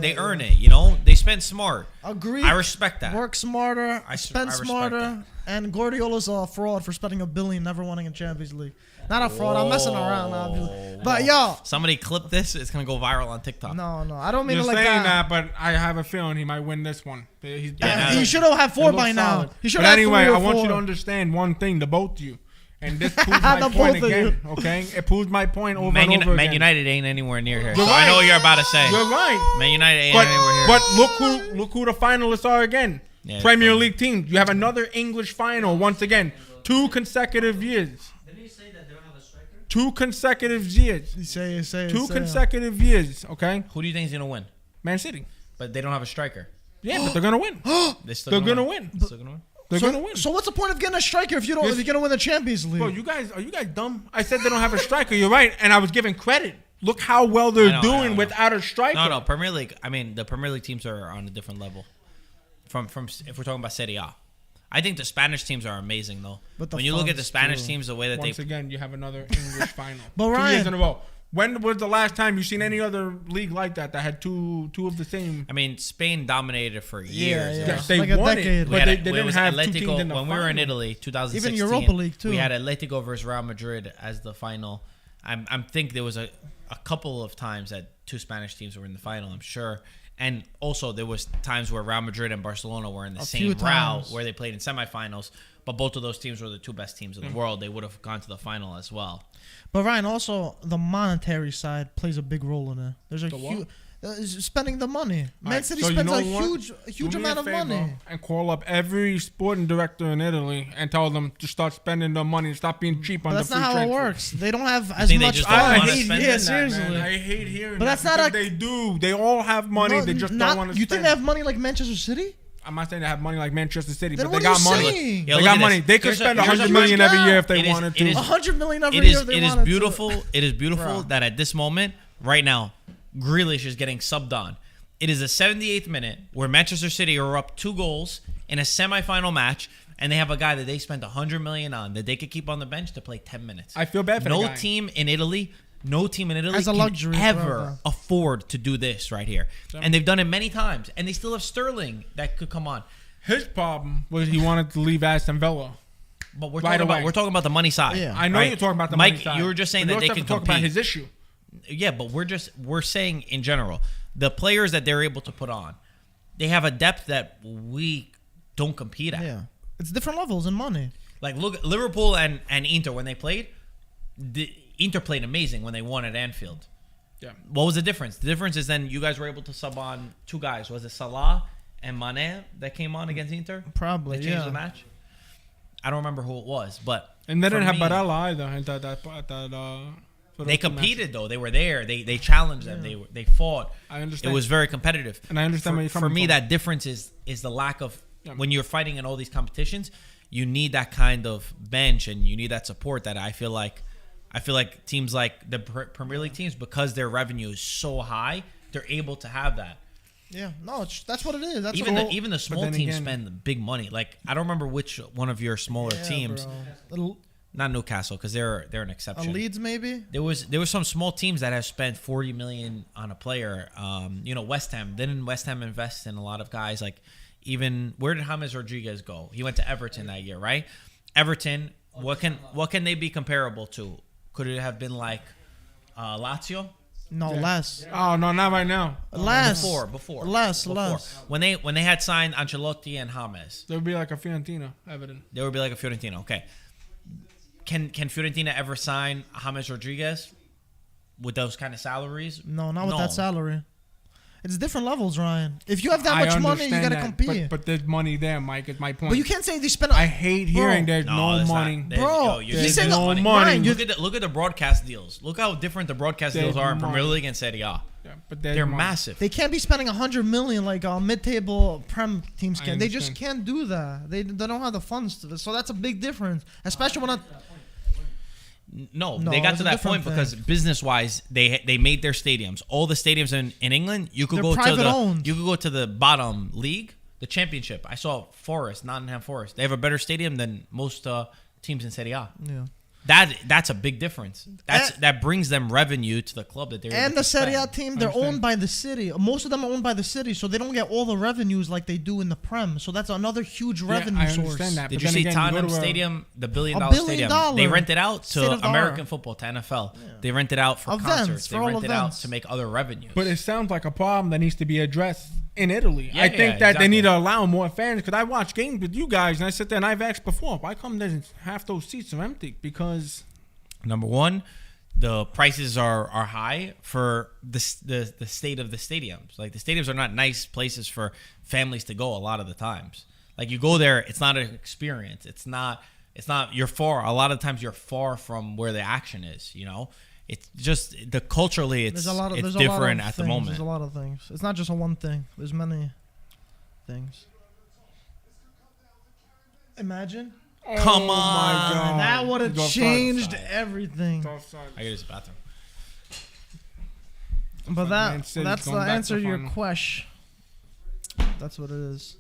they earn it. You know, they spend smart. Agree. I respect that. Work smarter, I spend respect smarter, that. and Guardiola's a fraud for spending $1 billion, never winning a Champions League. Not a fraud. I'm messing around, obviously. But yo, Somebody clip this. It's gonna go viral on TikTok. no, I don't mean you're it like saying that. that, but I have a feeling he might win this one. He's Yeah, He no. should have had 4 It looks by now. solid. He should But have had anyway, 3 or I want you 4. to understand one thing, the both of you. And this proves my The point both of again, okay? It proves my point over and over Man again. United ain't anywhere near here. You're So I know right. what you're about to say. You're right. Man United ain't anywhere here. But look who the finalists are again. Yeah, Premier it's League teams. You have another English final once again. 2 consecutive years. Didn't you say that they don't have a striker? 2 consecutive years. Say 2 consecutive years, okay? Who do you think is gonna win? Man City. But they don't have a striker. Yeah, but they're going to win. They're gonna win. Still gonna win. They're going to win. So what's the point of getting a striker if you're Yes. gonna win the Champions League? Bro, are you guys dumb? I said they don't have a striker. You're right. And I was giving credit. Look how well they're I know. doing without a striker. No, Premier League. I mean, the Premier League teams are on a different level. From if we're talking about Serie A, I think the Spanish teams are amazing though. But the when you look at the funds, Spanish too. teams, the way that Once they again, you have another English final. But 2 Ryan- years in a row. When was the last time you seen any other league like that had two of the same? I mean, Spain dominated it for years. yeah. You know? Yes, they Like a won decade. it, We but had they it didn't was have 2 Atletico teams in the when we were in final. Italy, 2016. Even Europa League, too. We had Atletico versus Real Madrid as the final. I think there was a couple of times that 2 Spanish teams were in the final. I'm sure, and also there was times where Real Madrid and Barcelona were in the few same route times. where they played in semifinals. But both of those teams were the 2 best teams in the world. They would have gone to the final as well. But Ryan, also the monetary side plays a big role in it. There's a The what? huge spending the money. Man Alright, City so you spends know a what? huge Do me a amount of favor money. and call up every sporting director in Italy and tell them to start spending the money and stop being cheap on But the that's free not how it transfer. works. They don't have as think they much. just don't I wanna hate spend hearing it? that, man. seriously. I hate hearing But that that's not because a- they do. They all have money. No, They just not- don't want to You spend. think they have money like Manchester City? I'm not saying they have money like Manchester City, Then but what they are got you money. saying? Yo, They look got at money. this. They could Here's a- spend here's a $100 huge million every year if they It is- wanted it to. is- 100 million every It year. is if they it is wanted to. beautiful. It is beautiful Bro. that at this moment, right now, Grealish is getting subbed on. It is the 78th minute where Manchester City are up 2 goals in a semifinal match, and they have a guy that they spent $100 million on that they could keep on the bench to play 10 minutes. I feel bad for no the guy. team in Italy. No team in Italy Has a can luxury ever forever. afford to do this right here, and they've done it many times, and they still have Sterling that could come on. His problem was he wanted to leave Aston Villa. But we're Right away. talking about the money side. Yeah. I know right? you're talking about the Mike, money side. you were just saying but that they you also can have to talk compete. about his issue. Yeah, but we're saying in general, the players that they're able to put on, they have a depth that we don't compete at. Yeah, it's different levels in money. Like look, Liverpool and Inter when they played, the Inter played amazing when they won at Anfield. Yeah. What was the difference? The difference is then you guys were able to sub on two guys. Was it Salah and Mane that came on against Inter? Probably, They changed yeah. the match. I don't remember who it was, but And they didn't for have me, Barella either. For They those two matches. competed though. They were there. They challenged them. They fought. I understand. It was very competitive. And I understand where you're For coming me, from. that difference is the lack of Yeah. when you're fighting in all these competitions, you need that kind of bench and you need that support that I feel like teams like the Premier League teams, because their revenue is so high, they're able to have that. Yeah, no, that's what it is. That's Even what the small then teams again- spend big money. Like I don't remember which one of your smaller teams, not Newcastle, because they're an exception. Leeds maybe. There was some small teams that have spent 40 million on a player. West Ham. Didn't West Ham invest in a lot of guys? Like even where did James Rodriguez go? He went to Everton that year, right? Everton. What can they be comparable to? Could it have been like Lazio? No, Yeah. less. Oh no, not right now. Less. Before. Less. When they had signed Ancelotti and James, There would be like a Fiorentina, Everton. they would be like a Fiorentina. Okay. Can Fiorentina ever sign James Rodriguez with those kind of salaries? No, not with that salary. It's different levels, Ryan. If you have that I much money, you understand gotta that, compete. But there's money there, Mike. Is my point. But you can't say they spend. I hate hearing Bro. there's no that's money. not- Bro, yo, you're he's saying saying no no money. money. Look at the broadcast deals. Look how different the broadcast There's deals are in Premier money. League and Serie A. Yeah, but there's They're money. massive. They can't be spending 100 million like mid-table Prem teams I can. They just understand. can't do that. They don't have the funds to. So that's a big difference, especially when. No, No, they got it's to a that different point because business-wise, they made their stadiums. All the stadiums in England, you could They're go to private the owned. you could go to the bottom league, the Championship. I saw Nottingham Forest. They have a better stadium than most teams in Serie A. Yeah. That's a big difference. That brings them revenue to the club that they're able And the to Serie A spend. team, they're Understand. owned by the city. Most of them are owned by the city, so they don't get all the revenues like they do in the Prem. So that's another huge revenue I source. understand that. Did but you then see again, you go Tottenham to a- Stadium, the $1 billion $1 billion stadium? They rent it out state to of the American art. football, to NFL. They rent it out for Events, concerts. They for all rent it out events. to make other revenues. But it sounds like a problem that needs to be addressed in Italy. Yeah, I think yeah, that they need to exactly. allow more fans, because I watch games with you guys and I sit there and I've asked before, why come there's half those seats are empty? Because Number one, the prices are high for the state of the stadiums. Like the stadiums are not nice places for families to go a lot of the times. Like you go there, it's not an experience. It's not you're far. A lot of times you're far from where the action is. It's just culturally it's different at the moment. There's a lot of things. It's not just a one thing. There's many things. Imagine. Come Oh my on. God. That would have Go changed offside. everything. Go offside. I gotta use the bathroom. But Man City's that's the going back to answer to your final. question. That's what it is.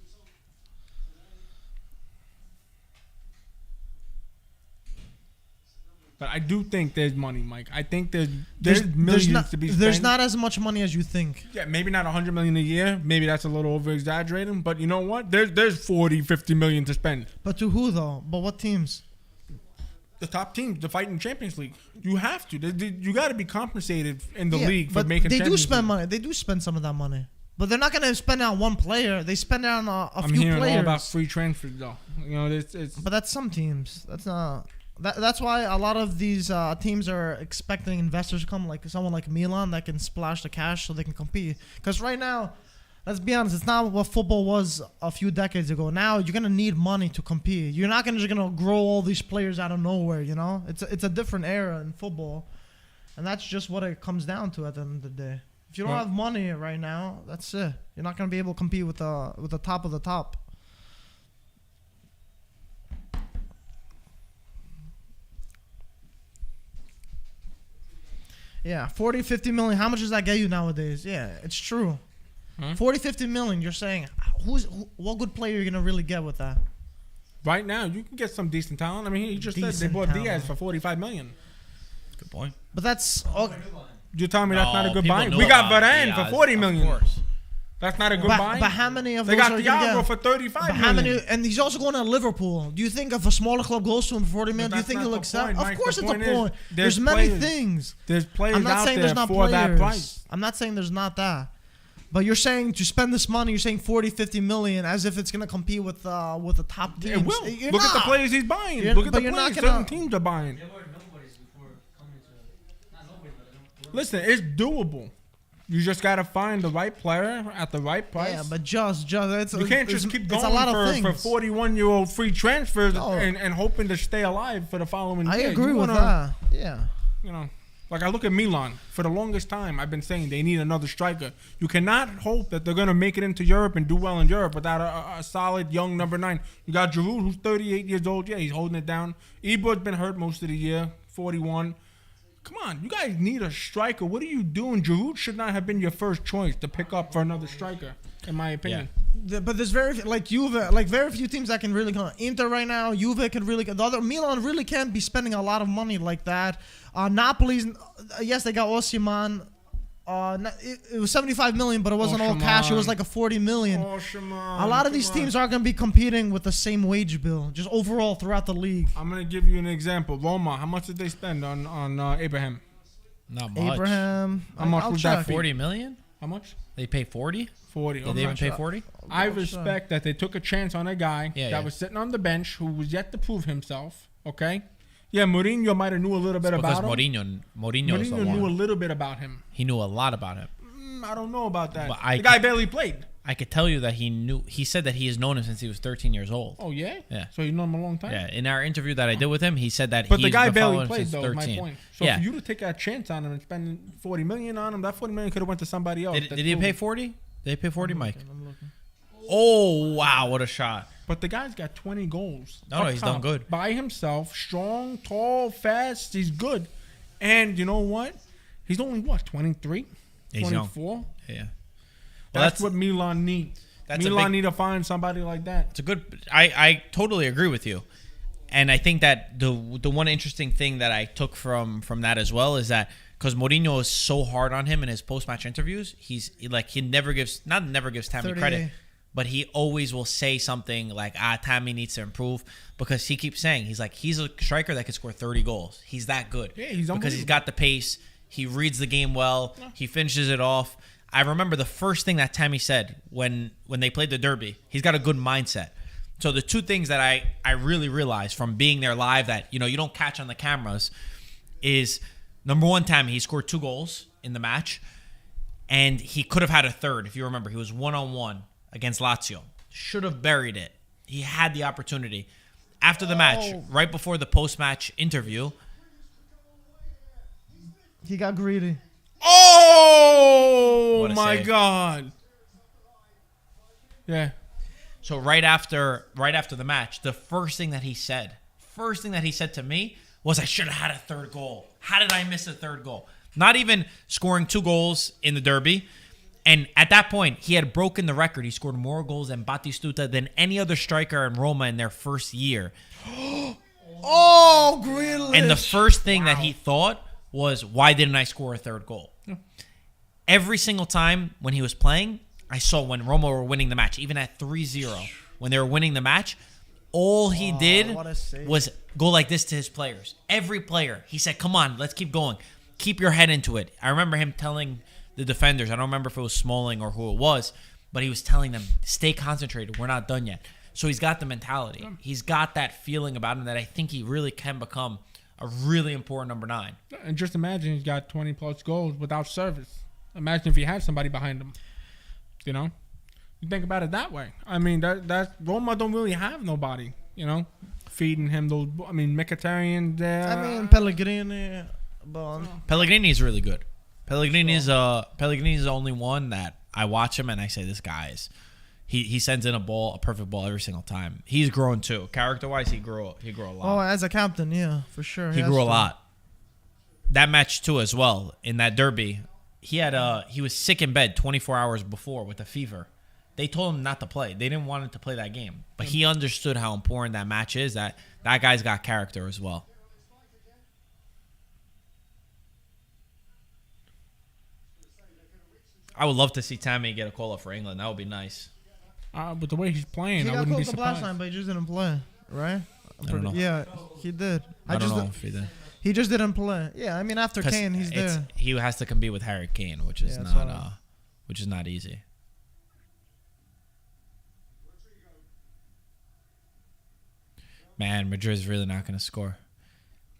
But I do think there's money, Mike. I think there's millions not, to be spent. there's not as much money as you think. Yeah, maybe not 100 million a year. Maybe that's a little over exaggerating. But you know what? There's 40, 50 million to spend. But to who though? But what teams? The top teams, the fighting Champions League. You have to. You got to be compensated in the Yeah, league for but making. they do Champions spend League. money. They do spend some of that money. But they're not going to spend it on one player. They spend it on a I'm few hearing players. all about free transfers though. It's But that's some teams. That's not. That's why a lot of these teams are expecting investors to come, like someone like Milan that can splash the cash so they can compete. Because right now, let's be honest, it's not what football was a few decades ago. Now you're gonna need money to compete. You're not just gonna grow all these players out of nowhere. It's a different era in football, and that's just what it comes down to at the end of the day. If you don't Well- have money right now, that's it. You're not gonna be able to compete with the top of the top. Yeah, 40, 50 million. How much does that get you nowadays? Yeah, it's true. 40, 50 million. You're saying what good player you're gonna really get with that? right now you can get some decent talent. I mean, he just said they Decent bought talent. Diaz for 45 million. Good point. But that's You're telling me that's not a good people buy? know We got about Varane Diaz, for 40 million. Of course. That's not a good buy. But how many of They those got are you gonna Thiago get? for 35 But how million. many? And he's also going to Liverpool. Do you think if a smaller club goes to him for 40 million, do you that's think not he'll the accept? point, Of Mike. course, The it's a point is, point. there's There's many players- things. There's players I'm not out saying there there's not for that players. price. I'm not saying there's not that. But you're saying to spend this money, you're saying 40, 50 million as if it's going to compete with the top teams. It will. You're Look at the not. players he's buying. You're- Look at but the you're not players gonna- certain teams are buying. They were nobodies before coming to. Not nobody, but Listen, it's doable. You just got to find the right player at the right price. Yeah, but just it's you can't just keep it's going a lot of for things. 41-year-old free transfers No. and hoping to stay alive for the following I year. agree You with wanna- that. Yeah. You know, like I look at Milan. For the longest time, I've been saying they need another striker. You cannot hope that they're going to make it into Europe and do well in Europe without a solid young number 9. You got Giroud, who's 38 years old. Yeah, he's holding it down. Ibor's been hurt most of the year, 41. Come on, you guys need a striker. What are you doing? Giroud should not have been your first choice to pick up for another striker, in my opinion. But there's very very few teams that can really come. Inter right now, Juve can really. The other Milan really can't be spending a lot of money like that. Napoli's yes, they got Osimhen. It was 75 million, but it wasn't all cash. It was like a 40 million. A lot of these teams aren't going to be competing with the same wage bill, just overall throughout the league. I'm going to give you an example. Roma, how much did they spend on Abraham? Not much. Abraham, How much I'll was that check. fee? 40 million? How much? They pay 40? 40. Did they even pay 40? I respect that they took a chance on a guy Yeah, that yeah. was sitting on the bench who was yet to prove himself. Okay? Yeah, Mourinho might have knew a little bit Because about him. Mourinho is the Mourinho knew a one. little bit about him. He knew a lot about him. I don't know about that. But The guy barely played. I could tell you that he knew. He said that he has known him since he was 13 years old. Oh, yeah? Yeah. So he's known him a long time? Yeah, in our interview that I did with him, he said that But he's the guy been barely following him played, since though, is my 13. point. So Yeah. for you to take a chance on him and spend 40 million on him, that 40 million could have went to somebody else. Did That's he pay proven. 40? Did they pay 40, Mike? I'm looking. Oh, wow, what a shot. But the guy's got 20 goals. No, Up he's done top, good. By himself, strong, tall, fast. He's good. And you know what? He's only, what, 23? He's young. 24? Yeah. Well, That's what Milan need. that's a Milan big- need to find somebody like that. It's a good. I totally agree with you, and I think that the one interesting thing that I took from that as well is that because Mourinho is so hard on him in his post match interviews, he never gives Tammy 38. credit, but he always will say something like Tammy needs to improve because he keeps saying he's a striker that could score 30 goals. He's that good. Yeah, he's because he's unbelievable. got the pace. He reads the game well. He finishes it off. I remember the first thing that Tammy said when they played the Derby. He's got a good mindset. So the two things that I really realized from being there live that you don't catch on the cameras is number one, Tammy, he scored 2 goals in the match, and he could have had a third. If you remember, he was 1-on-1 against Lazio. Should have buried it. He had the opportunity. After the match, right before the post-match interview, He got greedy. Oh, What a my save. God. Yeah. so right after the match, the first thing that he said to me was, I should have had a third goal. How did I miss a third goal? Not even scoring 2 goals in the Derby. And at that point, he had broken the record. He scored more goals than Batistuta than any other striker in Roma in their first year. Oh, Grealish. And the first thing that he thought was, why didn't I score a third goal? Every single time when he was playing, I saw when Roma were winning the match, even at 3-0, when they were winning the match, all he did what a save. was go like this to his players. Every player. He said, come on, let's keep going. Keep your head into it. I remember him telling the defenders, I don't remember if it was Smalling or who it was, but he was telling them, stay concentrated. We're not done yet. So he's got the mentality. He's got that feeling about him that I think he really can become a really important number 9. And just imagine he's got 20 plus goals without service. Imagine if he had somebody behind him. You know? You think about it that way. I mean, that Roma don't really have nobody, feeding him those. I mean, Mkhitaryan there. I mean, Pellegrini. But Pellegrini is really good. Pellegrini is the only one that I watch him and I say, this guy is. He sends in a perfect ball every single time. He's grown too. Character-wise, he grew a lot. oh, as a captain, yeah, for sure. He has grew a to. lot. That match too, as well. In that derby, he was sick in bed 24 hours before with a fever. They told him not to play. They didn't want him to play that game, but he understood how important that match is. That guy's got character as well. I would love to see Tammy get a call up for England. That would be nice. But the way he's playing, He I got wouldn't be called up last surprised. time, but he just didn't play, right? I don't know. Yeah, he did. I don't know if he did. He just didn't play. Yeah, I mean after 'Cause Kane, he's there. he has to compete with Harry Kane, which is Yeah, that's not easy. Man, Madrid's really not going to score.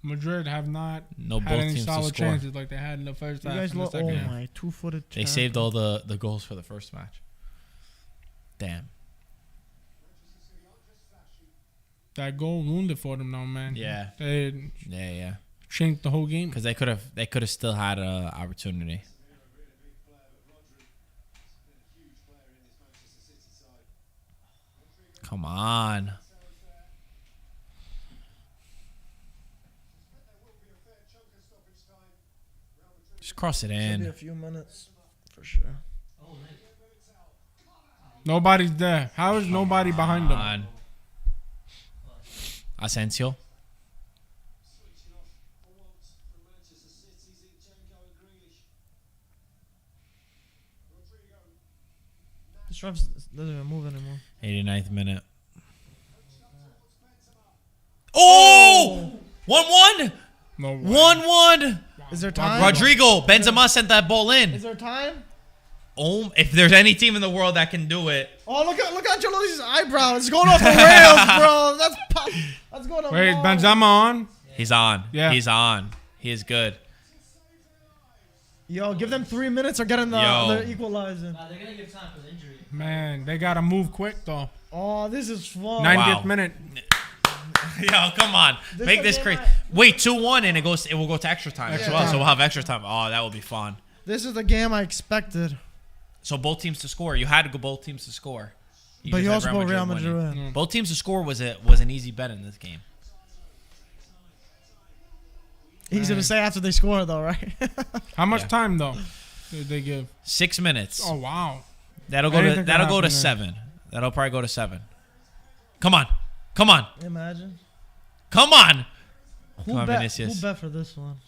Madrid have not No had both any teams to solid score. chances like they had in the first You half. guys and the look. second Oh half. my, two-footed. They saved all the goals for the first match. Damn. That goal ruined it for them, though, man. Yeah. They Yeah. changed the whole game. Because they could have still had an opportunity. Come on. Just cross it Should be a in. few minutes for sure. Nobody's there. How is nobody behind them? On. Asensio. This ref doesn't even move anymore. 89th minute. Oh! 1-1. No way. 1-1. Is there time? Rodrigo. Benzema sent that ball in. Is there time? Oh, if there's any team in the world that can do it. Oh, look at Ancelotti's eyebrow. It's going off the rails, bro. That's going on. Wait, is Benzema on? He's on. Yeah. He's on. He is good. Yo, give them 3 minutes or get in Yo. the equalizer. Nah, they're gonna give time for the injury. Man, they got to move quick, though. Oh, this is fun. 90th Wow. minute. Yo, come on. This Make is this the crazy. game Wait, 2-1 and it will go to extra time as Extra well. time. So we'll have extra time. Oh, that will be fun. This is the game I expected. So both teams to score. You had to go both teams to score. But you just also had put Real Madrid winning. in. Both teams to score was an easy bet in this game. Easy to say after they score, though, right? How much Yeah. time, though, did they give? 6 minutes. Oh, wow. That'll I go didn't to think that that'll go to happened there. 7. That'll probably go to 7. Come on. Come on. Imagine. Come on. Who Come on, bet Vinicius. for this one?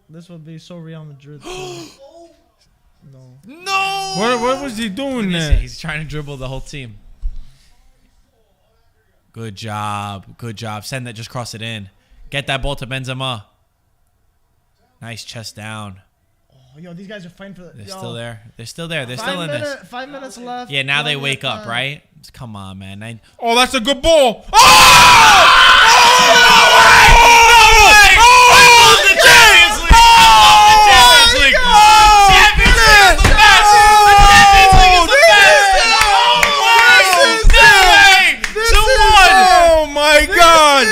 This would be so Real Madrid. No. No. What was he doing Vinicius, there? he's trying to dribble the whole team. Good job. Good job. Send that. Just cross it in. Get that ball to Benzema. Nice chest down. Oh, yo, these guys are fighting for the. They're yo, still there. They're still there. They're still in this. 5 minutes left. Yeah, now they Plenty of wake up, time. right? Come on, man. Oh, that's a good ball. Oh, my God.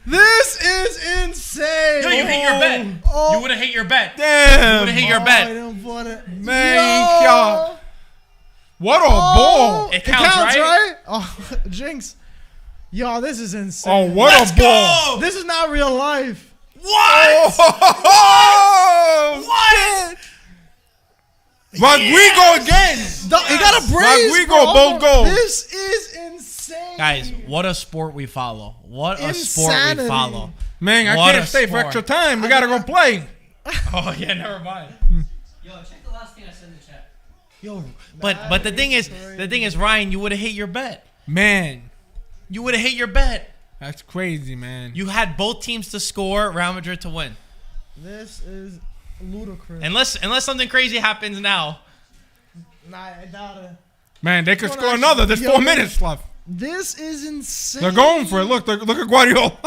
This is insane. Yo, you hit your bet. Oh. You would have hit your bet. You Damn. would have hit your I bet. didn't want it. Man, Yo. what a Oh, ball. It counts, right? Oh, Jinx. Yo, this is insane. Oh, what Let's a ball. go. This is not real life. What? Oh, What? Rodrigo again. He got a brace. Rodrigo, bro. both goals. This is insane. Guys, what a sport we follow. What a sport we Insanity. follow. Man, I What can't a stay for sport. extra time. We got to go play. Oh, yeah, never mind. Yo, check the last thing I said in the chat. Yo, But the thing is, Ryan, you would have hit your bet. Man, You would have hit your bet. that's crazy, man. You had both teams to score, Real Madrid to win. this is ludicrous. Unless something crazy happens now. Nah, I doubt it. Man, they could Going score on- another. There's Yo, 4 minutes left. This is insane. They're going for it. Look at Guardiola.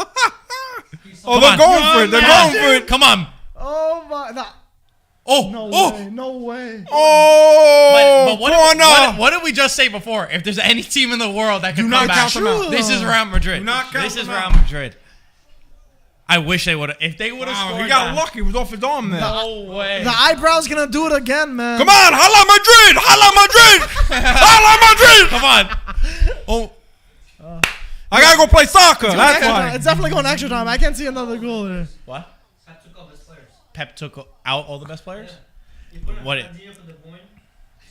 Oh, Come they're on. going for it. They're Come going on. for it. Come on. Oh my! Nah, Oh, no oh. way! No way! Oh, But corner. what did we just say before? If there's any team in the world that can not come back, count them out. this is Real Madrid. Do not count This is them Real out. Madrid. I wish they would have. If they would have Wow, scored, he got that- lucky. He was off his arm there. No way. The eyebrow's gonna do it again, man. Come on, Hala Madrid! Hala Madrid! Hala Madrid! Come on. Oh, I gotta go play soccer. It's That's extra time. why. It's definitely going extra time. I can't see another goal here. what? Pep took off his players. Pep took out all the best players. He put What an it- idea for the point.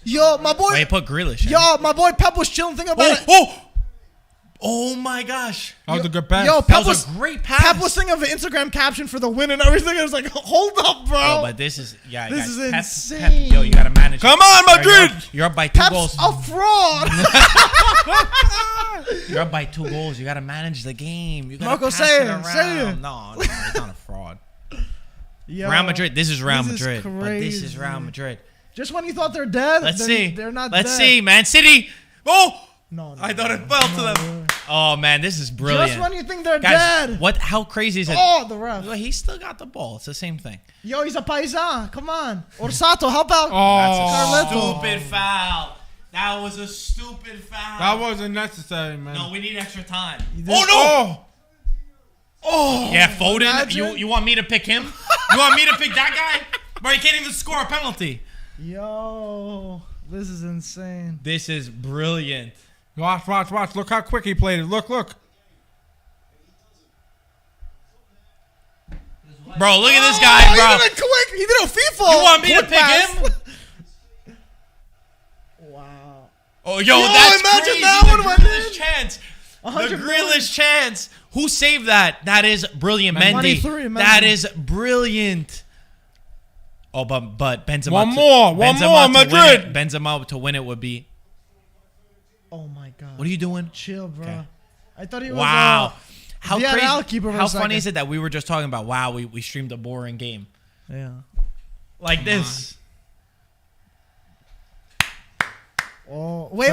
Yo, my boy. Wait, he put Grealish in. Yo, my boy Pep was chilling. Think about Oh, it. oh. Oh my gosh. That was a good pass. Yo, That Pep was was a great pass. Pep was thinking of an Instagram caption for the win and everything. I was like, hold up, bro. Bro, but this is This guys, is Pep, insane. yo, you gotta manage. Come on, Madrid! You're up by 2 goals. Pep's a fraud. You're up by 2 goals. You gotta manage the game. You gotta Marco, pass say it it, around. say it. No, it's not a fraud. Yo, Real Madrid. This is Real this is Madrid. But this is crazy. Real Madrid. Just when you thought they're dead, Let's they're, see. They're not Let's dead. see. Man City. Oh, No, I thought it fell to them. Oh man, this is brilliant. Just when you think they're Guys, dead. what? How crazy is it? Oh, the ref. Well, he still got the ball. It's the same thing. Yo, he's a paisan. Come on. Orsato, help out. That's a Carletto. stupid foul. That was a stupid foul. That wasn't necessary, man. No, we need extra time. did- Oh no! Oh, Yeah, Foden. Imagine. You want me to pick him? You want me to pick that guy? Bro, he can't even score a penalty. Yo, this is insane. This is brilliant. watch. Look how quick he played it. Look. Bro, look at this Oh, guy, He bro. did it quick. He did a FIFA. You want me to quick pick pass. him? Wow. Oh, yo, Yo, that's imagine crazy. that The one went Grealish in. chance. The 100 Grealish chance. Who saved that? That is brilliant, Man, Mendy. 23, Mendy. That is brilliant. Oh, but Benzema. One more, Benzema to Madrid. win it- Benzema to win it would be. Oh my God. What are you doing? Chill, bro. Okay. I thought he was. Wow. How VRL crazy? keeper for How a funny second. is it that we were just talking about? Wow, we streamed a boring game Yeah. like this. Oh, wait.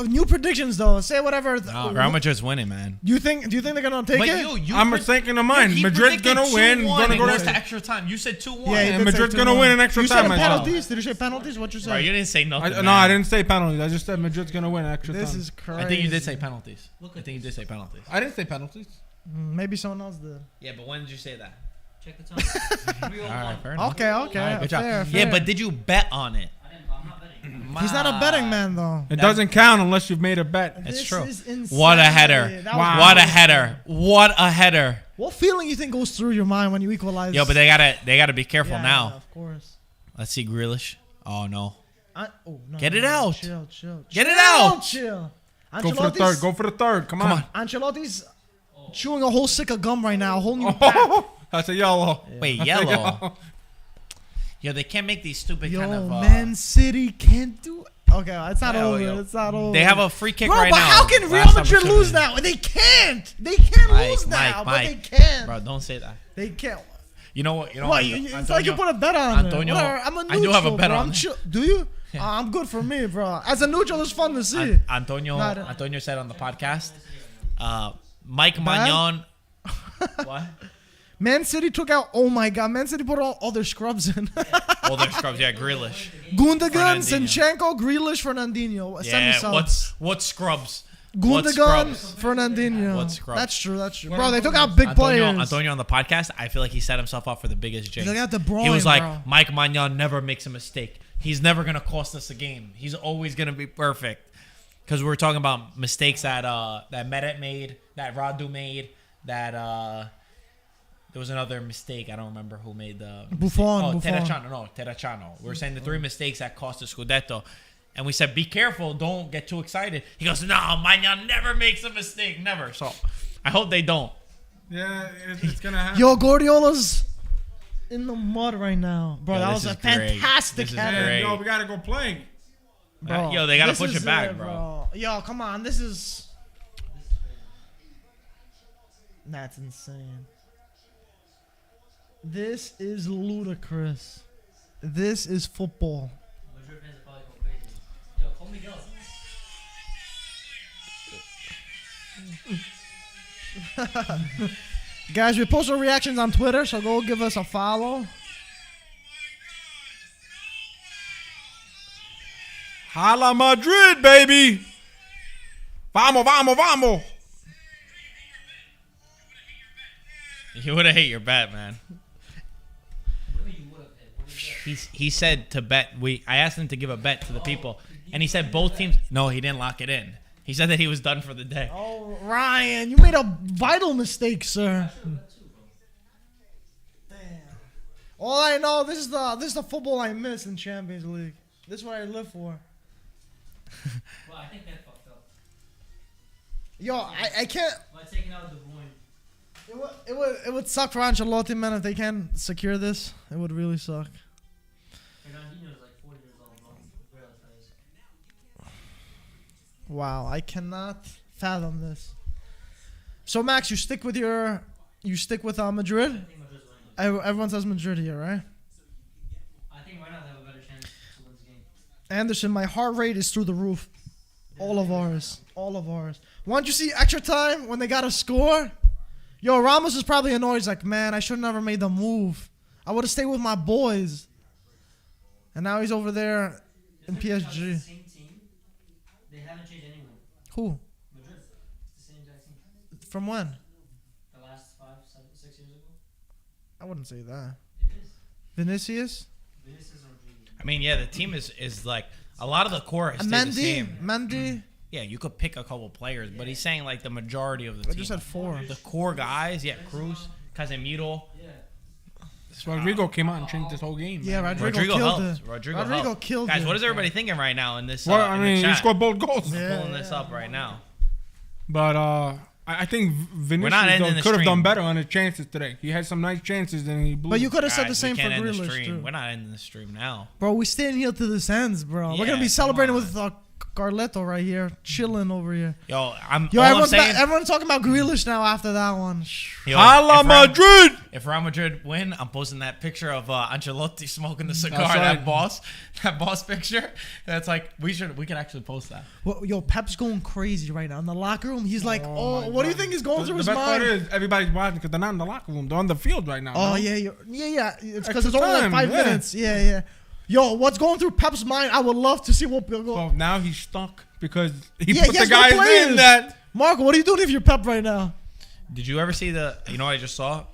New predictions though. Say whatever. No, Real Madrid's winning, man. Do you think they're gonna take But it? I'm thinking of mine. He Madrid's predicted gonna win. 2-1 Gonna and go goes to to extra time. You said 2-1. Yeah, he and did say Madrid's 2-1. gonna win in extra You time, said I thought. penalties. Did you say penalties? What you Bro, say? you didn't say nothing. No, man. I didn't say penalties. I just said Madrid's gonna win in extra This time. is crazy. I think you did say penalties. I think you did say penalties. I didn't say penalties. Maybe someone else did. Yeah, but when did you say that? Check the time. 3:01. All right, fair enough. Okay. All right, good job. Fair, Yeah, fair. but did you bet on it? I'm not betting. He's not a betting man though. It doesn't count unless you've made a bet. That's This true. is insane. What a header. That was Wow. What a beautiful. header. What a header. What feeling you think goes through your mind when you equalize? Yo, but they gotta be careful Yeah, now. Of course. Let's see Grealish. Oh no. No, Get it no, out. Chill. Get it out. Chill. Go for the third. Go for the third. Come on. Ancelotti's chewing a whole stick of gum right now. A whole new pack. That's a yellow. Wait, That's a yellow. Yo, they can't make these stupid Yo, kind of. Man City can't do. Okay, it's not Yo, over. yo. It's not over. They have a free kick Bro, right but now. how can Real Last Madrid lose opportunity. now? They can't. They can't lose now, but they can. Bro, don't say that. They can't. You know what? You know What? what? It's like you put a bet on Antonio, it. Whatever, I'm a I neutral, do have a bet bro. on I'm it. chill. Do you? Yeah. I'm good for me, bro. As a neutral, it's fun to see. Antonio Not- Antonio said on the podcast, Mike Magnon. What? Man City took out. Oh my God, Man City put all their scrubs in. All their scrubs. Yeah, Grealish. Gundogan, Fernandinho. Zinchenko, Grealish, Fernandinho. Yeah. Semi-subs. What scrubs? What Gundogan, scrubs? Fernandinho. What scrubs? That's true. Bro, they took out big players. Antonio on the podcast, I feel like he set himself up for the biggest jinx. They got De Bruyne, He was like, bro. Mike Magnon never makes a mistake. He's never gonna cost us a game. He's always gonna be perfect. Because we were talking about mistakes that Meret made, that Radu made, that there was another mistake. I don't remember who made the Buffon. Terracciano. We were saying the 3 mistakes that cost the Scudetto. And we said, be careful, don't get too excited. He goes, no, Magnon never makes a mistake, never. So I hope they don't. Yeah, it's gonna happen. Yo, Guardiola's in the mud right now. Bro, Yo, that this was a is great. fantastic This is header. great. Yo, we gotta go play. Bro, Yo, they gotta this push is it back, bro. Yo, come on. This is... That's insane. This is ludicrous. This is football. Madrid fans are probably going crazy. Yo, call Miguel. Guys, we post our reactions on Twitter, so go give us a follow. Hala Madrid, baby. Vamos. You would have hate your bet, man. What do you would have hit? What do you He said to bet. I asked him to give a bet to the people, and he said both teams. No, he didn't lock it in. He said that he was done for the day. Oh, Ryan, you made a vital mistake, sir. Damn. All I know, this is the football I miss in Champions League. This is what I live for. Well, I think that fucked up. Yo, I can't. By taking out De Bruyne. It would suck for Ancelotti, man, if they can't secure this. It would really suck. Fernandinho is like 40 years old, bro. Barely plays. Wow, I cannot fathom this. So Max, you stick with Madrid. I think Madrid's winning. Everyone says Madrid here, right? I think right now they have a better chance to win this game. Anderson, my heart rate is through the roof. All of ours. Why don't you see extra time when they got a score? Yo, Ramos is probably annoyed. He's like, man, I should have never made the move. I would have stayed with my boys. And now he's over there in It's because it's PSG. the same team. They haven't changed anyone. Who? Madrid. It's the same exact team. From when? The last 5, 7, 6 years ago. I wouldn't say that. It is. Vinicius? Vinicius and Rodriguez. I mean, yeah, the team is like a lot of the core has stayed the same. Mendy? Yeah, you could pick a couple players, but he's saying like the majority of the I team. just had 4. The core guys, yeah, Cruz, Casemiro. Yeah. Rodrigo came out and changed this whole game. Yeah, man. Rodrigo killed helped. it. Rodrigo Rodrigo killed Guys, it. what is everybody thinking right now in this? Well, I in mean, the he chat? scored both goals. Yeah. Pulling this up right now. But I think We're not ending Vinicius the could have stream. done better on his chances today. He had some nice chances and he blew. But you could have said the Guys, same we for can't end the Grealish, stream. too. We're not ending the stream now. Bro, we staying here to this ends, bro. We're Yeah, going to be come celebrating on. with Carletto right here. Chilling over here. Yo, Yo, all I'm saying. everyone's talking about Grealish now after that one. Yo, Hala if Real- Madrid! If Real Madrid win, I'm posting that picture of Ancelotti smoking the cigar. That's right. That boss picture. That's like we could actually post that. Well, yo, Pep's going crazy right now in the locker room. He's like, my what do you God. think is going The through his best part mind? is everybody's watching because they're not in the locker room. They're on the field right now. Oh no? yeah. It's because Extra it's only like time, 5 yeah. minutes. Yeah. Yo, what's going through Pep's mind? I would love to see what. So now he's stuck because he Yeah, put he the has no guys players. in that. Marco, what are you doing if you're Pep right now? Did you ever see the? You know what I just saw?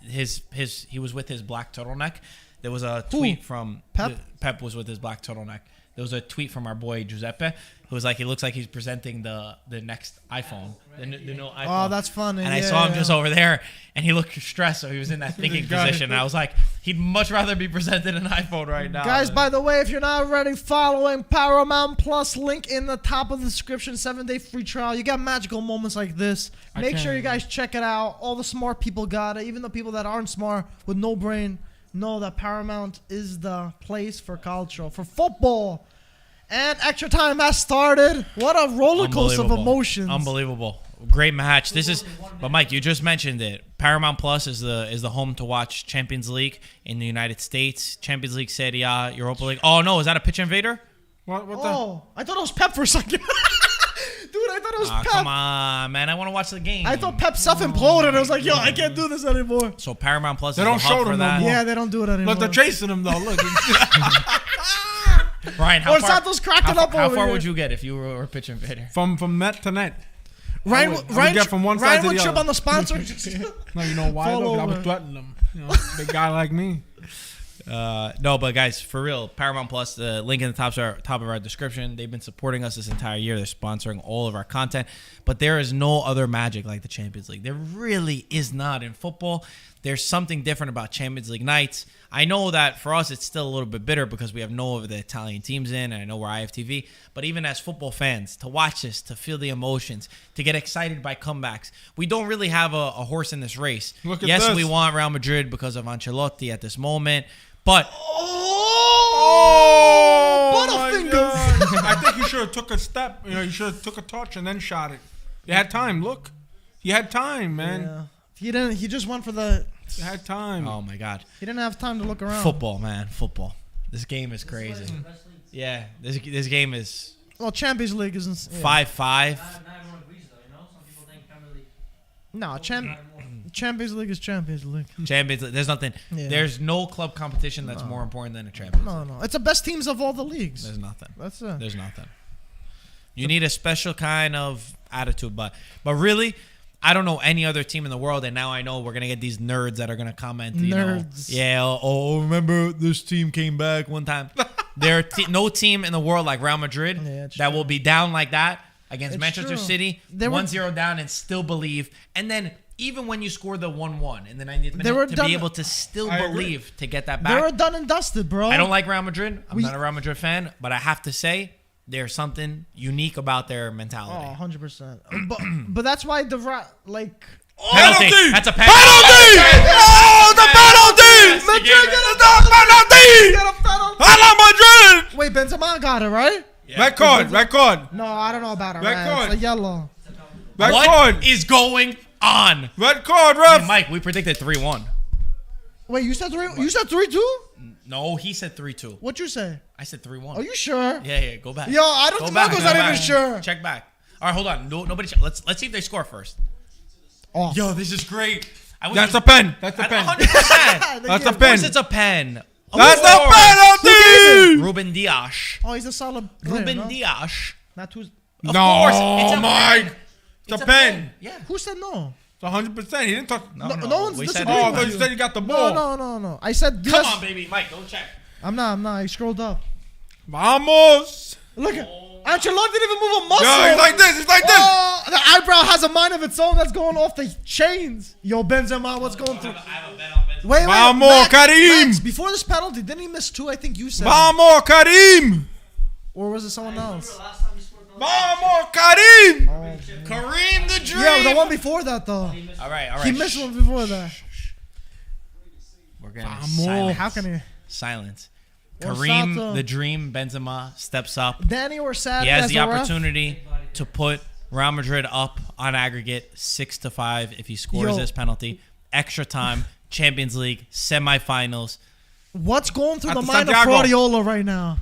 He was with his black turtleneck. There was a tweet from Pep? Pep was with his black turtleneck. There was a tweet from our boy Giuseppe who was like, he looks like he's presenting the next iPhone, the new iPhone. Oh, that's funny. And I Yeah, saw him yeah. just over there, and he looked stressed, so he was in that thinking Got it. position. And I was like, he'd much rather be presented an iPhone right now. Guys, by the way, if you're not already following Paramount Plus, link in the top of the description, 7-day free trial. You got magical moments like this. I Make sure can't- you guys check it out. All the smart people got it. Even the people that aren't smart with no brain know that Paramount is the place for culture, for football. And extra time has started. What a roller coaster of Unbelievable. emotions. Unbelievable. Great match. But Mike, you just mentioned it. Paramount Plus is the home to watch Champions League in the United States, Champions League, Serie A, Europa League. Oh no, is that a pitch invader? What the? Oh, I thought it was Pep for a second. Dude, I thought it was Pep. Come on, man. I want to watch the game. I thought Pep self-imploded. I was like, yo, I can't do this anymore. So Paramount Plus They is don't the hub show for them no that. more. Yeah, they don't do it anymore. Look, they're chasing him though. Look. Ryan, how Or far, Santos cracking up how over far here. would you get if you were a pitch invader? from net to net. Ryan, I would get from one side Ryan to would the trip other. on the sponsor. No, you know why? Fall Though? 'Cause I over. was threatening them. You know, big guy like me. No, but guys, for real, Paramount Plus, the link in the top of our description. They've been supporting us this entire year. They're sponsoring all of our content. But there is no other magic like the Champions League. There really is not in football. There's something different about Champions League nights. I know that for us, it's still a little bit bitter because we have no of the Italian teams in, and I know we're IFTV. But even as football fans, to watch this, to feel the emotions, to get excited by comebacks, we don't really have a horse in this race. Look at Yes, this. we want Real Madrid because of Ancelotti at this moment, but Oh, Butterfingers. God. I think you should have took a step. You know, you should have took a touch and then shot it. You had time. Look, you had time, man. Yeah. He didn't. He just went for the. You had time. oh my God. He didn't have time to look around. Football, man, football. This game is This is why it's crazy. the best league. Yeah, this game is Well, Champions League isn't. 5-5. Not everyone agrees though, you know? Some people think Premier League. No, matter more. Champions League is Champions League. Champions League. There's nothing. Yeah. There's no club competition that's more important than a Champions League. No, it's the best teams of all the leagues. There's nothing. That's it. There's nothing. You need a special kind of attitude, but really, I don't know any other team in the world, and now I know we're gonna get these nerds that are gonna comment. You know, Nerds. yeah. Oh, remember this team came back one time. No team in the world like Real Madrid Yeah, it's that true. will be down like that against It's Manchester true. City, They were- 1-0 down and still believe, and then. Even when you score the 1-1 in the 90th They were minute, to done- be able to still I agree. believe to get that They were back. done and dusted, bro. I don't like Real Madrid. I'm We- not a Real Madrid fan, but I have to say there's something unique about their Oh, mentality. 100%. But that's why like. Penalty. That's a penalty. Oh, the penalty! Madrid It's the penalty! Get a penalty. Hala Madrid! Wait, Benzema got it, right? Yeah. Red card. No, I don't know about it. Red Right? card. It's a yellow. Red What card. is going on? Red card, Hey, ref. Mike, we predicted 3-1. Wait, you said 3? You said 3-2? No, he said 3-2. What'd you say? I said 3-1. Are you sure? Yeah, go back. Yo, I don't Go think back, Marco's go not even back. sure. Check back. All right, hold on. Nobody. Let's see if they score first. Oh. Yo, this is great. That's a pen. That's a At pen. 100%. That's a Of course pen. it's a pen. That's Of a course. penalty! Ruben Dias. Oh, he's a solid player, Ruben no? Dias. Not too. Of No, course, it's a Mike. pen. It's a pen. Yeah. Who said no? It's 100%. He didn't touch. No one's We said disagreeing Oh, I with thought you. you said you got the ball. No. I said Come yes. on, baby. Mike, go check. I'm not. I scrolled up. Vamos. Look at Ancelotti didn't even move a muscle. Yo, he's like this. He's like this. Oh, the eyebrow has a mind of its own that's going off the chains. Yo, Benzema, what's going through? I have a bet on Benzema. Wait, Vamos, Karim. Max, before this penalty, didn't he miss 2? I think you said. Vamos, Karim. Or was it someone else? Last time you scored no. Vamos, Karim. Kareem the Dream. Yeah, the one before that though. All right. He missed one before that. We're getting Vamos. silence. How can he? Silence. Or Kareem Sato. the Dream Benzema steps up. Danny or Sad He has as the a ref? opportunity to put Real Madrid up on aggregate 6-5 if he scores Yo. this penalty. Extra time, Champions League, semifinals, What's going through At the the mind of Santiago. Fraudiola right now?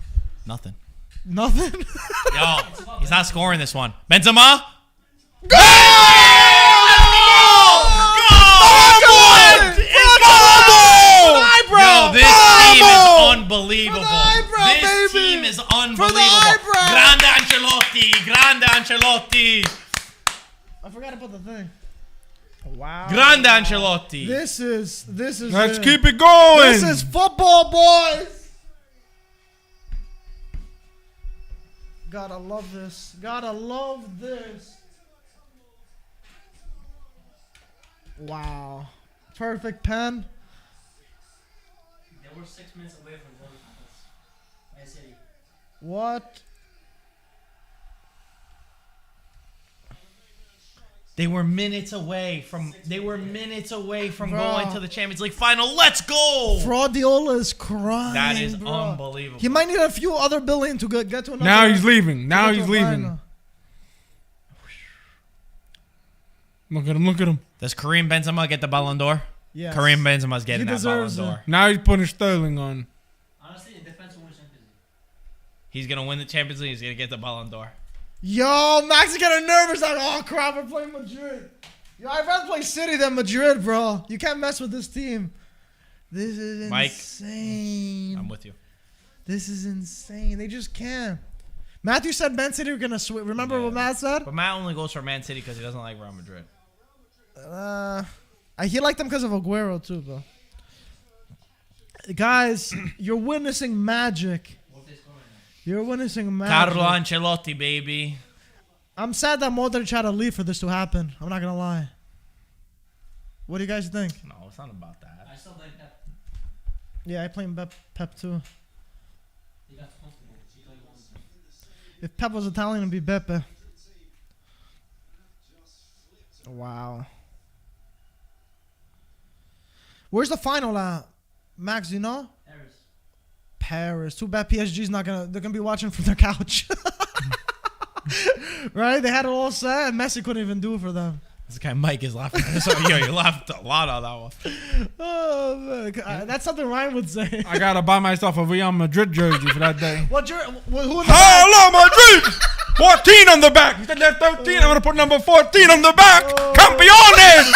nothing. Nothing. Yo, he's not scoring this one. Benzema. Yo, this team is unbelievable. For the eyebrow, This baby. team is For the unbelievable. eyebrow. Grande Ancelotti. Grande Ancelotti. I forgot to put the thing. Wow. Grande Ancelotti. This is. Let's it. keep it going. This is football, boys. Gotta love this. Gotta love this. Wow. Perfect pen. They were 6 minutes away from goal contest. Man City. What? They were minutes away from Bro. going to the Champions League final. Let's go. Fraudiola is crying. That is bro. unbelievable. He might need a few other billion to get to another. Now he's leaving. Now get to he's a leaving. final. Look at him. Look at him. Does Kareem Benzema get the Ballon d'Or? Yes. Kareem Benzema's getting He that Ballon deserves d'Or. it. Now he's putting Sterling on. Honestly, the defense will win Champions League. He's gonna win the Champions League. He's gonna get the Ballon d'Or. Yo, Max is getting nervous. Like, oh crap, we're playing Madrid. Yo, I'd rather play City than Madrid, bro. You can't mess with this team. This is Mike, insane. I'm with you. This is insane. They just can't. Matthew said Man City were gonna switch. Remember what Matt said? But Matt only goes for Man City because he doesn't like Real Madrid. He liked them because of Aguero too, bro. Guys, you're witnessing magic. What they score right now? You're witnessing magic. Carlo Ancelotti, baby. I'm sad that Modric had to leave for this to happen. I'm not gonna lie. What do you guys think? No, it's not about that. I still like that. Yeah, I blame Pep too. He got comfortable. He played one. If Pep was Italian, it'd be Beppe. Wow. Where's the final at? Max, do you know? Harris. Paris. Too bad PSG's not gonna. They're gonna be watching from their couch. Right? They had it all set, and Messi couldn't even do it for them. This guy Mike is laughing. Yo, you laughed a lot on that one. Oh man, that's something Ryan would say. I gotta buy myself a Real Madrid jersey for that day. Who in the back? Hello, Madrid! 14 on the back. You said there's 13. I'm gonna put number 14 on the back. Campeones!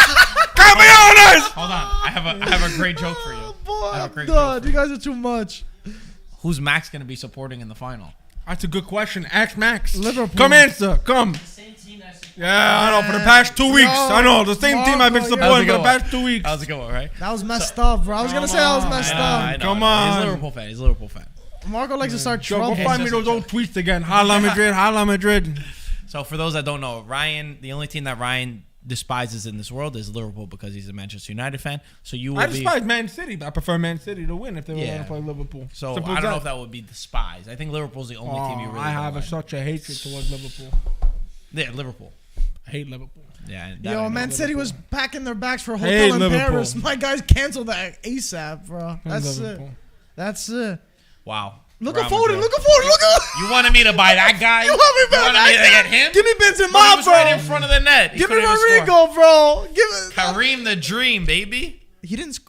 Campeones! Hold on. I have a great joke for you. Oh, boy, I have a I'm great done. joke for You guys are too much. Who's Max gonna be supporting in the final? That's a good question. Ask Max. Liverpool. Come answer. Come. The same team that supported. Yeah, I know. For the past 2 weeks. I know. The same team I've been Marco, supporting you're- for the past 2 weeks. How's it going, right? That was messed up, bro. I was gonna say that was messed I up. know. Come He's on. a Liverpool fan. He's a Liverpool fan. Marco likes to start Yo, trouble. go find me those old tweets again. Hala Madrid. Hala Madrid. So for those that don't know, Ryan, the only team that Ryan despises in this world is Liverpool because he's a Manchester United fan. So you will I be. despise Man City, but I prefer Man City to win if they were Yeah. going to play Liverpool. So Simple I as don't know if that would be despise. I think Liverpool's the only team you really I don't have like. such a hatred towards Liverpool. Yeah, Liverpool. I hate Liverpool. Yeah. that I Yo, know. Man City was packing their bags for a Hey, hotel in Liverpool. Paris. My guys canceled that ASAP, bro. That's it. Liverpool. That's it. Wow. Looking Real forward. Madrid. Looking forward. Look at. You wanted me to buy that guy? You want me to buy wanted that me to guy? get him? Give me But he Benzema, was bro. right in front of the net. He Give me couldn't even score. Rodrigo, bro. Give it. Kareem the Dream, baby. He didn't.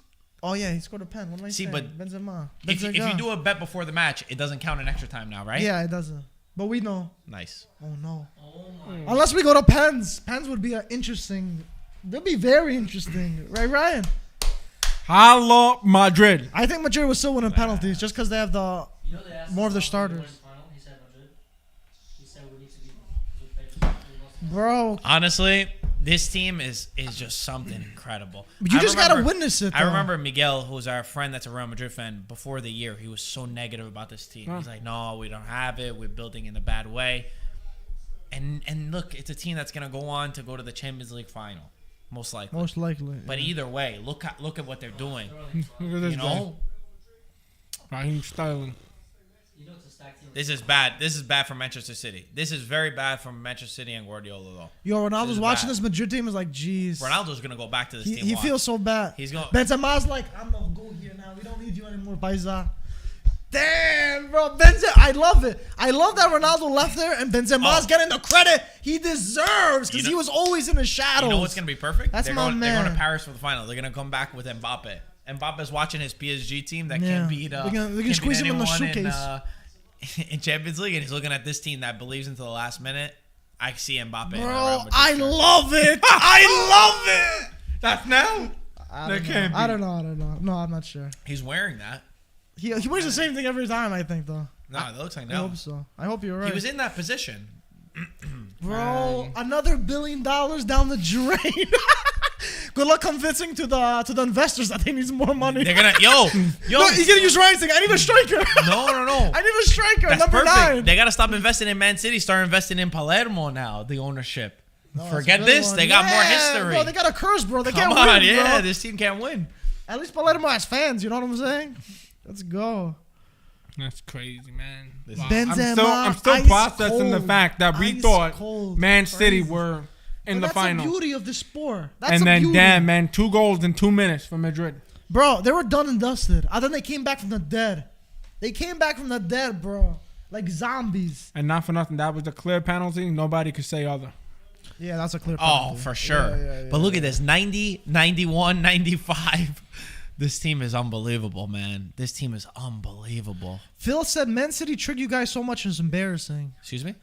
Oh yeah, he scored a pen. What am I See, saying? but Benzema. If you Benzema. do a bet before the match, it doesn't count in extra time now, right? Yeah, it doesn't. But we know. Nice. Oh no. Oh my. Unless we go to pens. Pens would be interesting. They'll be very interesting, right, Ryan? Hello, Madrid. I think Madrid was still winning penalties just because they have the. You know they asked More of the us how we starters. win final. He said Madrid. He said we need to be good. Bro, Honestly, this team is just something incredible. but you I just gotta remember- witness it. I though. remember Miguel, who's our friend that's a Real Madrid fan, before the year, he was so negative about this team. Huh. He's like, no, we don't have it. We're building in a bad way. And look, it's a team that's going to go on to go to the Champions League final, most likely. Most likely. But yeah. either way, look at what they're doing. Look at this You know, guy. Raheem Sterling. You know it's a stacked team. this is bad. This is bad for Manchester City. This is very bad for Manchester City and Guardiola, though. Yo, This Ronaldo's is watching bad. this Madrid team is like, jeez. Ronaldo's going to go back to this team. He Watch. feels so bad. He's going. Benzema's like, I'm gonna go here now. We don't need you anymore, Paisa. Damn, bro. Benzema, I love it. I love that Ronaldo left there and Benzema's getting the credit he deserves because You know- he was always in the shadows. You know what's going to be perfect? That's they're my going, They're going man. to Paris for the final. They're going to come back with Mbappe. Mbappe's watching his PSG team that Yeah. can't beat. They're gonna can't squeeze beat him in the anyone suitcase. in Champions League, and he's looking at this team that believes into the last minute. I see Mbappe. in a Real Bro, Madrid I shirt. love it. I love it. That's now? I That don't know. can't be. I don't know. No, I'm not sure. He's wearing that. He wears the same thing every time, I think, though. No, it looks like I no. hope so. I hope you're right. He was in that position. Bro, another $1 billion down the drain. Good luck convincing to the investors that they need more money. They're gonna yo. No, he's gonna use Ryan's thing. I need a striker. No. I need a striker. That's number perfect. 9. They gotta stop investing in Man City. Start investing in Palermo now. The ownership. Oh, that's Forget a good this. one. They got more Yeah, history. Bro, they got a curse, bro. They Come can't on, win, yeah. bro. This team can't win. At least Palermo has fans. You know what I'm saying? Let's go. That's crazy, man. This Wow. is- Benzema, I'm still ice processing the cold. fact that we Ice thought cold. Man City Crazy. were in But the final. That's the beauty of the sport. That's And the then, beauty. damn, man, 2 goals in 2 minutes for Madrid. Bro, they were done and dusted. I think they came back from the dead. They came back from the dead, bro. Like zombies. And not for nothing, that was a clear penalty. Nobody could say other. Yeah, that's a clear Oh, penalty. for sure. Yeah, But look at this 90, 91, 95. This team is unbelievable, man. This team is unbelievable. Phil said Man City tricked you guys so much it's embarrassing. Excuse me?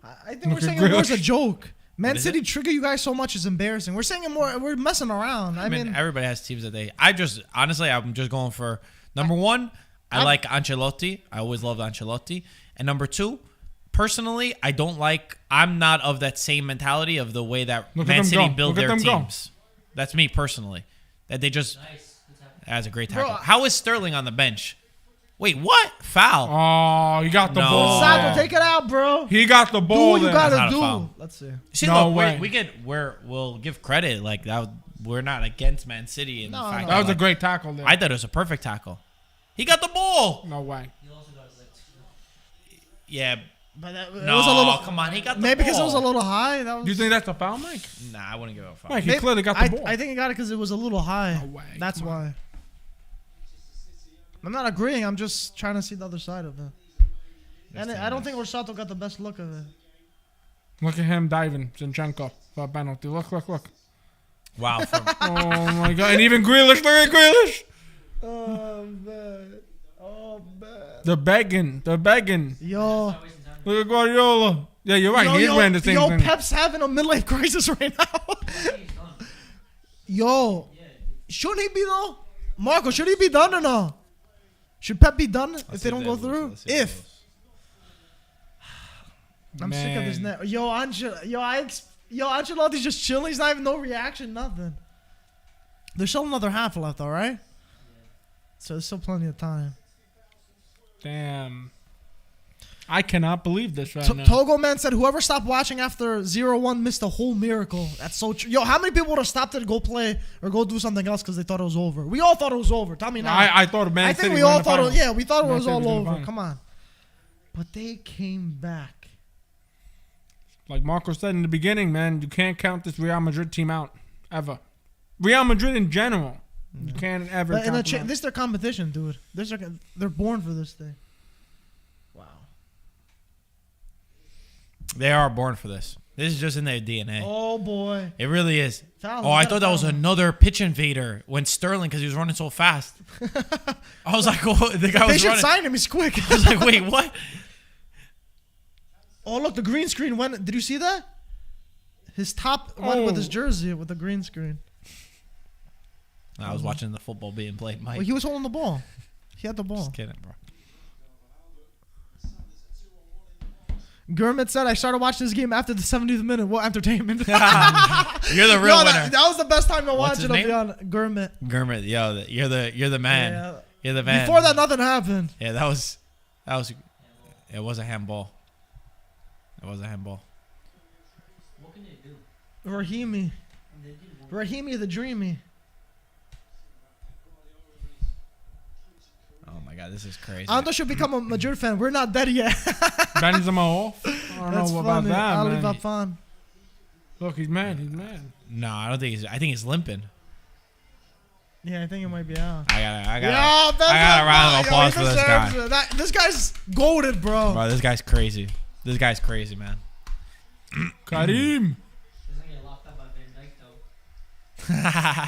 I think we're Look saying at it more as a Grealish. joke. Man is City it? trigger you guys so much is embarrassing. We're saying it more. We're messing around. I mean, everybody has teams that they. I'm just going for number one. I like Ancelotti. I always loved Ancelotti. And number two, personally, I'm not of that same mentality of the way that Look at Man them City go. build Look at their them go. teams. That's me personally. That they just. Nice. Good tackle. That's a great Bro, tackle. How is Sterling on the bench? Wait, what? Foul. Oh, he got the No. ball. Sado, take it out, bro. He got the Do ball what you there. gotta That's not a do. foul. Let's see. See, No look, way. we'll give credit like that. We're not against Man City and the No, fact no. That was a like, great tackle there. I thought it was a perfect tackle. He got the ball. No way. He also got his legs. Yeah. But that, it No, was a little. come on. He got the Maybe ball. because it was a little high. That was. Do you think that's a foul, Mike? Nah, I wouldn't give it a foul. Mike, he Maybe- clearly got the ball. I think he got it because it was a little high. No way. That's Come on. why. I'm not agreeing. I'm just trying to see the other side of it. And I don't think Rosato got the best look of it. Look at him diving, Zinchenko, for a penalty. Look. Wow. Oh, my God. And even Grealish. Look at Grealish. Oh man. Oh man. They're begging. Yo. Not wasting time. Look at Guardiola. Yeah, you're right. He's wearing the same thing. Pep's having a midlife crisis right now. He's done. Yo. Yeah. Shouldn't he be though? Marco, should he be done or no? Should Pep be done if they don't go through? If. I'm sick of this Man. net. Ancelotti's just chilling. He's not even no reaction, nothing. There's still another half left, all right? So there's still plenty of time. Damn. I cannot believe this right now. Togo Man said whoever stopped watching after 0-1 missed a whole miracle. That's so true. Yo, how many people would have stopped it to go play or go do something else because they thought it was over? We all thought it was over. Tell me now. I thought Man I think City we were in all the thought it. final. Yeah, we thought it Man was City all was in the over. final. Come on. But they came back. Like Marco said in the beginning, man, you can't count this Real Madrid team out ever. Real Madrid in general, you can't ever. But count them out. this is their competition, dude. They're born for this thing. Wow. They are born for this. This is just in their DNA. Oh boy. It really is. Foul, I you thought gotta that was foul. another pitch invader when Sterling, because he was running so fast. I was like, oh, the guy They was should running. sign him. He's quick. I was like, wait, what? Oh, look, the green screen went. Did you see that? His top went with his jersey with the green screen. I was watching the football being played, Mike. Well, he was holding the ball. He had the ball. Just kidding, bro. Gurmit said, I started watching this game after the 70th minute. What entertainment. You're the real winner. That was the best time to watch What's it. his I'll be name? honest. Gurmit. Gurmit, yo, you're the man. Yeah. You're the man. Before that, nothing happened. Yeah, that was. It was a handball. It was a handball. What can they do? Rahimi. They did one. Rahimi the Dreamy. Oh my God, this is crazy. Ando should become a Madrid fan. We're not dead yet. Benzema off. I don't That's know funny. about that, Ali man. Vafan. Look, he's mad. He's mad. No, I don't think he's. I think he's limping. Yeah, I think it might be out. I got Benzema, a round of yo, applause he for this deserves guy. it. This guy's goated, bro. Bro, this guy's crazy. This guy's crazy, man. Karim. Doesn't get locked up by Van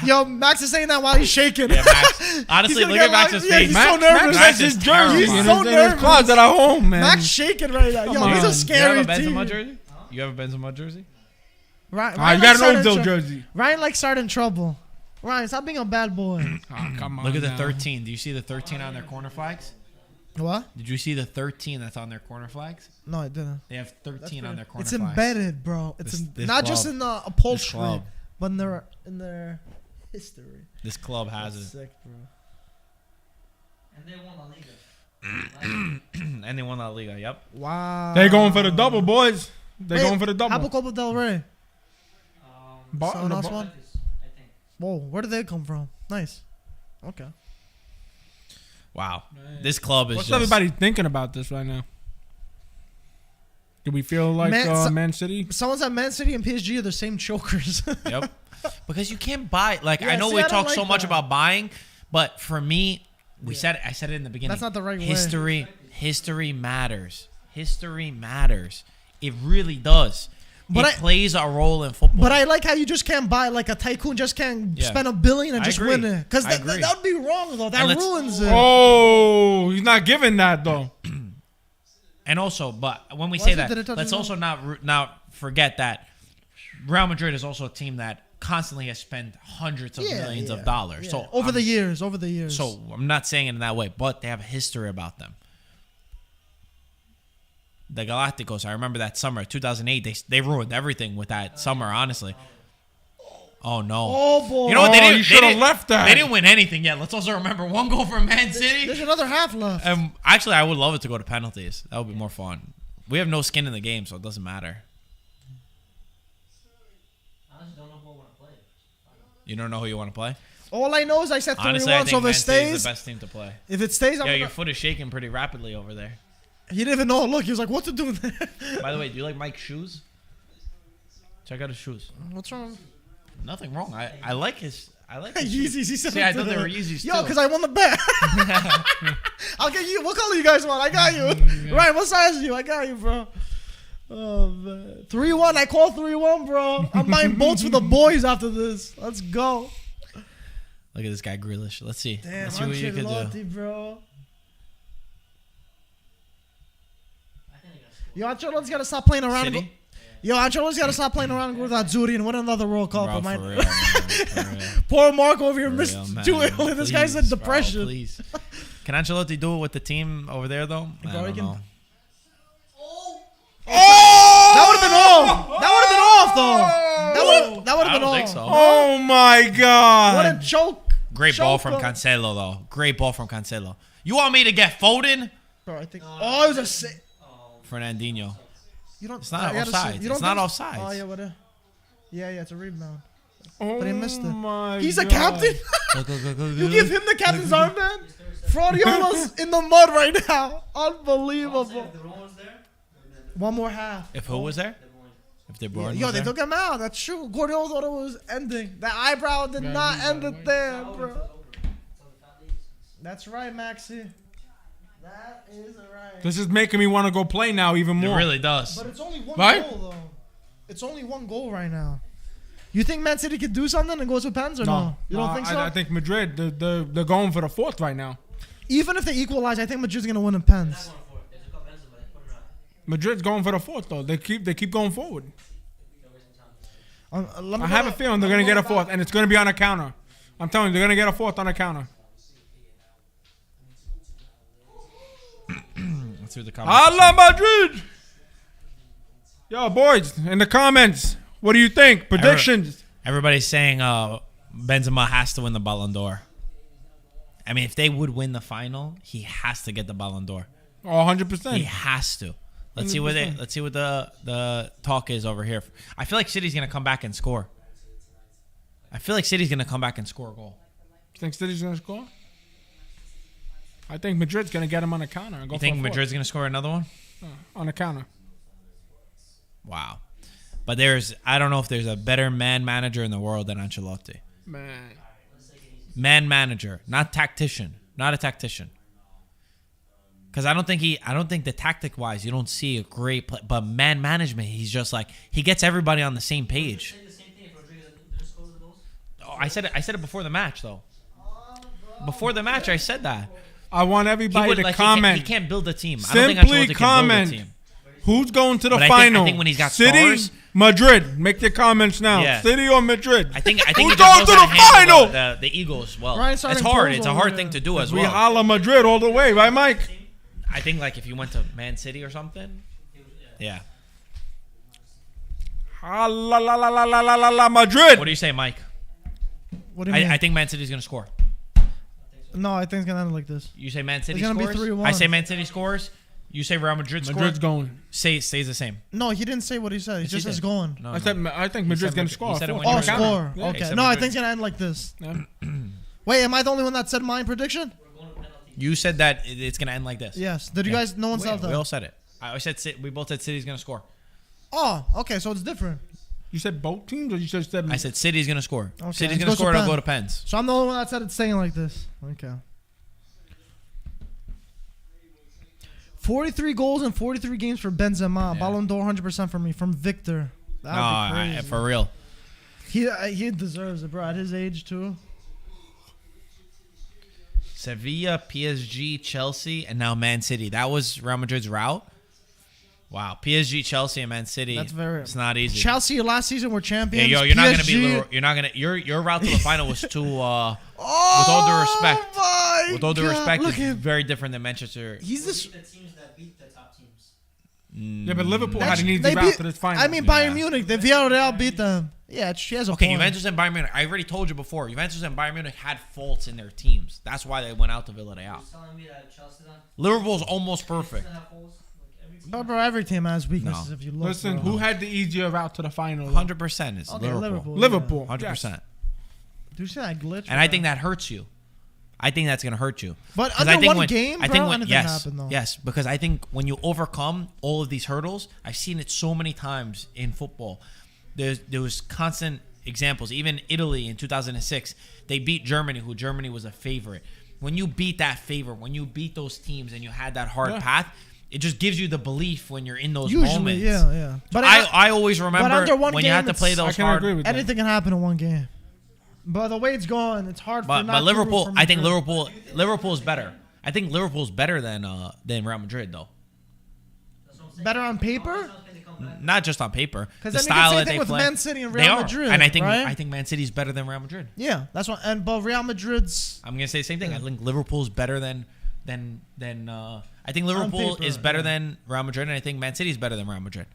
Dijk though. Yo, Max is saying that while he's shaking. Yeah, Max. Honestly, He's gonna look get at Max's locked- yeah, face. he's so nervous. Max his is jersey terrible. He's in so his nervous. closet at home, man. Max shaking right now. Yo, Come he's on. a scary You have a team. Benzema jersey? You have a Benzema jersey? Ryan You got likes an starting Ozil tr- jersey. Ryan likes starting trouble. Ryan, stop being a bad boy. Oh, come on. Look at the now. 13. Do you see the 13 on their corner flags? What? Did you see the 13 that's on their corner flags? No, I didn't. They have 13 on their corner It's flags. embedded, bro. It's This not just club- in the this upholstery, club. but in their history. This club has That's it. sick, bro. And they won La Liga. And they won La Liga, yep. Wow. They going for the double, boys. They Hey, going for the double. How about Copa del Rey? Bar- Someone the else bar- won? Memphis, I think. Whoa, where did they come from? Nice. Okay. Wow. This club is What's just... everybody thinking about this right now? Do we feel like Man City? Someone said Man City and PSG are the same chokers. Yep. Because you can't buy... Like, Yeah, I know see, we I don't talk like so much that. about buying, but for me, I said it in the beginning. That's not the right way. History matters. History matters. It really does. But it plays a role in football. But I like how you just can't buy, like a tycoon just can't Yeah. spend $1 billion and I just agree. win it. Because I that agree. would be wrong, though. That And let's- ruins it. Oh, he's not giving that though. And also, but when we Why say is it that, that it touches let's on- also not forget that Real Madrid is also a team that constantly has spent hundreds of millions of dollars. Yeah. So over I'm- the years. So I'm not saying it in that way, but they have a history about them. The Galacticos, I remember that summer, 2008. They ruined everything with that summer. Honestly. Oh no! Oh, boy. You know what? They Oh, didn't. you should've they didn't- left that. They didn't win anything yet. Let's also remember one goal from Man City. There's another half left. Actually, I would love it to go to penalties. That would be more fun. We have no skin in the game, so it doesn't matter. I just don't know who I want to play. You don't know who you want to play? All I know is I said 3-1, Honestly, I think so if Man it City is stays, the best team to play. if it stays, I'm Yeah, gonna, your foot is shaking pretty rapidly over there. he didn't even know. Look, he was like, "What's it doing there?" By the way, do you like Mike's shoes? Check out his shoes. What's wrong? Nothing wrong. I like his. I like his Yeezys. shoes. He said See, it I to thought they the- were Yeezys Yo, too. because I won the bet. I'll get you. What color you guys want? I got you. Ryan, what size are you? I got you, bro. Oh man, 3-1. I call 3-1, bro. I'm buying boats for the boys after this. Let's go. Look at this guy Grealish. Let's see. Damn, Let's see what you can do. Ancelotti, bro. I think they got scored. Yo, Ancelotti's got to stop playing around. And go, City? yo, Ancelotti's got to stop playing around and go with Azzurri and win another World Cup. Bro, Am I- for real, man, for real. Poor Mark over here For missed real, man. too early. This guy's in Please, bro, depression. please. Can Ancelotti do it with the team over there though? I Bro, he don't can- know. That would have been off. That would have been off, though. That would I have been don't off. think so. Oh my What a God! choke. Great ball from choke. Cancelo though. Great ball from Cancelo. You want me to get Foden? Bro, I think. Oh, it was a. Oh Fernandinho. You don't. It's not I gotta offsides. see- you don't It's not think- offsides. Oh yeah, what? Yeah, it's a rebound. Oh But he missed it. my He's a God. captain. You give him the captain's armband. Fraudiola's in the mud right now. Unbelievable. If the wrong one's there, One more half. If who was there? the one. If De Bruyne Yo, was they there? took him out. That's true. Guardiola thought it was ending. That eyebrow did Yeah, not he's end got it it. there, It's bro. over. It's on the top leagues. That's right, Maxi. That is right. This is making me want to go play now even It more. really does. But it's only one Right? goal, though. It's only one goal right now. You think Man City could do something and go to pens or no? You don't think so? I think Madrid, they're going for the fourth right now. Even if they equalize, I think Madrid's gonna win in They're pens. not going for it. They took up Benzema. They put it out. Madrid's going for the fourth though. They keep going forward. They're wasting time. Let me I go have a to- feeling they're let me gonna get a go fourth, back. and it's gonna be on a counter. I'm telling you, they're gonna get a fourth on a counter. Let's hear the comments. Hala Madrid! Yo, boys, in the comments, what do you think? Predictions? Everybody's saying Benzema has to win the Ballon d'Or. I mean, if they would win the final, he has to get the Ballon d'Or. Oh, 100%. He has to. Let's see what the talk is over here. I feel like City's gonna come back and score. I feel like City's gonna come back and score a goal. You think City's gonna score? I think Madrid's gonna get him on a counter and go You for think a fourth. Madrid's gonna score another one? On a counter? Wow. But I don't know if there's a better man manager in the world than Ancelotti. Man. Man manager, not tactician, not a tactician. Because I don't think the tactic wise, you don't see a great play. But man management, he's just like he gets everybody on the same page. Say the same thing if Rodriguez didn't score the goals. Oh, I said it before the match though. Before the match, I said that. I want He everybody would, to like, comment. He can't build a team. I don't think Simply Ancelotti comment. can build a team. Who's going to the But I final? think when he's got City, stars- Madrid. Make your comments now. Yeah. City or Madrid? I think Who's he just going knows to how the to handle final? the egos well. Ryan It's starting hard. polls It's a over hard there. thing to do as We well. holla Madrid all the way, right, Mike? I think like if you went to Man City or something, yeah. Holla la la la la la la la Madrid. What do you say, Mike? What do you mean? I think Man City's gonna score. No, I think it's gonna end like this. You say Man City It's gonna be scores. 3-1. I say Man City scores. You say Real Madrid scores. Madrid's going. Stays the same. No, he didn't say what he said. He Yes, just he is did. going. No, I think He Madrid's said gonna Madrid. score. He said it Fourth when on you the Oh, were counter. score. Yeah, he Okay. said No, I Madrid. think it's gonna end like this. Yeah. Wait, am I the only one that said my prediction? We're going to penalty. You said that it's gonna end like this. Yes. Did you Yeah. guys? No one said We all that. said it. I said we both said City's gonna score. Oh, okay. So it's different. You said both teams, or you just said? I said City's gonna score. Okay. City's It gonna goes to score. It'll pen. go to pens. So I'm the only one that said it's staying like this. Okay. 43 goals in 43 games for Benzema. Yeah. Ballon d'Or 100% for me. From Victor. That would be crazy. For real. He deserves it, bro. At his age too. Sevilla, PSG, Chelsea, and now Man City. That was Real Madrid's route. Wow, PSG, Chelsea, and Man City. That's very. It's not easy. Chelsea last season were Yeah, champions. you're not gonna be. PSG Little, you're not gonna. Your route to the final was too. Oh, with all due respect. my With all due God. respect, Look it's at him. very different than Manchester. He's Those this. are the teams that beat the top teams. Yeah, but Liverpool That's- had an easy they route beat- to this final. I mean, Yeah. Bayern Munich. The Villarreal beat them. Yeah, she has a Okay, point. Juventus and Bayern Munich. I already told you before. Juventus and Bayern Munich had faults in their teams. That's why they went out to Villarreal. You're telling me that Chelsea don't Liverpool's almost perfect. have holes? Like every team. But bro, every team has weaknesses No. if you look. Listen, bro. who had the easier route to the final? 100% is Okay, Liverpool. Liverpool. 100%. Do you see that glitch? And I think that hurts you. I think that's gonna hurt you. But 'Cause under I think one when, game, I think bro, when, anything yes, happened, though. yes, because I think when you overcome all of these hurdles, I've seen it so many times in football. There was constant examples. Even Italy in 2006, they beat Germany, who Germany was a favorite. When you beat that favorite, when you beat those teams, and you had that hard Yeah. path, it just gives you the belief when you're in those Usually, moments. yeah. But But I always remember under one when you had game, to play it's- I those can hard. agree with that. anything can happen in one game. But the way it's going, it's hard for But not to root Liverpool, for I think Madrid. Liverpool's better. I think Liverpool's better than Real Madrid though. That's what I'm saying. Better on paper? Arsenal's gonna come back. Not just on paper. 'Cause The then you can style say that thing they with play. Man City and They Real are. Madrid, and I right? think Man City's better than Real Madrid. Yeah, that's what. But Real Madrid's. I'm gonna say the same thing. I think Liverpool's better than. I think Liverpool paper, is better yeah. than Real Madrid, and I think Man City's better than Real Madrid.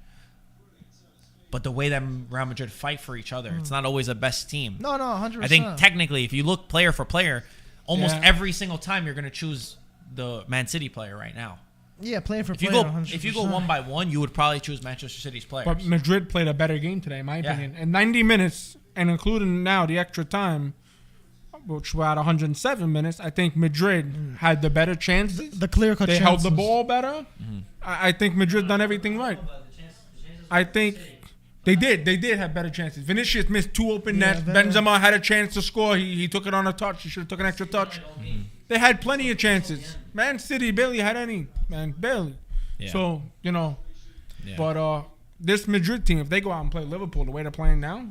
But the way that Real Madrid fight for each other, it's not always the best team. No, 100%. I think technically, if you look player for player, almost Yeah. every single time you're gonna choose the Man City player right now. Yeah, playing for If you player. go 100%. one by one, you would probably choose Manchester City's players. But Madrid played a better game today, in my Yeah. opinion. In 90 minutes, and including now the extra time, which were at 107 minutes, I think Madrid had the better chances. the clear-cut They chances. held the ball better. I think Madrid done everything right. I think they did. They did have better chances. Vinicius missed 2 open Yeah, nets. better. Benzema had a chance to score. He took it on a touch. He should have took an extra touch. They had plenty of chances. Man City barely had any. Man, barely. Yeah. So, Yeah. but this Madrid team, if they go out and play Liverpool the way they're playing now,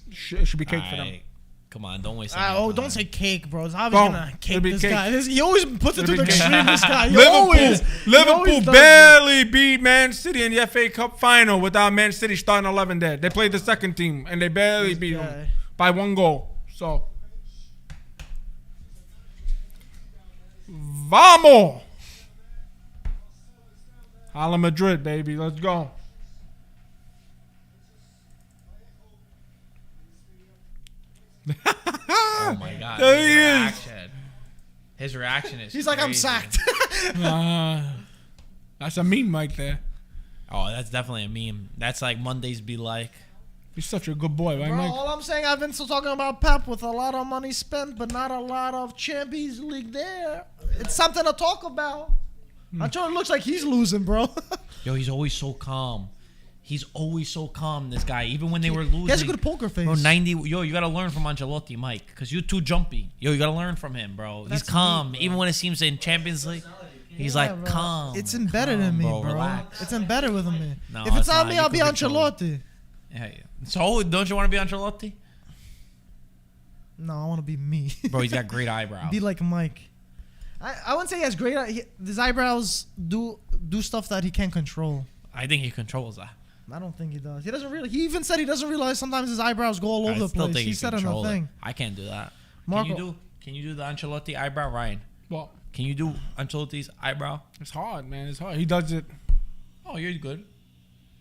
it should be cake for them. Aight, come on, don't waste. any Oh, time. don't say cake, bro. It's obviously Boom. gonna It'll cake be this cake. guy. He always puts it to It'll the be cake. extreme. This guy. He Liverpool always does barely beat Man City in the FA Cup final without Man City starting 11 there. They played the second team, and they barely This beat guy. them by 1 goal. So, vamos! Hala Madrid, baby. Let's go. Oh my god. There his he is. reaction. His reaction is. He's like, I'm crazy. sacked. That's a meme right there. Oh, that's definitely a meme. That's like Mondays be like. He's such a good boy, right, Bro, Mike? all I'm saying, I've been still talking about Pep with a lot of money spent, but not a lot of Champions League there. It's something to talk about. I'm sure it looks like he's losing, bro. Yo, he's always so calm. He's always so calm, this guy. Even when they were losing. He has a good poker face. Bro, 90. Yo, you got to learn from Ancelotti, Mike, because you're too jumpy. Yo, you got to learn from him, bro. That's he's calm. me, bro. Even when it seems in Champions League, he's Yeah, like bro. calm. It's embedded in calm, me, bro. Relax. It's embedded with me. No, if it's it's not not. me, You I'll be can control it. Ancelotti. Yeah. So, don't you want to be Ancelotti? No, I want to be me. Bro, he's got great eyebrows. Be like Mike. I wouldn't say he has great. His eyebrows do stuff that he can't control. I think he controls that. I don't think he does. He doesn't really. He even said he doesn't realize sometimes his eyebrows go all over I the still place. think He said in the control it. thing. I can't do that. Marco- Can you do the Ancelotti eyebrow, Ryan? Well, Can you do Ancelotti's eyebrow? it's hard, man. It's hard. He does it. Oh, you're good.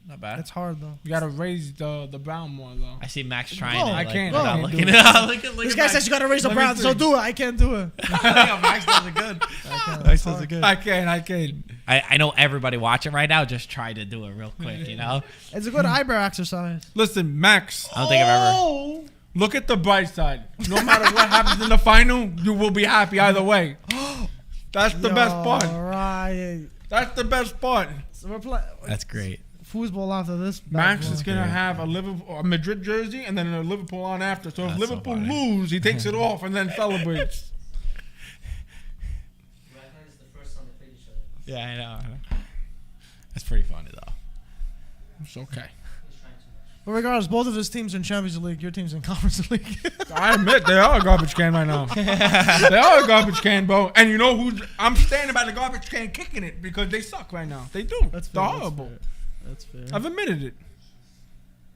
Not bad. It's hard though. You gotta raise the brown more, though. I see Max trying Go. it. I like, can't. without I can't looking do it it. up. Look This at guy Max. says you gotta raise the Let me brows, so see. do it. I can't do it. Max does it good. Max does it good. I can't. I know everybody watching right now. Just try to do it real quick, you know? It's a good eyebrow exercise. Listen, Max, I don't think I've ever. Oh, look at the bright side. No matter what happens in the final, you will be happy either way. That's the best part. Right. That's the best part. So we're playing That's great. foosball after this. Max is basketball. gonna have a Madrid jersey and then a Liverpool on after. So if That's so Liverpool funny. lose, he takes it off and then celebrates. Right now is the first time they played each other. Yeah, I know. That's pretty funny, though. It's okay. He's trying to. But regardless, both of his teams in Champions League. Your team's in Conference League. I admit they are a garbage can right now. They are a garbage can, bro. And you know who's? I'm standing by the garbage can, kicking it because they suck right now. They do. That's They're fair, that's horrible. That's fair. I've admitted it.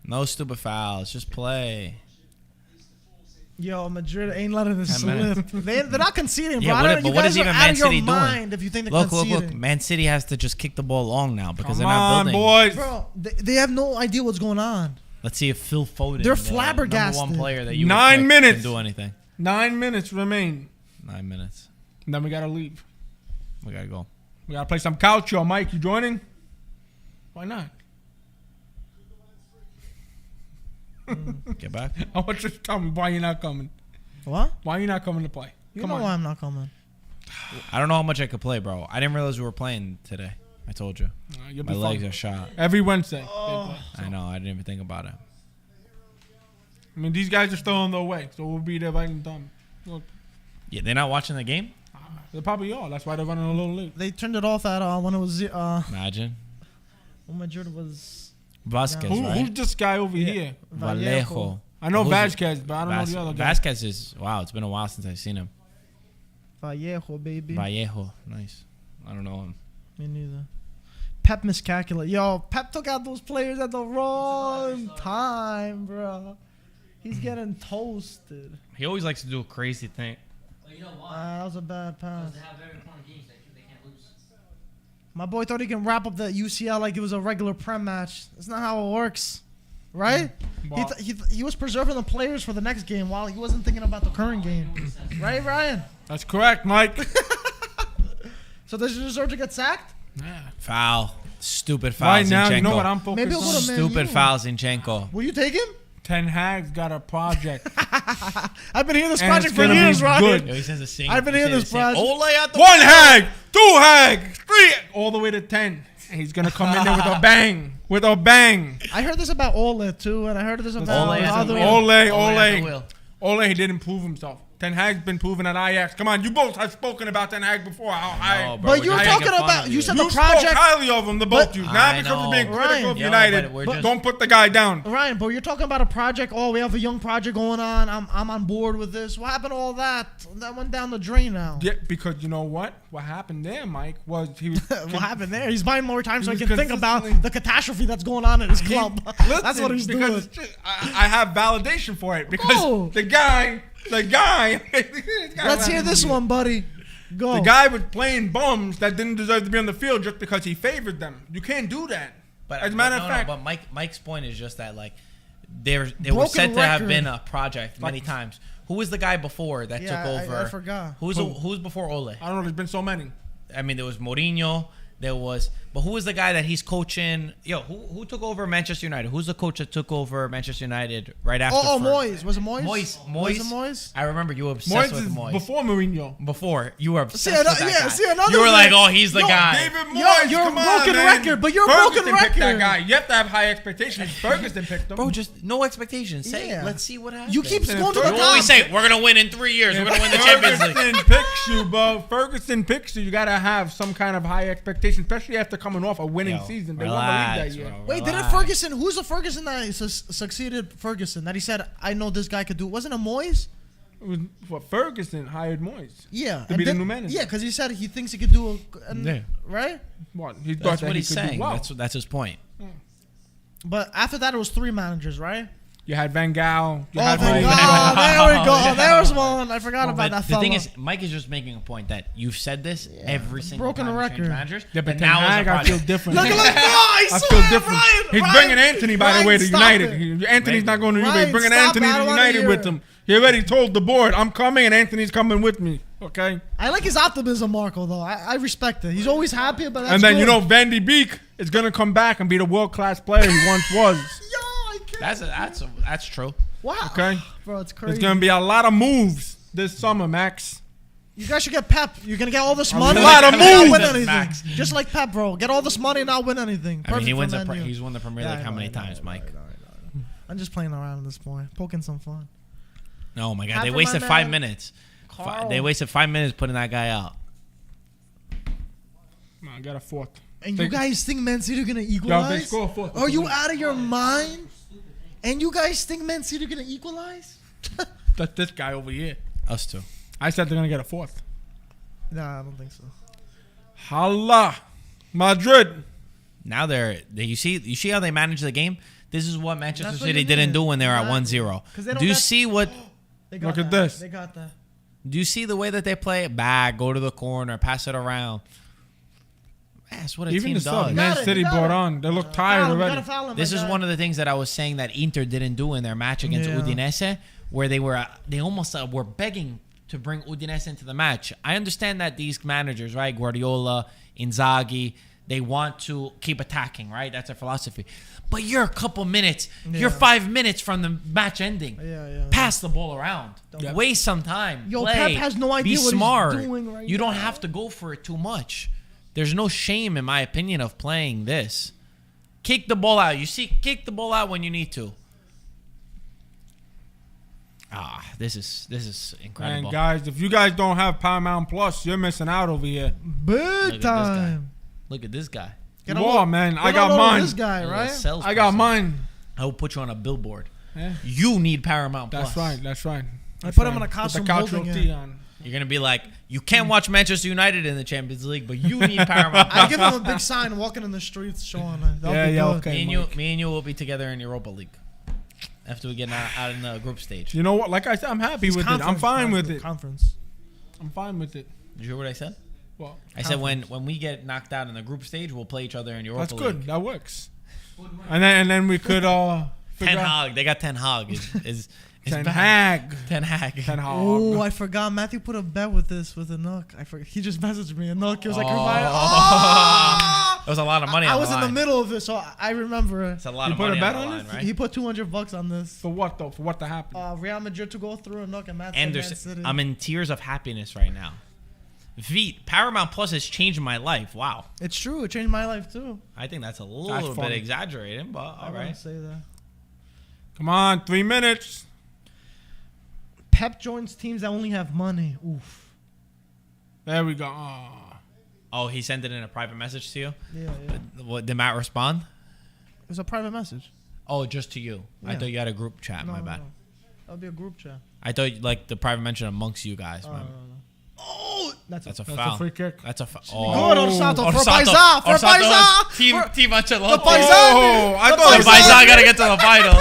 No stupid fouls. Just play. Yo, Madrid ain't letting this 10 minutes. slip. They're not conceding, bro. Yeah, I what- don't, but you what guys is are even out Man of your City doing? mind if you think they're Look, conceding. Man City has to just kick the ball long now because Come they're not on, building. boys. Bro, they have no idea what's going on. Let's see if Phil Foden, They're the flabbergasted. number one player that you 9 would pick, minutes. can do anything. 9 minutes remain. 9 minutes. And then we gotta leave. We gotta go. We gotta play some Calcio. Mike, you joining? Why not? Get back. I want you to tell me why you're not coming. What? Why are you not coming to play? You Come know on. why I'm not coming. I don't know how much I could play, bro. I didn't realize we were playing today. I told you. You'll My be legs fine. are shot. Every Wednesday. Oh. they play. I know. I didn't even think about it. I mean, these guys are still on their way, so we'll be there right in time. Look, Yeah, they're not watching the game? they probably are. That's why they're running a little late. They turned it off at when it was Imagine. when Madrid was Vasquez, Who's right? this guy over Yeah. here? Vallejo. I know Who's Vasquez, but I don't know the other guy. Vasquez is, wow, it's been a while since I've seen him. Vallejo, baby. Vallejo. Nice. I don't know him. Me neither. Pep miscalculated. Yo, Pep took out those players at the wrong time, bro. He's getting toasted. He always likes to do a crazy thing. Well, you know why? That was a bad pass. Because they have very important games that they can't lose. My boy thought he can wrap up the UCL like it was a regular Prem match. That's not how it works, right? Well, He was preserving the players for the next game while he wasn't thinking about the current game. Right, Ryan? that's correct, Mike. So does he deserve to get sacked? Foul. Stupid foul. Right now, Zinchenko. you know what I'm focused Maybe I'll on? go to Man Stupid U. foul, Zinchenko. Will you take him? Ten Hag's got a project. I've been hearing this And project it's for gonna be years, Ryan. good. Yo, he says the same. I've been he hearing says this the same. project. Ole at the One Hag, 2 Hag, 3, all the way to 10. And he's gonna come in there with a bang. With a bang. I heard this about Ole too, and I heard this about Ole at the other. wheel. Ole, at the Ole. wheel. Ole, he didn't prove himself. Ten Hag's been proven at Ajax. Come on, you both have spoken about Ten Hag before. How high? No, bro, But we're you were just talking making fun about. of You said You the project. spoke highly of him, the both of you. Now I because know. we're being critical Ryan. of Yo, United, but we're just- don't put the guy down. Ryan, but you're talking about a project. Oh, we have a young project going on. I'm on board with this. What happened to all that? That went down the drain now. Yeah, because you know what? What happened there, Mike, was he was. What happened there? He's buying more time so he He can was think about consistently- the catastrophe that's going on in his club. That's Listen, what he's because doing. it's just- I have validation for it because Oh. the guy. Let's hear this one, buddy. Go. The guy was playing bums that didn't deserve to be on the field just because he favored them. You can't do that. But As a matter no, of fact, but Mike's point is just that like there was Broken said to have record. been a project many times. Who was the guy before that Yeah, took over? I forgot. Who's before Ole? I don't know. There's been so many. I mean, there was Mourinho. But who was the guy that he's coaching? Yo, who took over Manchester United? Who's the coach that took over Manchester United right after? Oh, Fer- Moyes. Was it Moyes? Moyes. Was it Moyes? I remember you were obsessed Moyes with is Moyes. before Mourinho. Before you were obsessed See, with that yeah, guy. see, another You were like, thing. oh, he's the Yo, guy. David Yo, Moyes, you're a come on, broken man. record, but you're a Ferguson broken picked that record. guy. You have to have high expectations. Ferguson picked him. Bro, just no expectations. Say, Yeah. let's see what happens. You keep Listen, going to you the You top. always say we're gonna win in 3 years. We're gonna win the Champions League. Ferguson picks you, bro. Ferguson picks you. You gotta have some kind of high expectation, especially after coming off a winning Yo, season. They relax, won the league that year. bro, Wait, didn't relax. Ferguson? Who's the Ferguson that succeeded Ferguson? That he said, "I know this guy could do." Wasn't it Moyes? It was what Ferguson hired Moyes. Yeah, To be the new manager. Yeah, because he said he thinks he could do. Yeah. Right. What he thought That's that what he he's could saying. do well. That's his point. But after that, it was 3 managers, right? You had Van Gaal. You Oh, had thank Mourinho. God. There we go. Yeah. There was one. I forgot about But that the fella. thing is, Mike is just making a point that you've said this every single Broken time you change record. managers. Yeah, but and Ten now is a Hag, I feel project. different. Look, no, I I swear, feel different. Ryan, He's Ryan, bringing Anthony, by Ryan, the way, to stop United. it. Anthony's not going to United. Ryan, Bringing stop Anthony it. I to don't wanna United hear with it. him. He already told the board, I'm coming and Anthony's coming with me. Okay? I like his optimism, Marco. Though I respect it. He's always happy, but that's And then, good. you know, Van de Beek is going to come back and be the world-class player he once was. Yo, I can't. That's true. Wow. Okay? Bro, it's crazy. There's going to be a lot of moves this summer, Max. You guys should get Pep. You're gonna get all this money. lot of and not moves. win anything. Max. Just like Pep, bro. Get all this money and not win anything. I mean, he Perfect wins. for Man U. He's won the Premier Yeah, League I how know, many I know, times, I know, Mike? I know. I'm just playing around at this point, poking some fun. Oh my God, Half they of wasted my 5 man, minutes. Carl. They wasted 5 minutes putting that guy out. Come on, I got a fourth. And They- you guys think Man City are gonna Yo, they equalize? score a fourth. Are you out of your mind? And you guys think Man City are gonna equalize? That's this guy over here. Us too. I said they're going to get a fourth. Nah, I don't think so. Hala. Madrid. Now you see how they manage the game. This is what Manchester That's what City you didn't need. do when they were at Exactly. 1-0. 'Cause they don't Do you get- see what? They got Look at that. this. They got that. Do you see the way that they play it back? Go to the corner, pass it around. That's what a Even team the does. sub You Man got it, City you got brought it. on. They look tired Foul him, you already. gotta foul him, This my is guy. one of the things that I was saying that Inter didn't do in their match against Yeah. Udinese, where they almost were begging to bring Udinese into the match. I understand that these managers, right, Guardiola, Inzaghi, they want to keep attacking, right? That's their philosophy. But you're a couple minutes. You're Yeah. 5 minutes from the match ending. Yeah. Pass the ball around. Yep. Waste some time. Yo, Play. Pep has no idea Be what he's smart. doing right You don't now. have to go for it too much. There's no shame, in my opinion, of playing this. Kick the ball out. You see, kick the ball out when you need to. This is incredible. And guys, if you guys don't have Paramount Plus, you're missing out over here. Big time. Look at this guy. Get You all are, over- man. get I got all over mine. This guy, You're a right? salesperson. I got mine. I will put you on a billboard. Yeah. You need Paramount That's Plus. right. That's right. I put him in a With costume the holding Calcio it. T on. You're gonna be like, you can't watch Manchester United in the Champions League, but you need Paramount I Plus. give him a big sign walking in the streets showing it. That'll Yeah, be yeah, good. okay. Me and you will be together in Europa League after we get out in the group stage. You know what? Like I said, I'm happy It's with it. I'm conference, fine bro. with it. Conference. I'm fine with it. Did you hear what I said? Well, I said when we get knocked out in the group stage, we'll play each other in Europa that's League. good. That works. And then we could Ten figure out- Hag, they got Ten Hag is Ten Hag. Ten Hag. Ten Hag. Oh, I forgot. Matthew put a bet with a Nook. I forgot. He just messaged me. A Nook. He was like, Oh. "Oh!" It was a lot of money I on was the in the line. middle of it, so I remember it. It's a lot You of put a money bet on the on line, this? right? He put $200 on this. For what though? For what to happen? Real Madrid to go through a Nook and Matt said Man Anderson, City. I'm in tears of happiness right now. Veet, Paramount Plus has changed my life. Wow. It's true. It changed my life too. I think that's a That's little bit funny. exaggerating, but all I right. wouldn't say that. Come on, 3 minutes. Pep joins teams that only have money. Oof. There we go. Oh. Oh, he sent it in a private message to you? Yeah, yeah. What, did Matt respond? It was a private message. Oh, just to you. I Yeah. thought you had a group chat. No, My no, bad. no. That would be a group chat. I thought like the private mention amongst you guys. No, my- no, no. Oh, that's That's a That's foul. a free kick. That's a foul. Good, Orsato. For Orsato. Paisa. For Orsato Paisa. has Team For- Ancelotti. The Paisa. Oh, I The thought it was Paisa gotta get to the final.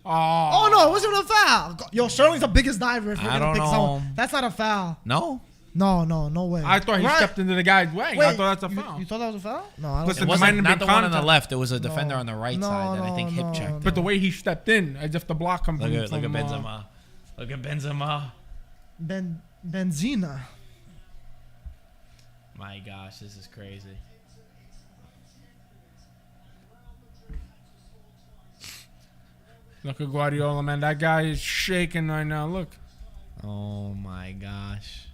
Oh no, it wasn't a foul. Yo, Sterling's the biggest diver. If we're I gonna don't pick know. someone. That's not a foul. No, No way. I thought he Right. stepped into the guy's way. I thought that's a foul. You thought that was a foul? No, I don't. Listen, it might wasn't. have Not been the one on the contact. left. It was a defender on the right No, side that I think hip no, checked. no. But the way he stepped in, as if the block come Look from at Benzema. Look at Benzema. Benzina. My gosh, this is crazy. Look at Guardiola, man. That guy is shaking right now. Look. Oh my gosh.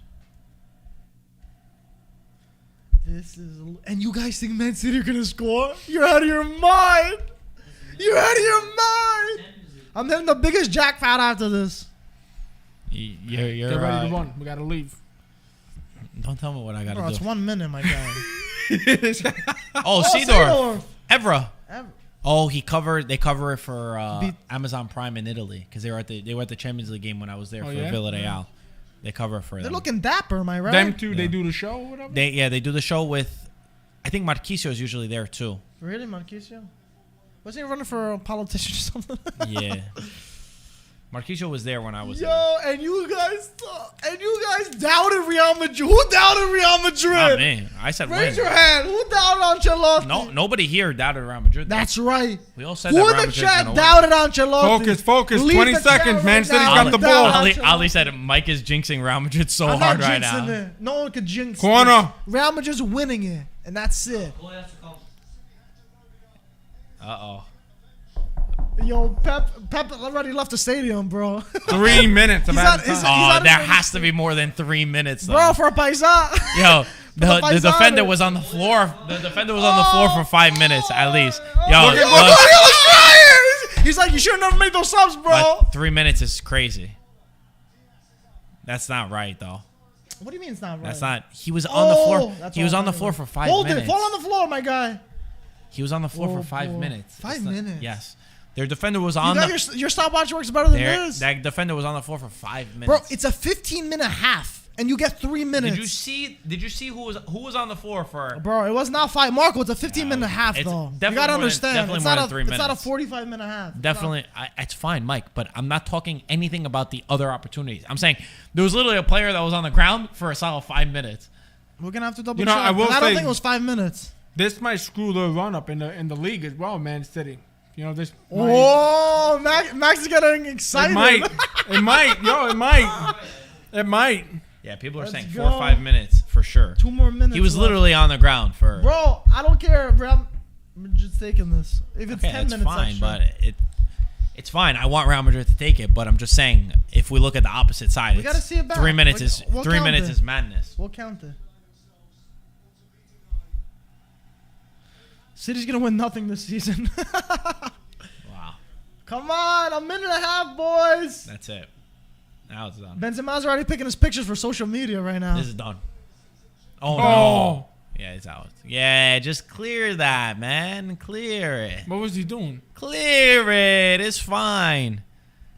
This is. And you guys think Man City are gonna score? You're out of your mind. You're out of your mind. I'm hitting the biggest jackpot after this. You're Get ready to run. We got to leave. Don't tell me what I gotta Bro, it's do. 1 minute, my guy. Oh, Seedorf. Evra. Ev- Oh, they cover it for Beat- Amazon Prime in Italy because they were at the Champions League game when I was there Oh, for yeah? Villarreal. They cover it for They're them. looking dapper, am I right? Them two, Yeah. they do the show or whatever? They do the show with. I think Marquisio is usually there too. Really, Marquisio? Wasn't he running for a politician or something? Yeah. Marquisio was there when I was there. Yo, and you guys doubted Real Madrid. Who doubted Real Madrid? Not me. I said Raise win. your hand. Who doubted Ancelotti? No, nobody here doubted Real Madrid. That's right. We all said Who that in Real the Madrid's chat gonna win. doubted Ancelotti? Focus. Leave 20 the seconds. chat Man right City's now. got the Down ball. Ancelotti. Ali said Mike is jinxing Real Madrid so I'm hard not right jinxing now. it. No one could jinx Corner. this. Real Madrid's winning it, and that's it. Uh-oh. Yo, Pep already left the stadium, bro. 3 minutes of He's added not- he's- time. not Oh, there even- has to be more than 3 minutes, though. Bro, for a paisa. Yo, the Paisano. defender was on the floor. The defender was on the floor for 5 minutes at least. Yo, Look at- look, He was trying. He's like, you should have never made those subs, bro. but 3 minutes is crazy. That's not right, though. What do you mean it's not right? That's not. He was on the floor. That's He was all on the right, floor bro. for 5 Hold minutes. it. Fall on the floor, my guy. He was on the floor Whoa, for 5 whoa. minutes. 5 It's not- minutes? Yes. Their defender was You on got the. your stopwatch works better than this. That defender was on the floor for 5 minutes. Bro, it's a 15-minute half, and you get 3 minutes. Did you see who was on the floor for? Bro, it was not 5. Marco, it's a 15-minute half, it's though. You definitely gotta more than- understand. definitely It's more not than a 3 It's not a minutes. 45-minute half. Definitely, it's fine, Mike. But I'm not talking anything about the other opportunities. I'm saying there was literally a player that was on the ground for a solid 5 minutes. We're gonna have to double You know, check. I will 'cause I don't say- think it was 5 minutes. This might screw the run up in the league as well, Man City. You know, this might, Oh, Max is getting excited. it might, yo, it might. Yeah, people are Let's saying go. 4 or 5 minutes for sure. 2 more minutes. He was left. literally on the ground for. Bro, I don't care. Real Madrid's taking this. If it's Okay, 10 it's minutes fine, extra. but it's fine. I want Real Madrid to take it, but I'm just saying if we look at the opposite side, We gotta see it back. 3 minutes We'll is count it. madness. We'll count it. City's gonna win nothing this season. Wow, Come on, a minute and a half, boys. that's it. Now it's done. Benzema's already picking his pictures for social media right now. This is done. Oh, no. Oh, Yeah, it's out. Yeah, just clear that, man. Clear it. what was he doing? Clear it. It's fine.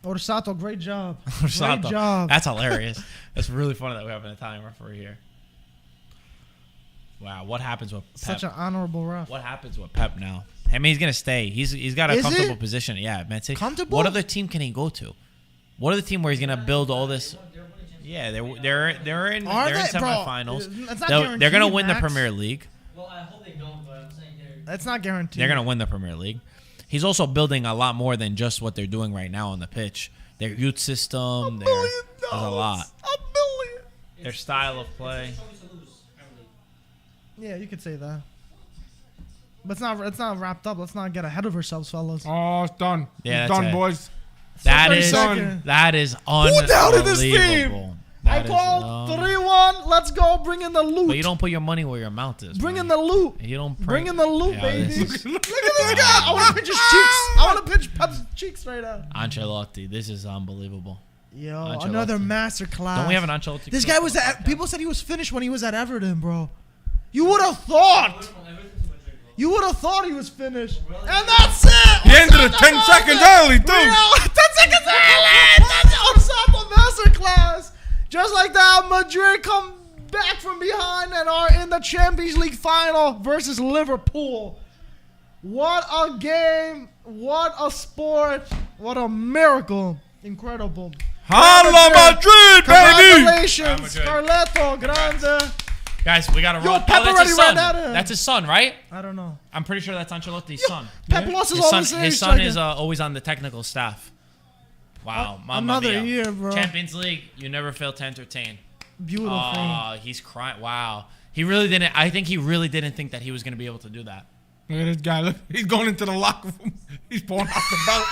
Orsato, great job. Orsato. Great job. That's hilarious. That's really funny that we have an Italian referee here. Wow, what happens with Pep? Such an honorable ref. What happens with Pep now? I mean, he's gonna stay. He's got a Is comfortable he? position. Yeah, man. Comfortable? What other team can he go to? What other team where he's gonna build all this? Yeah, they're in Are they're in they? Bro, semifinals. it's not They're gonna guaranteed, win the Max. Premier League. Well, I hope they don't, but I'm saying they're. That's not guaranteed. They're gonna win the Premier League. he's also building a lot more than just what they're doing right now on the pitch. Their youth system, there's a lot. $1 billion. Their style of play. Yeah, you could say that. But it's not wrapped up. Let's not get ahead of ourselves, fellas. Oh, it's done. Yeah, It's that's done, it. boys. That is Second. unbelievable. doubted this team? I That is, call 3-1. Let's go. Bring in the loot. But you don't put your money where your mouth is. Bring man. in the loot. You don't Bring in the loot, Yeah, baby. this is- Look at this guy. I want to pinch his cheeks. I want to pinch Pep's cheeks right now. Ancelotti. This is unbelievable. Yo, Ancelotti. another masterclass. Don't we have an Ancelotti? This guy was at. People said he was finished when he was at Everton, bro. You would have thought. You would have thought he was finished. And that's it. He ended it 10 seconds early, too. 10 seconds early. That's ensemble masterclass. Just like that, Madrid come back from behind and are in the Champions League final versus Liverpool. What a game. What a sport. What a miracle. Incredible. Hala Madrid, baby! Congratulations, Real Madrid. Carletto, grande. Guys, we got to roll. Pep that's already his ran son. out of- That's his son, right? I don't know. I'm pretty sure that's Ancelotti's son. Pep lost his His only son, his son striker. is always on the technical staff. Wow, mamma another mia. year, bro. Champions League, you never fail to entertain. Beautiful. Oh, he's crying. Wow. He really didn't. I think he really didn't think that he was going to be able to do that. Look at this guy. Look, he's going into the locker room. He's pulling out the belt.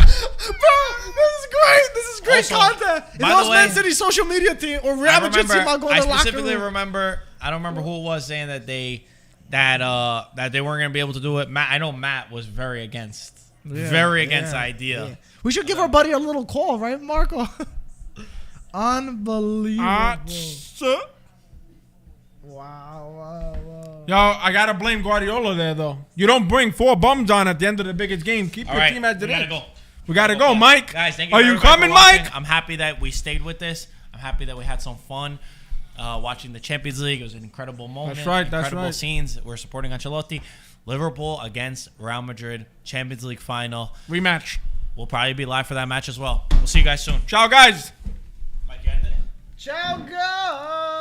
Bro, this is great. This is great Also, content. If by it was the way, Man City social media team or Real Madrid team, I'll go in I the locker specifically room. remember. I don't remember who it was saying that they weren't going to be able to do it. Matt, I know Matt was very against. Very against the idea. Yeah. We should give our buddy a little call, right, Marco? Unbelievable. Wow. Yo, I got to blame Guardiola there, though. You don't bring 4 bums on at the end of the biggest game. Keep All your right, team as we it got to is. go. We got to go, Mike. Guys, thank you. Are for you everybody coming, for watching. Mike? I'm happy that we stayed with this. I'm happy that we had some fun watching the Champions League. It was an incredible moment. That's right, that's Incredible right. scenes. We're supporting Ancelotti. Liverpool against Real Madrid, Champions League final. Rematch. We'll probably be live for that match as well. We'll see you guys soon. Ciao, guys. Mike, you end it? Ciao, guys.